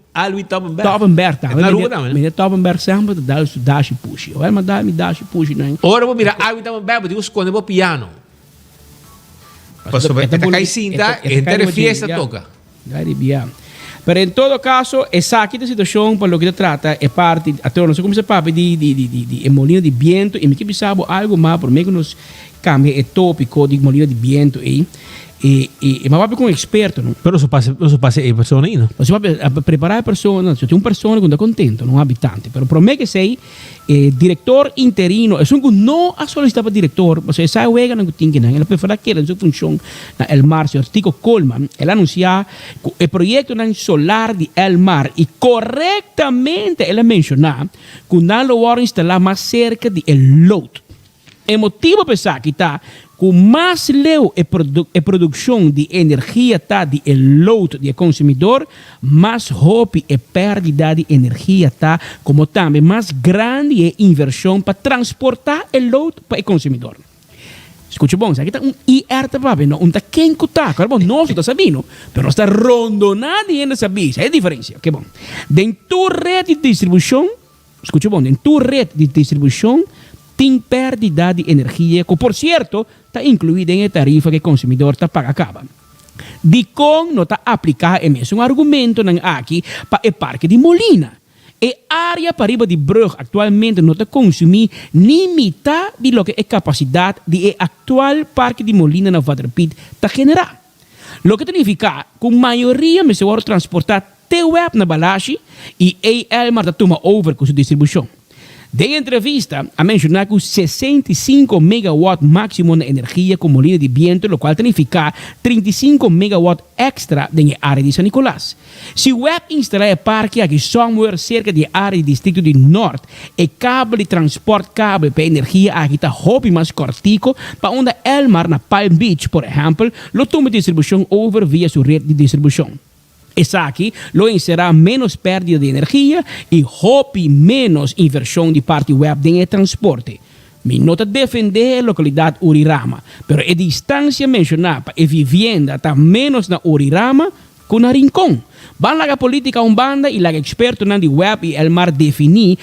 N: Toppenberg.
Q: Toppenberg tá.
N: Na rua também.
Q: Men Toppenberg sempre da dash push. Vai mandar mi dash push nang.
N: Ora vou mirar Alvin Toppenberg, digo esconde bo piano. Pues esta cinta, esta fiesta toca.
Q: Pero en todo caso, esa aquí de situación por lo que se trata es parte, no sé cómo se papi, de molino de viento, y me quiero saber algo más, por menos nos cambia el tópico de molino de viento, y me va con un experto, ¿no?
N: Pero eso pasa persona ahí, ¿no?
Q: Você vai preparar a persona, se tem uma pessoa que está contente, não habitante, pero para mim que sei, diretor interino, é um não a solicitar para diretor, você sai o ega não tem que não, ela prefere que ela sua função na El Mar, o artigo Coleman, ela anuncia o projeto na solar de El Mar e corretamente ela menciona que não lo vai instalar mais cerca de el load. É motivo pensar que está com mais leu a produção de energia tá de load de consumidor, mais hope e perda de energia tá, como também mais grande a inversão para transportar o load para o consumidor. Escute bom, aqui está IR papi, não está quem cutar, claro, não está sabendo, mas está rondonado e ainda sabia, é a diferença, ok bom. Dentro da rede de distribuição, escute bom, dentro da rede de distribuição tem perda de energia, que por certo está incluída em tarifa que o consumidor está paga acaba. De com não está aplicado é mesmo argumento aqui para o parque de Molina. A área para riba de Brug atualmente não está consumindo nem metade de lo que é capacidade de atual parque de Molina na Waterpit está generar. Lo que significa que a maioria me se vai transportar te web na balagem e a Elmar toma over com sua distribuição. De entrevista, a mencionar que 65 megawatt máximo de energia com molino de viento, lo cual significa 35 megawatt extra na área de San Nicolás. Se o web instalar o parque aqui somewhere cerca da área do distrito de Norte, e cabo de transporte cabo para energia aqui está hobby mais cortico, para onde Elmar na Palm Beach, por exemplo, lo toma distribuição over via sua rede de distribuição. Essa aqui lo será menos pérdida de energia e hopi menos inversão de parte web de transporte. Me nota defender a localidade Urirama, pero a distância mencionada para a vivienda está menos na Urirama que na Rincón. Van la política umbanda e la experto na de web e el mar definir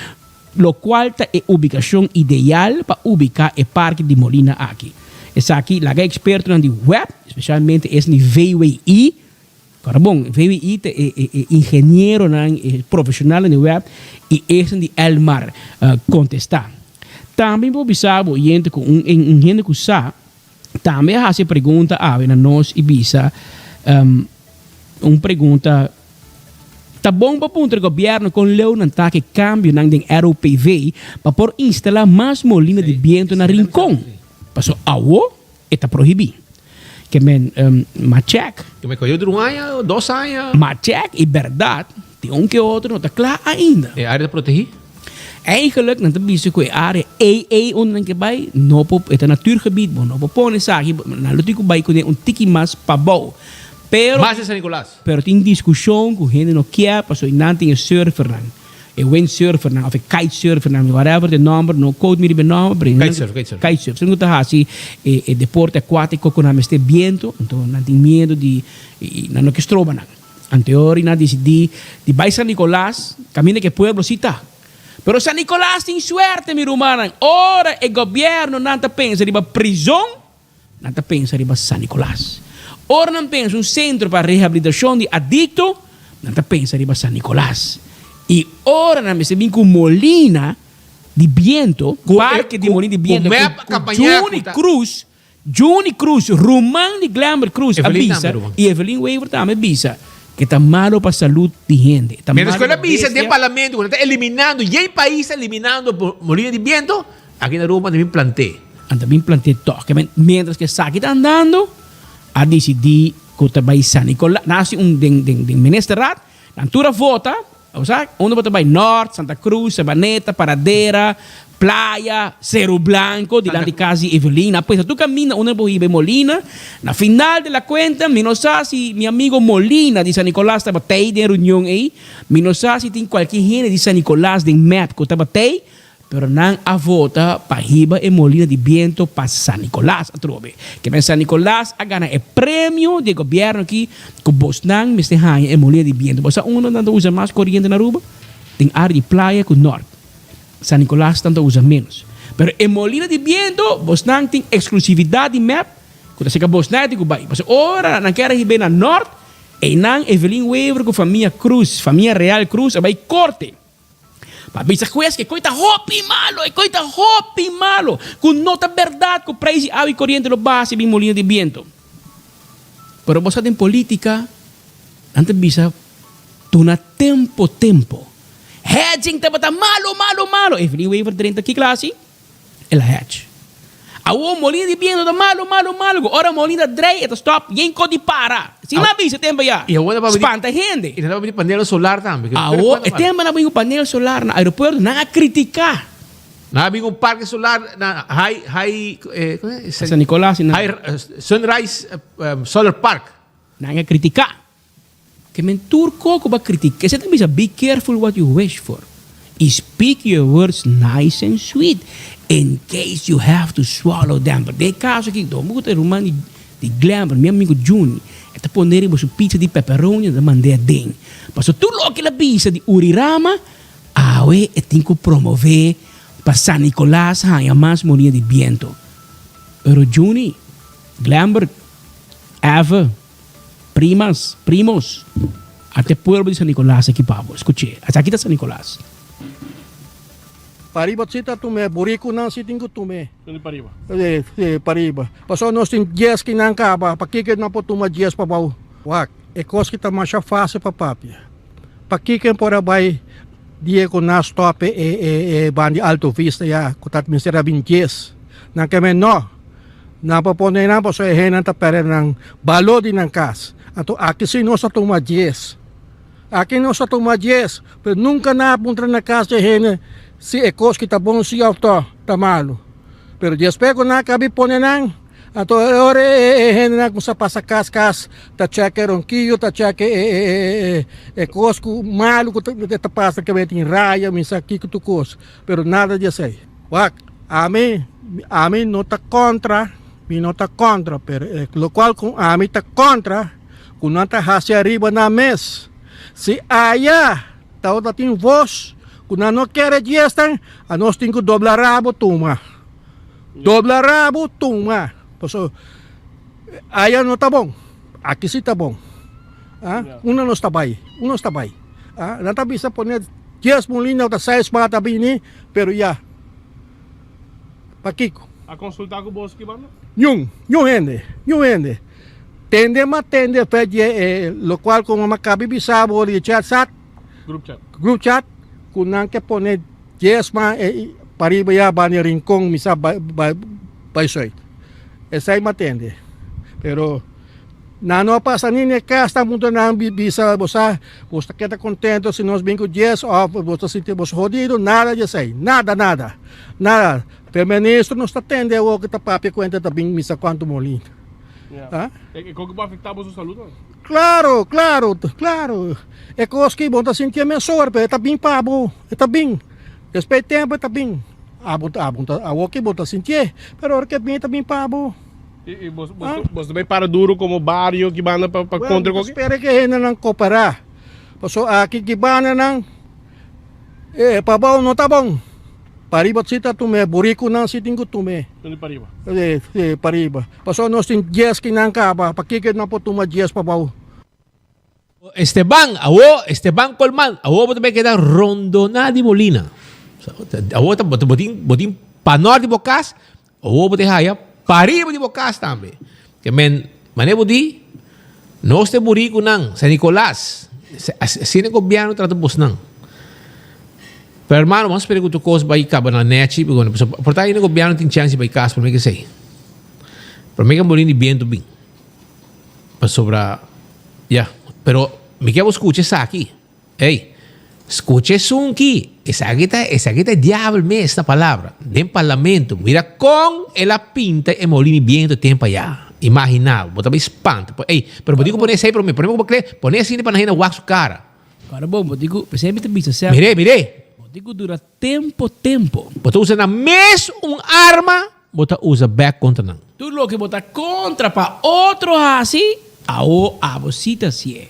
Q: lo qual está a ubicação ideal para ubicar o parque de Molina aqui. Essa aqui, la experto na de web, especialmente é de VWI. Cara, bom, VWI é engenheiro, profissional na web e esse de Elmar contestar. Também vou avisar o gente com gente que sabe, também a se pergunta na nós e bisa pergunta tá bom para o governo com leu não tá que cambio na ROPV para por instalar mais molina de viento na Rincón. Passou awo está proibido. Que men machek.
N: Que me cogiu de 1 ano, 2 anos.
Q: Machek e verdade, tem que outro não está claro ainda.
N: É área protegida?
Q: Eigenlijk, não tem visto que a área AA onde que vai, não pode, é natuurgebied, não pode pôr nessa aqui, na luta que vai com tiki mais para bom.
N: Mas de San Nicolás.
Q: Pero tem discussão com gente não quer, passou e não tem surfer não. E wind surfer não, of kitesurfer não, whatever the number, no code me de nome, kitesurfer. Se não está assim, é deporte aquático com a este viento, então não tem medo de não que estroba não. Anterior não decidi de vai San Nicolás, caminho que pueblo cita. Pero San Nicolás tem suerte, mi rumana. Ora o governo não está pensa de prisão, não está pensa de San Nicolás. Ora não pensa centro para reabilitação de adicto, não está pensa de San Nicolás. E ora não pensa bem com Molina de Viento, parque de Molina de Viento, com Juni Cruz, Román de Glamour Cruz, avisa, e Evelyn Weaver também avisa, que está malo para a saúde de gente.
N: Mientras que la avisa de parlamento, cuando está eliminando, y hay países eliminando Molina de Viento, aquí en Europa también plantea.
Q: Também plantea todo. Mientras que está aqui andando, a decidir que vai San Nicolás, nasce de ministerat, na altura vota, onde vai Norte, Santa Cruz, Sabaneta, Paradera, Playa, Cerro Blanco, de casa de Evelina. Pues tu camina onde vai Molina, na final de la cuenta, me não sabe se meu amigo Molina de San Nicolás estava aí de reunião aí, me não sabe se tem qualquer gente de San Nicolás de Met que estava aí, pero não a vota para riba e Molina de Viento para San Nicolás, trove. Que em San Nicolás a ganhar o prêmio de governo aqui que Bosnan me está ganhando e Molina de Viento. Você não usa mais corrente na Aruba, tem área de praia com norte. San Nicolás tanto usa menos. Pero em Molina de Viento, Bosnan tem exclusividade de map, quando você Bosnan tem que vai. Mas ora não quer ir na norte, e não Evelyn Weaver com família Cruz, família Real Cruz, vai corte. Bisa juez que coita hopi malo, com nota verdade, com preço água e corrente lo base bem Molina de Viento. Pero você tem política, antes bisa, tu na tempo. Hedging tá malo. Evelyn Weaver 30 que classe, ela hedge. Awo Molina de Viento tá malo. Ora Molina Drey, eta stop, yen ko di para. Se não bisa tempo ya. Espanta gente.
N: E não vai painel solar também.
Q: Awo, tempo na vai painel solar na aeroporto, na criticar.
N: Na vai um parque solar na high
Q: San Nicolás,
N: Sunrise Solar Park.
Q: Na criticar. Que men turco ko ba criticar. Você também be careful what you wish for. Speak your words nice and sweet in case you have to swallow them. But de caso aqui, do muito romano de Glamour, meu amigo Juni, está poner uma pizza de pepperoni da mandei den. Passou tudo lo que la pizza de Urirama, awe tem que promover para San Nicolás hanya mais Molina de Viento. Pero Juni, Glamour, Eva, primos, até pueblo de San Nicolás aqui pavo. Escuche, aqui está San Nicolás.
S: Pariba cita tume, burico na siting ko tume.
O: Ano pariba?
S: Pariba. Paso nos tin dias kinangka ba, pakikid na po tuma dias pa baw. Wak, ekos kita masya fase pa papia. Pakikid po rabay, die ko na stop bandi Alto Vista ya, kutat Mr. Rabin dias. Nang keme no, napaponay na po so ehenan ta pere ng balo din ng kas. Ato akisino sa tuma dias. Akin no sa tuma dias, pero nunca napunta na casa ehena. Si ekos kita bom si auto tamalo. Pero después na kabi ponen Ato ore na kung sa pasakaskas ta check ronquillo ta check cosco malo ko ta pasa que metin raya misa aqui que tu cos pero nada de sei wak ami no ta contra mi no ta contra pero lo cual com ami ta contra com nanta hacia arriba na mes se aya ta outra tem voz com não quer gestan a nós tem que doblar rabo tuma so, allá no está bom, aqui sim está bom. Uma não está bem, não está bisa poner 10 molinas ou 6 para bem, pero ya. Paquico.
O: A consultar com o bolso que manda?
S: Yung ende. Tende, pede, lo qual como macabi bisabo de chat. Group chat, com não quer poner 10 ma para ir ya bani rincón misa by soy. Essa aí me atende. Pero não passa nem está muito não bisa você queda contento se nós bem com 10 você sente você jodido nada de sei nada. O ministro não está atende o que tá papi conta também misa quanto molino.
O: E como vai afetar a sua saúde?
S: Claro. É coisa que bom tá sentir minha sorte, está bem pabo, está bem. Respeito tempo está bem. A que bota sentir, pero ahora que bem também pabo.
O: E você também para duro como barrio que banda para contra qualquer.
S: Espera que ainda não cooperar. Passo aqui que banda não. Pabau não tá bom. Pariba cita tu me burico não se tingo tu me.
O: Onde pariba?
S: Pariba. Passo nós tem 10 que não acaba, para que não pode tomar 10 pabau.
N: Esteban Colman, awo também queda Rondona de Molina. Awo ta botin panor de Bocas, awo botin haya pariba de Bocas também. Que manevo di nós te burico nang San Nicolás. Assim o governo trata bos nang. Pero hermano, mas pergunto coisa vai acabar na net, por aí o governo tem chance vai casa para mim que sei. Para mim que morir de viento bem. Para sobra pero me quero escuchar isso aqui. Ei, escuche isso aqui. Essa aqui é diabo mesmo, esta palavra. Dem parlamento. Mira com ela pinta e molini viento tempo já. Imaginava. Botava espanto. Ei, pero eu digo poner isso aí para mim. Poner assim para na wax cara.
Q: Cara bom, eu digo, percebe que bisa certo.
N: Mire.
Q: Eu digo dura tempo.
N: Bota usa na mesma arma, bota usa back contra não.
Q: Tudo lo que bota contra para outro assim. A vocita sí es.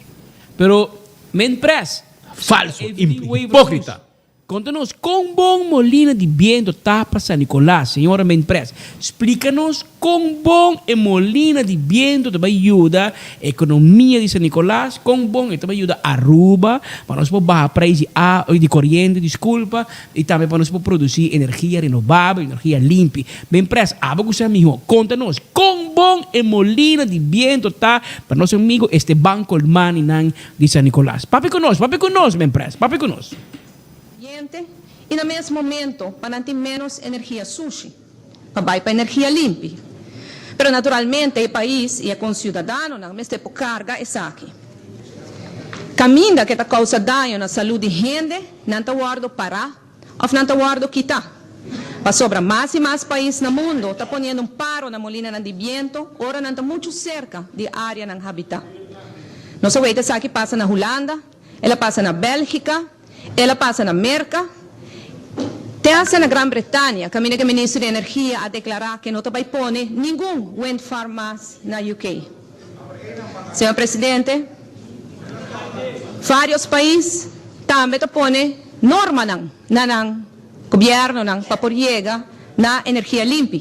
Q: Pero me impresa.
N: Falso, hipócrita.
Q: Conta-nos com bom Molina de Viento tapa San Nicolás, senhora me impresa. Explica-nos com bom Molina de Viento também ajuda a economia de San Nicolás, com bom também ajuda a Aruba, para nós poder baixar preço de corrente, desculpa, e também para nós poder produzir energia renovável, energia limpa. Me impresa, abagusa amigo, conta-nos com bom Molina de Viento tá para nosso amigo Esteban Colman de San Nicolás. Papi conosco, me impresa, papi conosco.
T: E no mesmo momento para ter menos energia sushi, para energia limpa. Pero naturalmente o país e com cidadãos não mesmo tempo carga essa aqui. Caminha que está causando dano na saúde de gente, não está guardo parar, ou não está guardo quitar. Para sobra mais e mais países no mundo está ponendo paro na molina de viento, ora não está muito cerca de área não habitar. Nossa veita essa aqui passa na Holanda, ela passa na Bélgica, ela passa na América, até na Grã-Bretanha, que o ministro de Energia a declarar que não vai pôr nenhum wind farm mais na UK. Senhor Presidente, vários países também põem norma no governo para poder chegar na energia limpa.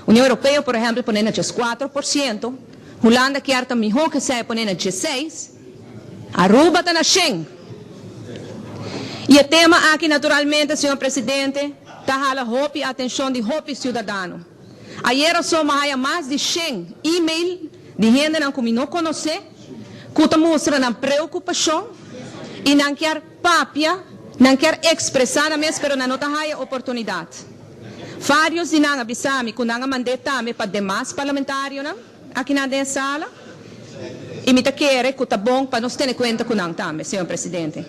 T: A União Europeia, por exemplo, põe na 4%, Holanda quer também que seja põe na 16%, Aruba está na 100%. E o tema aqui, naturalmente, senhor presidente, está a atenção de cidadão. Ayer só mais de 100 e-mails de gente que não conhece, que está mostrando preocupação e não quer papia, não quer expressar na mesa, mas não tem oportunidade. Vários de nós avisamos que não mandei também para demais parlamentares aqui na sala. E me quer que está bom para nós ter conta com nós também, senhor presidente.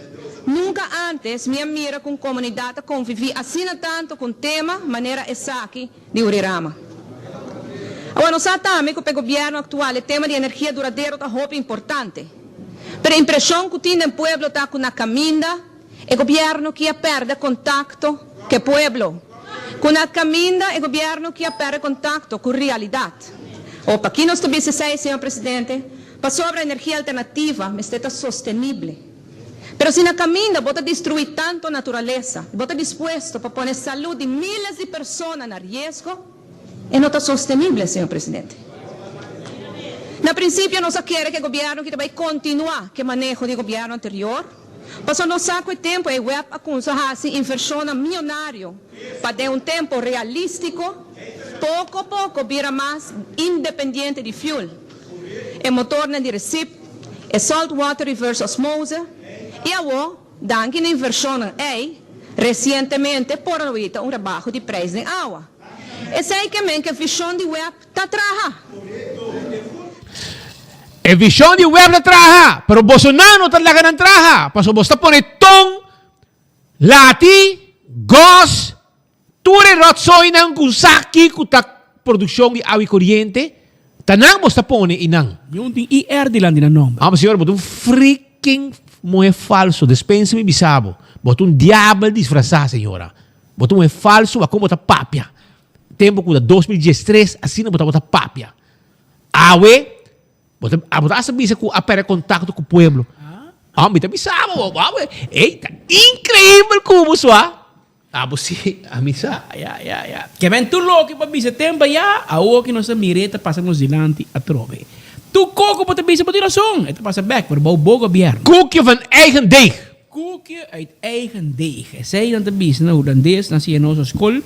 T: Nunca antes minha mira com comunidade convivi assim tanto com tema maneira essa aqui de Urirama. Agora, nós sabemos que o governo atual, o tema de energia duradoura é muito importante. Pero a impressão que tem no pueblo está com a caminda, o governo que perde contato com o pueblo. Com a caminda, o governo que perde contato com a realidade. Opa, aqui nós também se diz, senhor presidente, para sobre a energia alternativa, mas é sustentável. Pero se na caminda, bota destruir tanto a natureza, bota disposto para pôr a saúde de milhares de pessoas em risco, não está sustentável, senhor presidente. Na princípio, nós queremos que o governo que vai continuar com o manejo do governo anterior, passou no saco de tempo e web aconselha inversão milionário para dar tempo realístico, pouco a pouco vira mais independente de fuel. O motor de recip, o saltwater reverse osmose, e agora, danke na inversão recentemente, por ahorita, rebaixo de preço da água. E sei que a visão de web está trabalhando.
N: A visão de web na traha, pero Bolsonaro não talaga ng traha. Paso basta pone tong, lati, gos, ture rotsoy ng kusaki kutak produksyon di awi kuryente, tanang basta pone inang.
Q: Yung ting IR di lang din ang nombre.
N: Ah, senhor, botou freaking moe falso, dispensa-me bisabo. Botou diabo disfrazado, senhora. Botou moe falso, ako bota papia. Tempo kuda 2013, assim não bota papia. Awe, botar essa bisa com a pera contato com o pueblo. Ah, me tá bisabo, eita, incrível como sua. Ah, você, a missa,
Q: ya. Que men tu louco para bisa tempo ya, a o que nossa mireta passa nos dilante a trove. Tu coco para bisa para tiração, het passa back voor bouw governo.
N: Koekje van eigen deeg.
Q: Koekje uit eigen deeg. Zij dan te bisa na holandês na si nossa school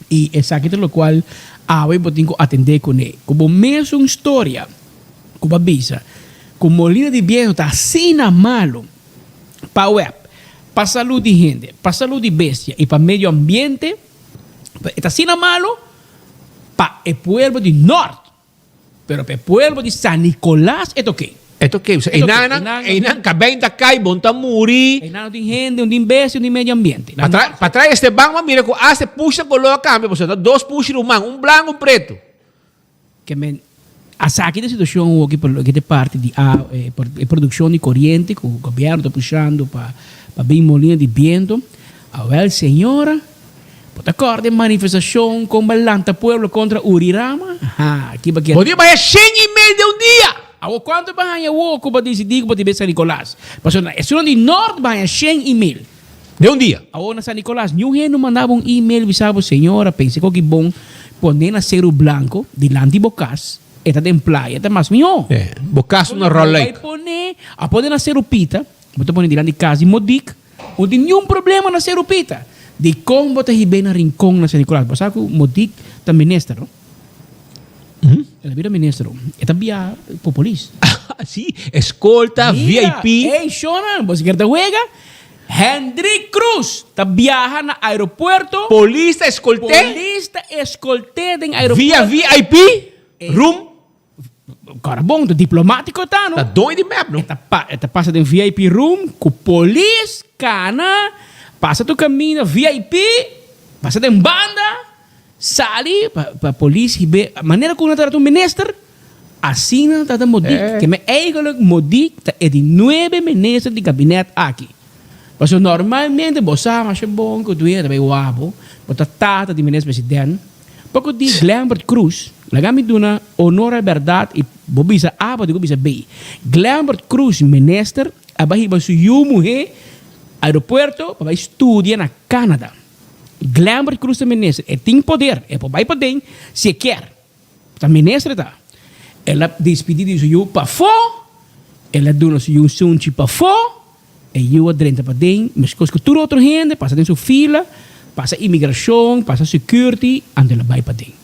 Q: e essa aqui lo qual awe botinho atender com ele. Como mesmo história. Cuba bisa, com molina de viento está assim na malo para web, para saúde de gente, para saúde de bestia e para meio ambiente, está assim na malo para o pueblo de norte, pero para o pueblo de San Nicolás é ok.
N: É ok. Inang kabenta kay bonta muri.
Q: Inang de gente, de bestia, de meio ambiente.
N: Para trás este banco, mira que hace puxa coloca cambio, você dois puxa humano, branco, branco.
Q: Que men essa aqui da situação que de parte de produção de corrente que o governo está puxando para bem molina de viento. A senhora, por acordo de manifestação com balanta pueblo contra Urirama. Aqui vai
N: podia vai 100 e-mail de dia.
Q: Quanto vai o que vai decidir que vai San Nicolás? Mas é só de norte vai 100 e-mail
N: de dia.
Q: Agora na San Nicolás, nenhum mandava e-mail bisabo senhora, pensei que bom poner na Cerro Blanco de Lanti Bocas. Eta de playa, eta mas mio.
N: Bocasso na rolê.
Q: A poder na Serupita, você pode ir de casa e modic, não tem nenhum problema na Serupita. De como você ir na rincão na San Nicolás, você sabe que modic está ministro. Ela vira ministro. Eta via populista.
N: Sim, escolta, VIP.
Q: Ei, Shona, você quer da huega? Hendrik Cruz está viaja na aeroporto.
N: Polista escolte
Q: em aeroporto.
N: Via VIP, room.
Q: Cara bom, do diplomático tá, não?
N: Tá doido mesmo, não?
Q: Eta passa de VIP room, com polícia, cana, passa do caminho, VIP, passa de banda, sali, para polícia, a maneira como está o ministro, assim não está modic, que me eigenlijk modic, é de 9 ministros de gabinete aqui. Mas normalmente, você acha bom que tu é bem guapo, você tá de ministro presidente, porque de Glambert Cruz, lagami duna honor a verdade e bobisa aba de bobisa B. Glambert Cruz minister abahi ba su mulher aeroporto para estudar na Canadá. Glambert Cruz minister tem poder, vai poder se quer. A ministra tá. Ela despedir de su para fora, ela duna su sunchi para fora, e eu adrenta para dentro, mas coisa que tudo outra gente passa em sua fila, passa imigração, passa security, ande ela vai para dentro.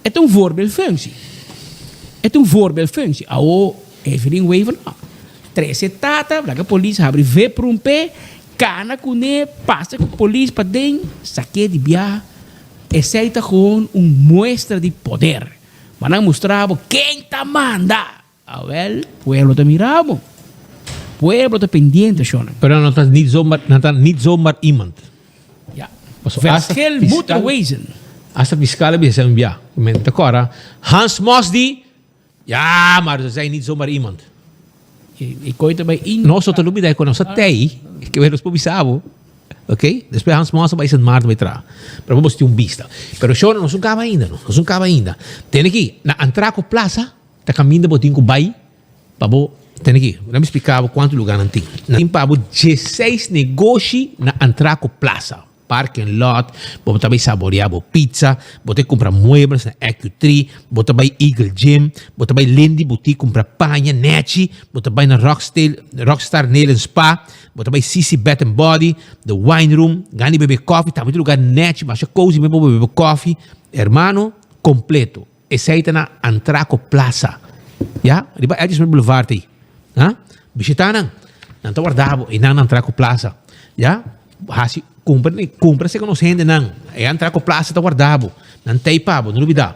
Q: É voorbeeldfunctie. Het een voorbeeldfunctie. Even wave van 3 etatas, a polícia abre vê por pé, cana com passa com a polícia para dentro, saque de viagem. Essa é gewoon mostra de poder. Mas não mostrava quem tá manda. O pueblo tá mirando. Pueblo tá pendiente, Shona.
N: Pero não tá niet zomaar iemand.
Q: Ja. Verschil moet er wezen.
N: Hasta fiscale bisa enviar. D'accord? Hans Mosdi, ja, maar ze zijn niet zomaar iemand.
Q: Ik kon het bij in.
N: No, so te lubi dahil ko sa tei, que veros po bisabo. Ok? Después Hans Mosdi vai ser mar vai tra. Pero vamos ter vista. Pero siya no sun kaba ainda, no. No sun kaba ainda. Tem aqui na Antraco Plaza, tá caminho botin ko bay. Pabo, tem aqui. Vamos explicar quanto lugar não tem. Tem pabo 16 negócios na Antraco Plaza. Parking lot, você também saborear pizza, você comprar muebles na EQ3, você também Eagle Gym, você também Lindy Boutique comprar panha, Netchi, você também na Rockstar Nail and Spa, você também CC Bath and Body, The Wine Room, Gani beber coffee, também tem lugar Netchi, mas é cozy mesmo beber coffee, hermano, completo. Esse aí tá na Antraco Plaza, já? Riba é de Boulevard aí, ha? Visitanan, não tá guardado, e na Antraco Plaza, já? Hasi compra se conhecendo não é entrar com plaza tá guardado não tem pabo não duvida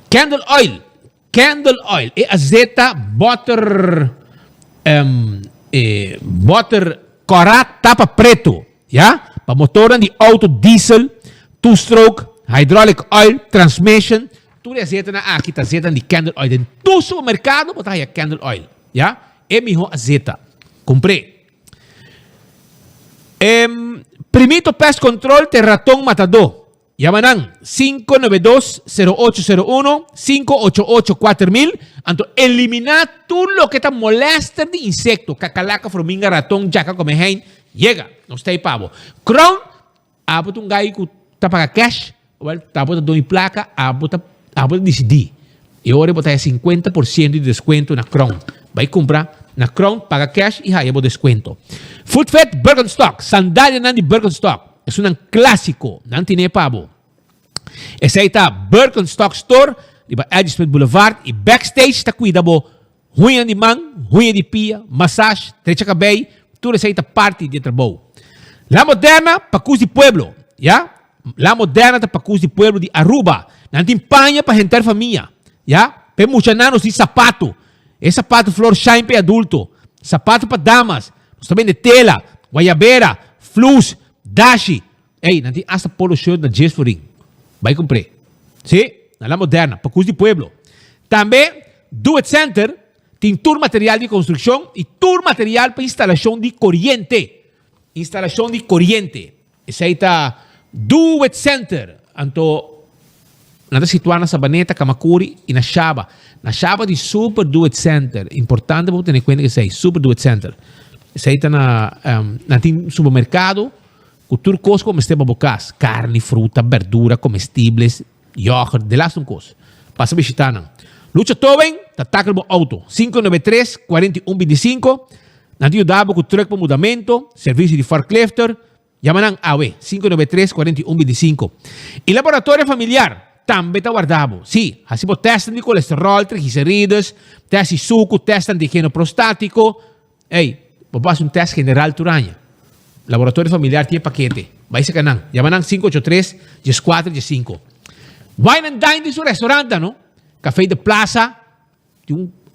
N: candle oil é azeta butter butter corat tapa preto já para motor de auto diesel two stroke hydraulic oil transmission tudo azeta na aqui tá azeta de candle oil em todo supermercado botar aí candle oil já é melhor azeta comprei Primito Pest Control de Ratón Matador. Llaman 592-0801, 588-4000. Anto eliminar todo lo que te molesta de insecto. Cacalaca, formiga, ratón, jaca, comejain. Llega. No está ahí pavo. Crown. Abot un gay que te paga cash. Abot doy placa. Abot decidir. Y ahora botar 50% de descuento na Crown. Vai comprar na Crown, paga cash y hay descuento. Food Fed Birkenstock, sandalia de Birkenstock. Es un clásico, no tiene pavo. Ese ahí está Birkenstock Store, riba Edgefield Boulevard y backstage está cuidado. Huya de man, huya de pia, massage, trecha cabello, todo ese ahí está parte de trabajo. La Moderna, Pacus de Pueblo, ¿ya? La Moderna está Pacus de Pueblo de Aruba. No tiene paña para gente familia, ¿ya? Pero muchos nanos de zapato. É sapato flor shine para adulto, sapato para damas, nós também de tela, guayabera, flus, dashi. Ei, não tem hasta polo shirt na Jazz Foring. Vai comprar. Sim, na La Moderna, para Cus de Pueblo. Também, Do It Center, tem tour material de construção e tour material para instalação de corriente. Instalação de corriente. Esse aí está Do It Center. Então, nada situado na Sabaneta, Kamakuri e na Shaba. Na Shaba de Super Do It Center. Importante para ter em conta que sei, Super Do It Center. Isso aí está na supermercado, com tudo coisa como este babocas. Carne, fruta, verdura, comestíveis, iogurte, de lá são coisas. Passa a visitar. Lucha Toben, tatakal mo auto. 593-4125. Nandiyo dabo com truck para mudamento, serviço de forklifter. Llaman AWE, 593-4125. E laboratório familiar. Também está guardado. Sim, assim por testam de colesterol, triglicéridos, testam de suco, testam de geno prostático. Ei, vou fazer teste general turanha. Laboratório familiar tem paquete. Vai ser canang. Llaman 583-14-5. Wine and Dine de seu restaurante, não? Café de Plaza.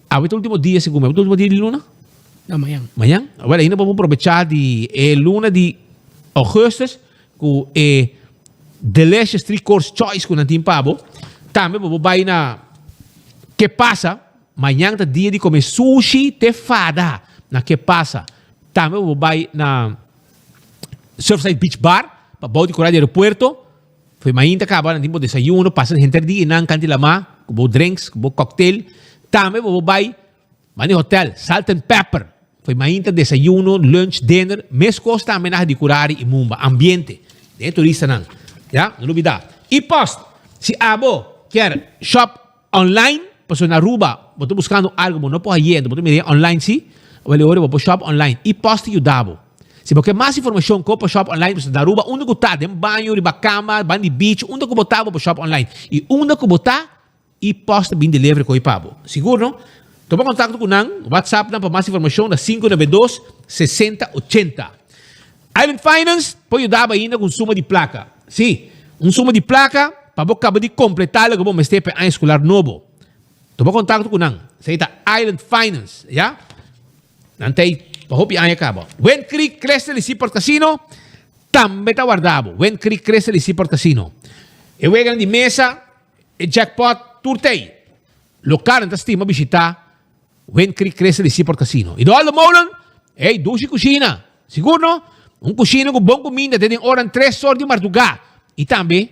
N: Ahorita último dia, se come. Último dia de luna?
Q: Não, amanhã.
N: Amanhã? Agora ainda vamos aproveitar de luna de agosto com delicious 3-course choice com nantim pavo. Também vou vai na que passa. Amanhã é dia de comer sushi te fada. Na que passa. Também vou vai na Surfside Beach Bar para bom de curar de aeroporto. Foi amanhã acaba nantim po desayuno, passa gente dia nang cantilama, com drinks, com cocktail. Também vou vai mani hotel Salt and Pepper. Foi amanhã desayuno, lunch, dinner. Mes costa também na de curar e mumba ambiente. De turista nang. Ya, não olvidar. E post, se abo quer shop online, passo na Aruba, estou buscando algo, não pode ir, estou me online sim, vou shop online. E post e dabo. Se você quer mais informação, compra shop online, você na Aruba, onde está, tem banho, riba cama, banho de beach, onde você botar, vou shop online. E onde você botar, e post bem delivery com o pabo. Seguro, não? Toma contato com o WhatsApp para mais informação, da 592-6080. Island Finance, pode ajudar ainda com suma de placa. Sim, suma de placa para você acabar de completar o que você tem para escolar novo. Toma contato com o Você está Island Finance, já? Nantei, para hopi aí acaba. When Creek Crystal e Seaport Casino, também está guardado. When Creek Crystal e Seaport Casino. E wegan di mesa e jackpot turtei. Local na stima bisita. Wen cresce di Seaport Casino. E do allo molen, dushi cucina. Siguro, un cucina con buon comida de ora 3 horas de madrugada. E também,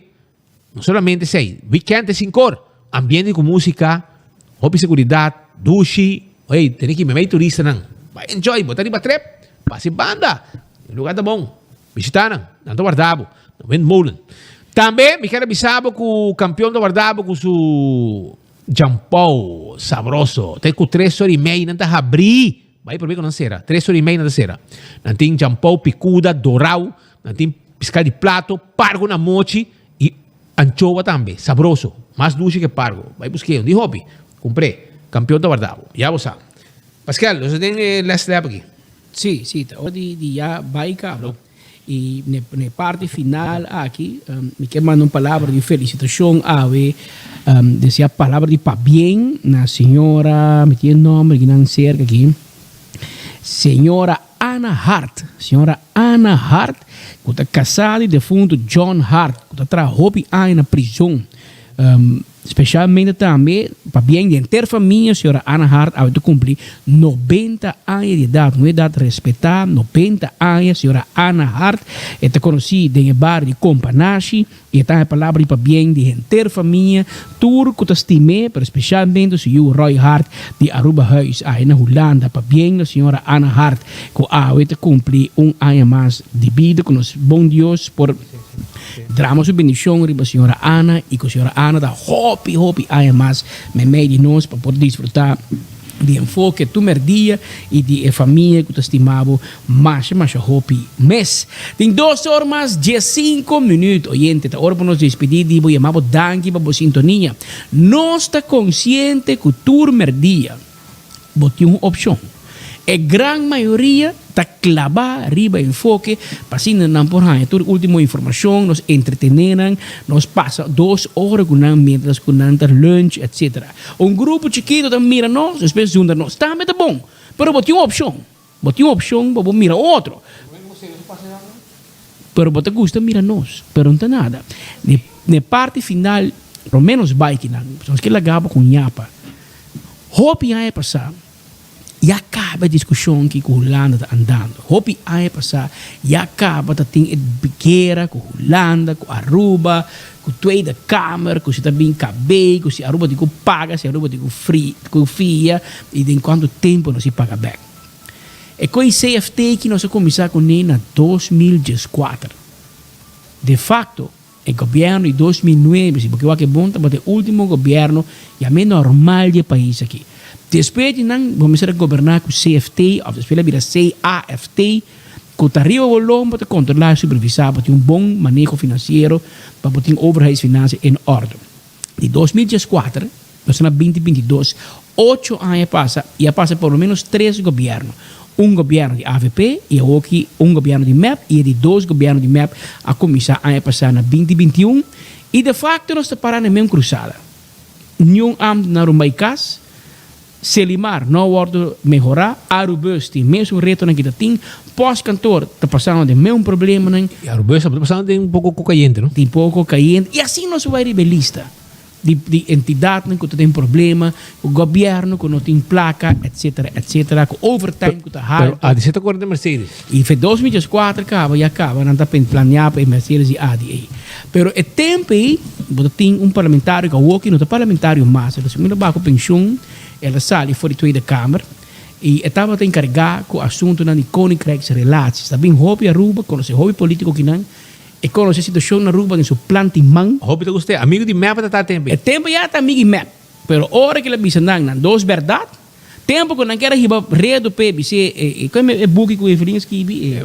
N: não solamente sei, weekend sin cor, ambiente com música, hobby seguridade, dushi. Tem que me meio turista não. Vai enjoy, botar de trap, passe banda. Lugar tá bom. Visitar não, não tô guardado. Não vem molen. Também, me quero avisar que o campeão do guardado com o Jampou, sabroso. Tem com 3 horas e meia, não tá abrir. Vai por mim não será. 3 horas e meia não será. Não tem Jampou, picuda, dorau, não tem piscar de plato, pargo na mochi e anchoa também. Sabroso. Mais dulce que pargo. Vai buscar de hobby. Comprei. Campeão do guardado. Já você sabe. Pascal, você tem last lap aqui?
Q: Sim, hora de já vai cabo. E na parte final aqui, me quero mandar uma palavra de felicitação a desejar palavra de bem na senhora, me tem nome que não cerca aqui, senhora Anna Hart, que está casada e defunto John Hart, que está trabalhando na prisão. Especialmente também, para bem de inteira família, a senhora Anna Hart vai cumprir 90 anos de idade, uma idade respeitada, 90 anos, a senhora Anna Hart está conhecida em bairro de Companache, e está a palavra para bem de inteira família, turco que estimé, mas especialmente o senhor Roy Hart de Aruba Huis, aí na Holanda, para bem da senhora Anna Hart, que vai cumprir ano mais de vida, com os bom Deus por damos uma bendição para a senhora Ana e que a senhora Ana da hopi mais me meio de nós para poder desfrutar de enfoque do merdia e de família que estimava mais hopi mês. Tem 2 horas mais 15 minutos. Oyente, a hora para nos despedir e vou chamar danke para a sintonia. Nós está consciente que o tour merdia botou uma opção. A grande maioria está clavada arriba enfoque, passando na porra, toda última informação, nos entretenem, nos passa 2 horas com nós, mientras com nós lunch, etc. Grupo chiquito também mira nós, depois junta nós, também tá bom, pero botou uma opção, para mirar outro. Pero você gosta mira nós, pero não tem nada. Na parte final, pelo menos bike não, nós que lagava com nhapa. Hope ia passar. E acaba a discussão que a Holanda está andando. Hopi aí passar, e acaba a ter pequena com a Holanda, com a Aruba, com a Tweede Kamer, com se também cabelo, com se a Aruba digo paga, se a Aruba digo fia, e de quanto tempo não se paga back. E com o CFT que nós começamos com ele em 2014. De facto, o governo de 2009, porque o que é bom, é o último governo e a mais normal do país aqui. Depois de nós começar a governar com o CFT, ou depois vira CAFT, com o Rio Volume para controlar e supervisar, para ter bom manejo financeiro, para ter overheidsfinanças em ordem. De 2014, nós estamos em 2022, 8 anos passa por lo menos 3 governos. Governo de AVP e aqui governo de MEP e de 2 governos de MEP a começar a passar na 2021 e de facto nós estamos parando na mesma cruzada. Nenhum âmbito na Rumaicas, Selimar não pode melhorar, Arubus tem mesmo reto na que tem, pós-cantor está passando de mesmo problema.
N: E Arubus está passando de pouco caiente, não?
Q: Tem pouco caiente e assim nós vai rebelista. De entidade que tem problema, o governo que não tem placa, etc, com overtime que está raro.
N: A de cor de Mercedes.
Q: E foi 2004 acaba, não está planeado para Mercedes e ADA. Pero o tempo aí, tem parlamentário que aqui não está parlamentário mais, ele assumiu a pensão, ela sai fora da Câmara e estava encarregado com o assunto de Koninkrijk relações. Está bem hobby a Aruba, com o hobby político que não. E conosce a situação na Aruba em seu plantimão.
N: Hobby te gostei, amigo de MEP está tempo.
Q: O tempo já está amigo de MEP. Pero hora que ele bisa não dos verdade. Tempo que não quer riba redo PBC, como é book que o Evelyn escreve,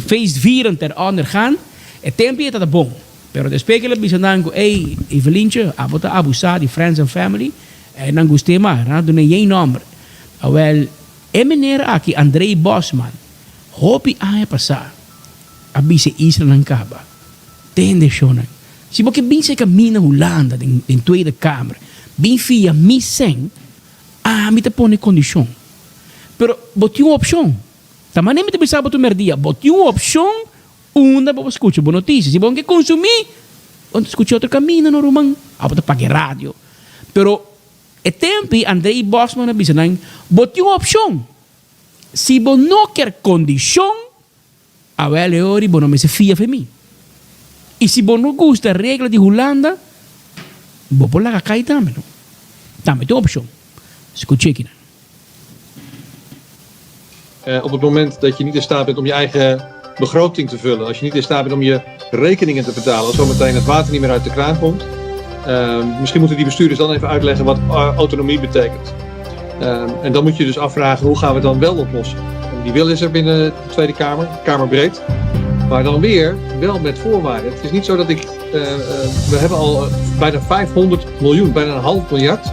Q: fez viram ter ondergaan. O tempo já está bom. Pero depois que ele bisa não, ei Evelyn, a botar abusar de friends and family, não gostei mais, não dou nem nome. Well, é maneira aqui Andrei Bosman, hobby a passar. A bise Israel não acaba. Tende chona. Se você bem se caminha Holanda em Tweede Kamer, bem fia missem, me te põe condição. Pero botou uma opção. Também me te pensava tu merdia. Botou uma opção, para escutar boa notícia. Se você consumir, escuché otro camino, no, Roman. Ahora pagué radio. Pero, el tiempo, Andrei Bosman ha dicho, bote una opción. Si vos no quer condición, a ver, ahora, vos no me se fía de mí. Y si vos no gusta la regla de Holanda, vos por la calle también, no? También tu option. Escuche aqui.
U: Op het moment dat je niet in staat bent om je eigen begroting te vullen, als je niet in staat bent om je rekeningen te betalen, als zometeen het water niet meer uit de kraan komt, misschien moeten die bestuurders dan even uitleggen wat autonomie betekent. En dan moet je dus afvragen, hoe gaan we het dan wel oplossen? En die wil is er binnen de Tweede Kamer, kamerbreed, maar dan weer wel met voorwaarden. Het is niet zo dat we hebben al bijna 500 miljoen, bijna een half miljard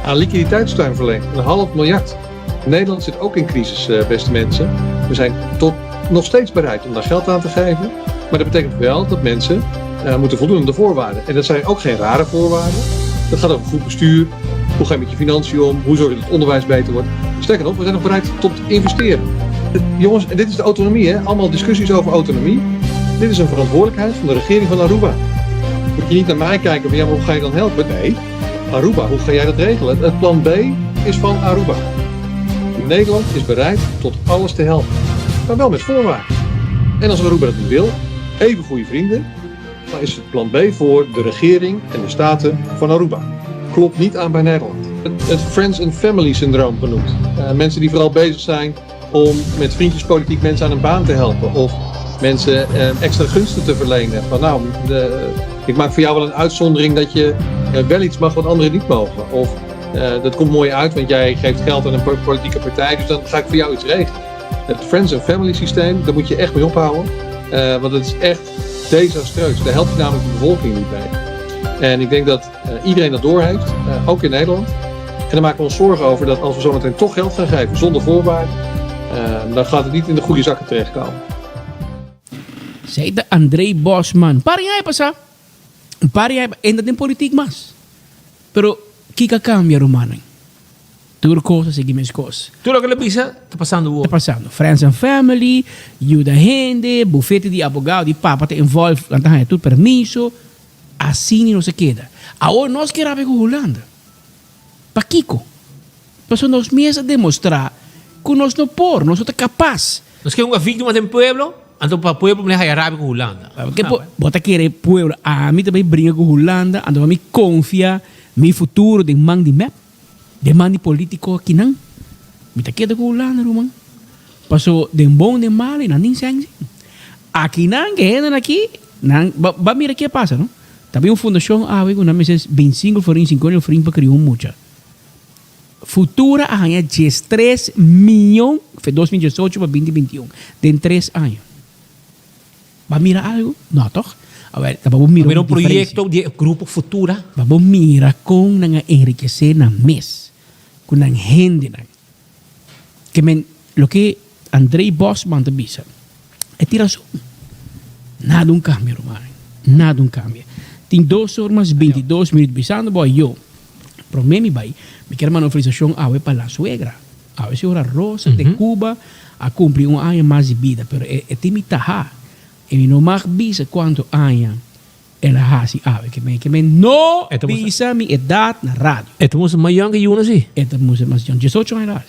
U: aan liquiditeitssteun verleend. Een half miljard. Nederland zit ook in crisis, beste mensen. We zijn nog steeds bereid om daar geld aan te geven. Maar dat betekent wel dat mensen moeten voldoen aan de voorwaarden. En dat zijn ook geen rare voorwaarden. Dat gaat over goed bestuur. Hoe ga je met je financiën om? Hoe zorg je dat het onderwijs beter wordt? Sterker nog, we zijn nog bereid tot investeren. Jongens, en dit is de autonomie, hè? Allemaal discussies over autonomie. Dit is een verantwoordelijkheid van de regering van Aruba. Moet je niet naar mij kijken van ja, maar hoe ga je dan helpen? Nee, Aruba, hoe ga jij dat regelen? Het plan B is van Aruba. Nederland is bereid tot alles te helpen. Maar wel met voorwaarden. En als Aruba dat niet wil, even goede vrienden, dan is het plan B voor de regering en de staten van Aruba. Klopt niet aan bij Nederland. Het Friends and Family syndroom genoemd. Mensen die vooral bezig zijn om met vriendjespolitiek mensen aan een baan te helpen. Of mensen extra gunsten te verlenen. Van nou, ik maak voor jou wel een uitzondering dat je wel iets mag wat anderen niet mogen. Of dat komt mooi uit, want jij geeft geld aan een politieke partij, dus dan ga ik voor jou iets regelen. Het Friends and Family systeem, daar moet je echt mee ophouden. Want het is echt desastreus. Daar helpt je namelijk de bevolking niet mee. En ik denk dat iedereen dat doorheeft, ook in Nederland. En dan maken we ons zorgen over dat als we zometeen toch geld gaan geven zonder voorwaarden, dan gaat het niet in de goede zakken terechtkomen.
Q: Zei de Andrei Bosman. Pari pasa. Pari en dat in politiek mas. Pero kika cambia romano. Tudo cosas seguimos cosas.
N: Tudo que le pisa está pasando.
Q: Está passando. Friends and family, ajuda gente, bufete de abogado, de papa te envolve, então tudo permiso. Assim não se queda. Agora nós queremos com Holanda. Para Kiko. Para nós mesmos demonstrar que nós não por, nós somos capazes.
N: Nós queremos uma vítima do pueblo, então para o pueblo me deja com Holanda.
Q: Porque bota querer pueblo, a mim também brinca com Holanda, então a mim confia meu futuro de man de map, de man de político aqui não. Me tá queda com Holanda, Roman. Passou de bom de mal e não nem sangue. Aqui não, que é aqui, não, vai mirar o que passa, não? Também uma fundação, com nome é 25 florin, 50 florin para criar mucha. Futura ganha 13 milhões, de 2018 para 2021, de 3 anos. Vai mirar algo? Não, toch? A ver, vamos mirar
N: um projeto de grupo Futura.
Q: Vamos mirar com nang enriquecer na mes, com nang gente nang. Que men, lo que Andrei Bosman te dice, é tiração. Nada cambio, Romano. Nada cambio. Tem 2 horas 22 minutos pisando, boy, eu. Para mim, vai. Me quero uma autorização para a suegra. A senhora Rosa de Cuba a cumprir ano mais de vida, pero é timitaha. E não mais bisa quanto anos ela ha si ave que me não bisa mi idade na rádio.
N: Estamos mais young que Yuna, sim.
Q: Estamos mais young, 18 anos.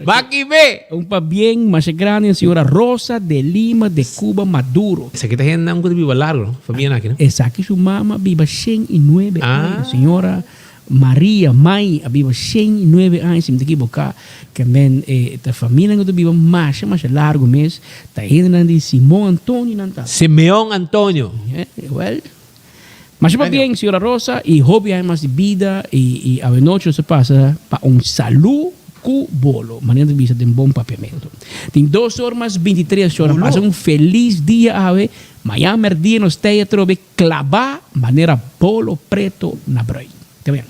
N: Para que ver.
Q: Pa bien más grande, señora Rosa de Lima de Cuba Maduro.
N: Esa que está gente un viva largo, familia aquí, ¿no?
Q: Esa que su mamá viva 109 años, señora María May viva 109 años, si me equivoco, que men la familia que viva más largo mes, está gente de Simón Antonio Nanta.
N: Simeón Antonio.
Q: Well, mas pa bien, señora Rosa, y hobby hay más de vida y a noche se pasa para un salud bolo, maneira de vista de bom papiamento. Tem 2 horas 23 horas. Passa feliz dia, ave. Amanhã, merdia, nos teia, trove clavar maneira bolo preto na broi. Tá vendo?